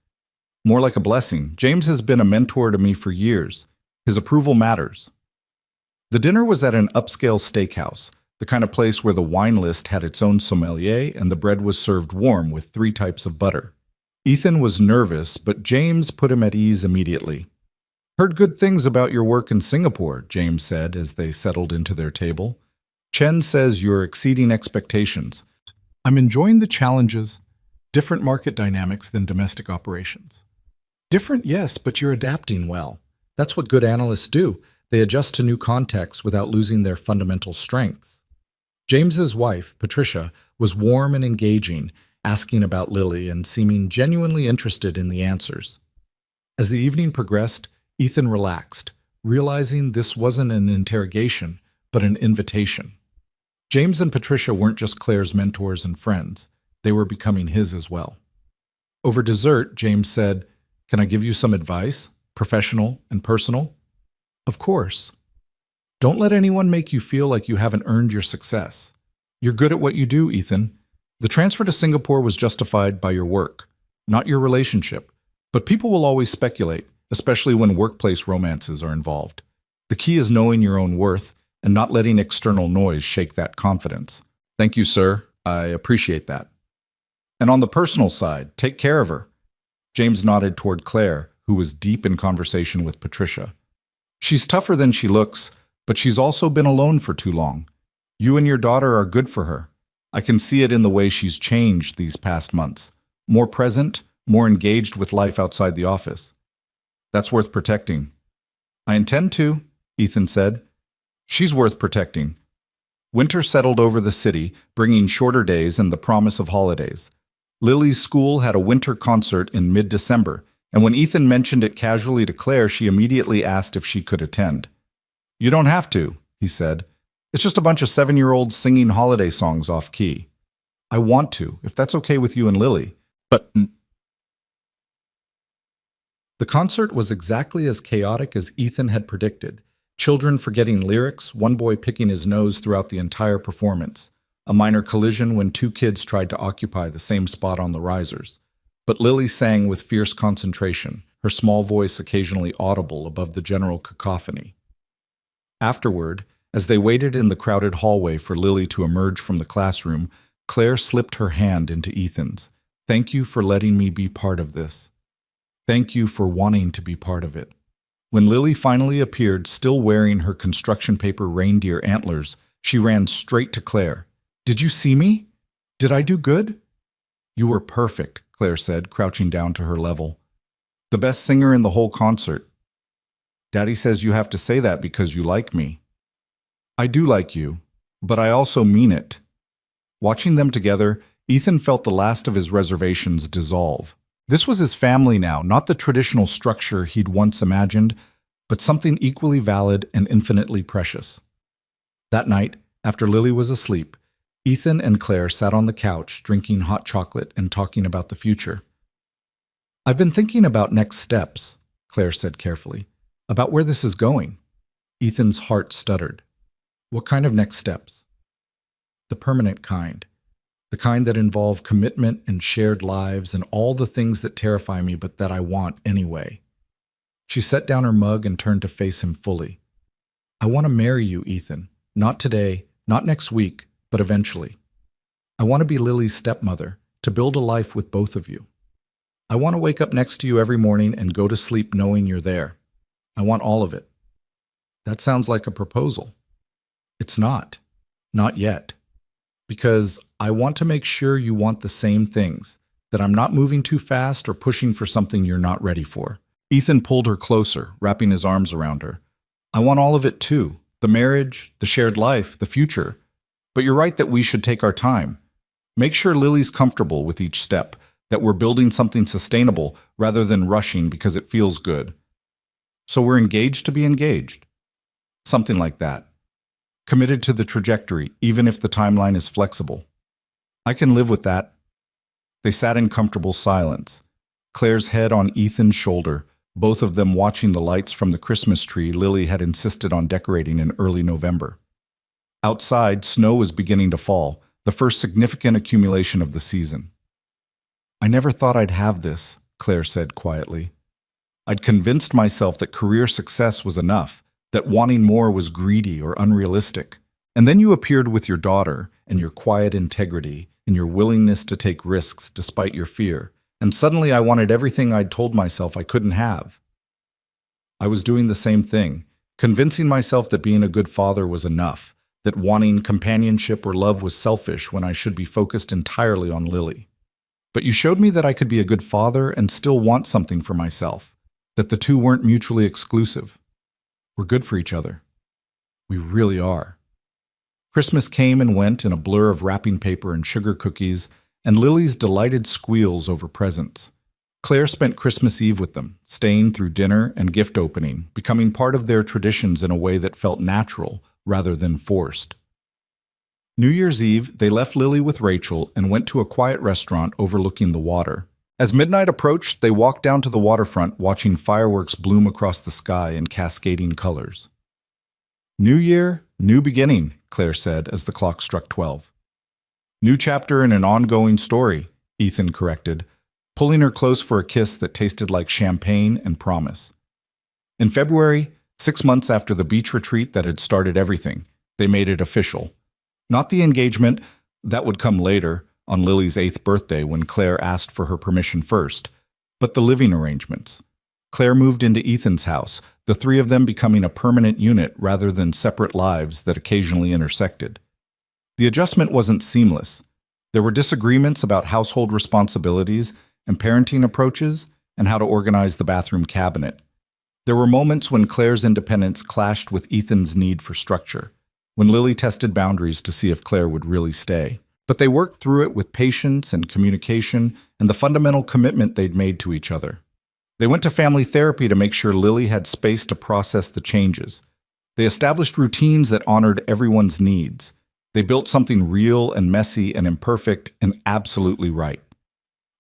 "More like a blessing. James has been a mentor to me for years. His approval matters." The dinner was at an upscale steakhouse, the kind of place where the wine list had its own sommelier and the bread was served warm with 3 types of butter. Ethan was nervous, but James put him at ease immediately. "Heard good things about your work in Singapore," James said as they settled into their table. "Chen says you're exceeding expectations. I'm enjoying the challenges. Different market dynamics than domestic operations." "Different, yes, but you're adapting well. That's what good analysts do. They adjust to new contexts without losing their fundamental strengths." James's wife, Patricia, was warm and engaging, asking about Lily and seeming genuinely interested in the answers. As the evening progressed, Ethan relaxed, realizing this wasn't an interrogation, but an invitation. James and Patricia weren't just Claire's mentors and friends. They were becoming his as well. Over dessert, James said, "Can I give you some advice, professional and personal?" "Of course." "Don't let anyone make you feel like you haven't earned your success. You're good at what you do, Ethan. The transfer to Singapore was justified by your work, not your relationship. But people will always speculate, especially when workplace romances are involved. The key is knowing your own worth and not letting external noise shake that confidence." "Thank you, sir. I appreciate that." "And on the personal side, take care of her." James nodded toward Claire, who was deep in conversation with Patricia. "She's tougher than she looks, but she's also been alone for too long. You and your daughter are good for her. I can see it in the way she's changed these past months. More present, more engaged with life outside the office. That's worth protecting." "I intend to," Ethan said. "She's worth protecting." Winter settled over the city, bringing shorter days and the promise of holidays. Lily's school had a winter concert in mid-December, and when Ethan mentioned it casually to Claire, she immediately asked if she could attend. "You don't have to," he said. "It's just a bunch of 7-year-olds singing holiday songs off-key." "I want to, if that's okay with you and Lily." "But..." The concert was exactly as chaotic as Ethan had predicted. Children forgetting lyrics, one boy picking his nose throughout the entire performance, a minor collision when 2 kids tried to occupy the same spot on the risers. But Lily sang with fierce concentration, her small voice occasionally audible above the general cacophony. Afterward, as they waited in the crowded hallway for Lily to emerge from the classroom, Claire slipped her hand into Ethan's. "Thank you for letting me be part of this. Thank you for wanting to be part of it." When Lily finally appeared, still wearing her construction paper reindeer antlers, she ran straight to Claire. "Did you see me? Did I do good?" "You were perfect," Claire said, crouching down to her level. "The best singer in the whole concert." "Daddy says you have to say that because you like me." "I do like you, but I also mean it." Watching them together, Ethan felt the last of his reservations dissolve. This was his family now, not the traditional structure he'd once imagined, but something equally valid and infinitely precious. That night, after Lily was asleep, Ethan and Claire sat on the couch drinking hot chocolate and talking about the future. "I've been thinking about next steps," Claire said carefully, "about where this is going." Ethan's heart stuttered. "What kind of next steps?" "The permanent kind. The kind that involve commitment and shared lives and all the things that terrify me but that I want anyway." She set down her mug and turned to face him fully. I want to marry you, Ethan. Not today, not next week, but eventually. I want to be Lily's stepmother, to build a life with both of you. I want to wake up next to you every morning and go to sleep knowing you're there. I want all of it. That sounds like a proposal. It's not. Not yet. Because I want to make sure you want the same things, that I'm not moving too fast or pushing for something you're not ready for. Ethan pulled her closer, wrapping his arms around her. I want all of it too. The marriage, the shared life, the future. But you're right that we should take our time. Make sure Lily's comfortable with each step, that we're building something sustainable rather than rushing because it feels good. So we're engaged to be engaged. Something like that. Committed to the trajectory, even if the timeline is flexible. I can live with that. They sat in comfortable silence, Claire's head on Ethan's shoulder, both of them watching the lights from the Christmas tree Lily had insisted on decorating in early November. Outside, snow was beginning to fall, the first significant accumulation of the season. I never thought I'd have this, Claire said quietly. I'd convinced myself that career success was enough, that wanting more was greedy or unrealistic. And then you appeared with your daughter and your quiet integrity and your willingness to take risks despite your fear. And suddenly I wanted everything I'd told myself I couldn't have. I was doing the same thing, convincing myself that being a good father was enough, that wanting companionship or love was selfish when I should be focused entirely on Lily. But you showed me that I could be a good father and still want something for myself, that the two weren't mutually exclusive. We're good for each other. We really are. Christmas came and went in a blur of wrapping paper and sugar cookies, and Lily's delighted squeals over presents. Claire spent Christmas Eve with them, staying through dinner and gift opening, becoming part of their traditions in a way that felt natural rather than forced. New Year's Eve, they left Lily with Rachel and went to a quiet restaurant overlooking the water. As midnight approached, they walked down to the waterfront, watching fireworks bloom across the sky in cascading colors. New year, new beginning, Claire said as the clock struck 12. New chapter in an ongoing story, Ethan corrected, pulling her close for a kiss that tasted like champagne and promise. In February, 6 months after the beach retreat that had started everything, they made it official. Not the engagement, that would come later, on Lily's 8th birthday when Claire asked for her permission first, but the living arrangements. Claire moved into Ethan's house, the three of them becoming a permanent unit rather than separate lives that occasionally intersected. The adjustment wasn't seamless. There were disagreements about household responsibilities and parenting approaches and how to organize the bathroom cabinet. There were moments when Claire's independence clashed with Ethan's need for structure, when Lily tested boundaries to see if Claire would really stay. But they worked through it with patience and communication and the fundamental commitment they'd made to each other. They went to family therapy to make sure Lily had space to process the changes. They established routines that honored everyone's needs. They built something real and messy and imperfect and absolutely right.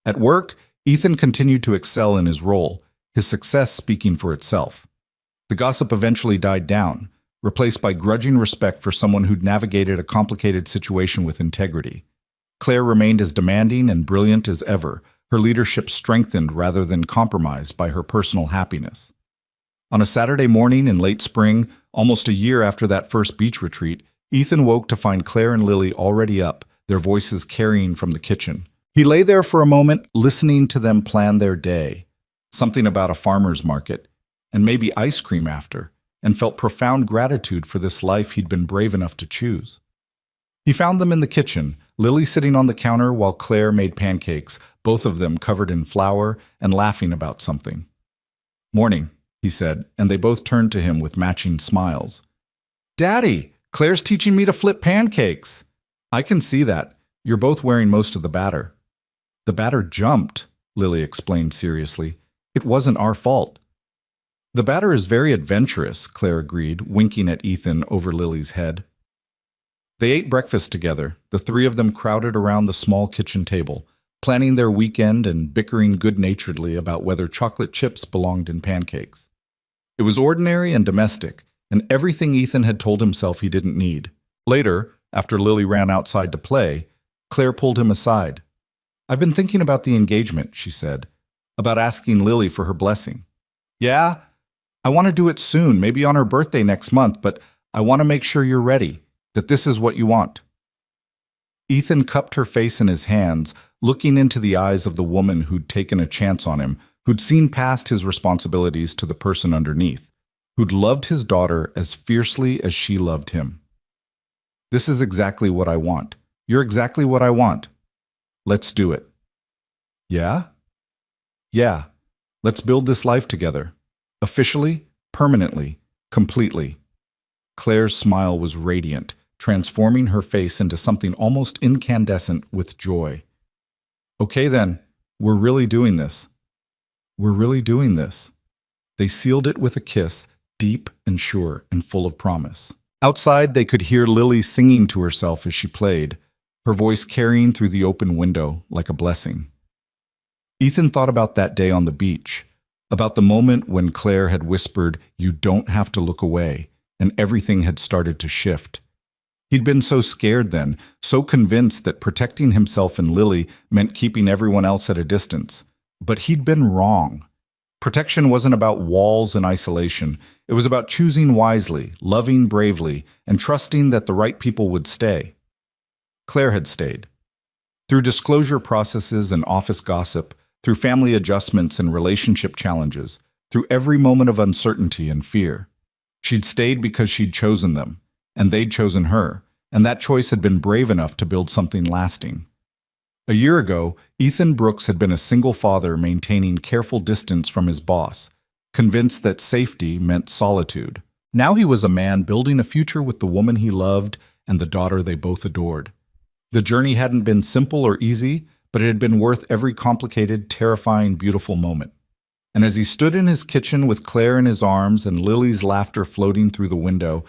At work, Ethan continued to excel in his role, his success speaking for itself. The gossip eventually died down, replaced by grudging respect for someone who'd navigated a complicated situation with integrity. Claire remained as demanding and brilliant as ever, her leadership strengthened rather than compromised by her personal happiness. On a Saturday morning in late spring, almost a year after that first beach retreat, Ethan woke to find Claire and Lily already up, their voices carrying from the kitchen. He lay there for a moment, listening to them plan their day, something about a farmer's market, and maybe ice cream after, and felt profound gratitude for this life he'd been brave enough to choose. He found them in the kitchen, Lily sitting on the counter while Claire made pancakes, both of them covered in flour and laughing about something. "Morning," he said, and they both turned to him with matching smiles. "Daddy, Claire's teaching me to flip pancakes." "I can see that. You're both wearing most of the batter." "The batter jumped," Lily explained seriously. "It wasn't our fault." "The batter is very adventurous," Claire agreed, winking at Ethan over Lily's head. They ate breakfast together, the three of them crowded around the small kitchen table, planning their weekend and bickering good-naturedly about whether chocolate chips belonged in pancakes. It was ordinary and domestic, and everything Ethan had told himself he didn't need. Later, after Lily ran outside to play, Claire pulled him aside. "I've been thinking about the engagement," she said, "about asking Lily for her blessing." "Yeah? I want to do it soon, maybe on her birthday next month, but I want to make sure you're ready, that this is what you want." Ethan cupped her face in his hands, looking into the eyes of the woman who'd taken a chance on him, who'd seen past his responsibilities to the person underneath, who'd loved his daughter as fiercely as she loved him. "This is exactly what I want. You're exactly what I want. Let's do it." "Yeah? Yeah. Let's build this life together. Officially, permanently, completely." Claire's smile was radiant, transforming her face into something almost incandescent with joy. "Okay then, we're really doing this. We're really doing this." They sealed it with a kiss, deep and sure and full of promise. Outside, they could hear Lily singing to herself as she played, her voice carrying through the open window like a blessing. Ethan thought about that day on the beach, about the moment when Claire had whispered, "You don't have to look away," and everything had started to shift. He'd been so scared then, so convinced that protecting himself and Lily meant keeping everyone else at a distance. But he'd been wrong. Protection wasn't about walls and isolation. It was about choosing wisely, loving bravely, and trusting that the right people would stay. Claire had stayed. Through disclosure processes and office gossip, through family adjustments and relationship challenges, through every moment of uncertainty and fear. She'd stayed because she'd chosen them, and they'd chosen her, and that choice had been brave enough to build something lasting. A year ago, Ethan Brooks had been a single father maintaining careful distance from his boss, convinced that safety meant solitude. Now he was a man building a future with the woman he loved and the daughter they both adored. The journey hadn't been simple or easy, but it had been worth every complicated, terrifying, beautiful moment. And as he stood in his kitchen with Claire in his arms and Lily's laughter floating through the window,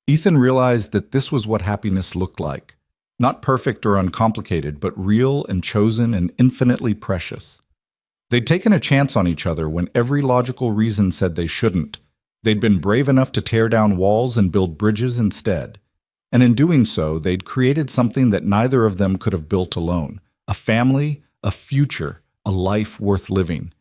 Ethan realized that this was what happiness looked like. Not perfect or uncomplicated, but real and chosen and infinitely precious. They'd taken a chance on each other when every logical reason said they shouldn't. They'd been brave enough to tear down walls and build bridges instead. And in doing so, they'd created something that neither of them could have built alone. A family, a future, a life worth living.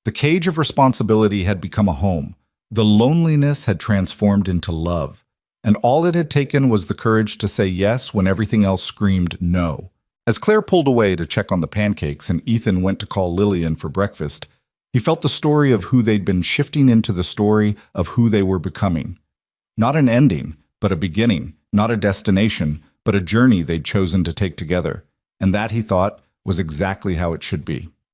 The cage of responsibility had become a home. The loneliness had transformed into love. And all it had taken was the courage to say yes when everything else screamed no. As Claire pulled away to check on the pancakes and Ethan went to call Lily in for breakfast, he felt the story of who they'd been shifting into the story of who they were becoming. Not an ending, but a beginning. Not a destination, but a journey they'd chosen to take together. And that, he thought, was exactly how it should be.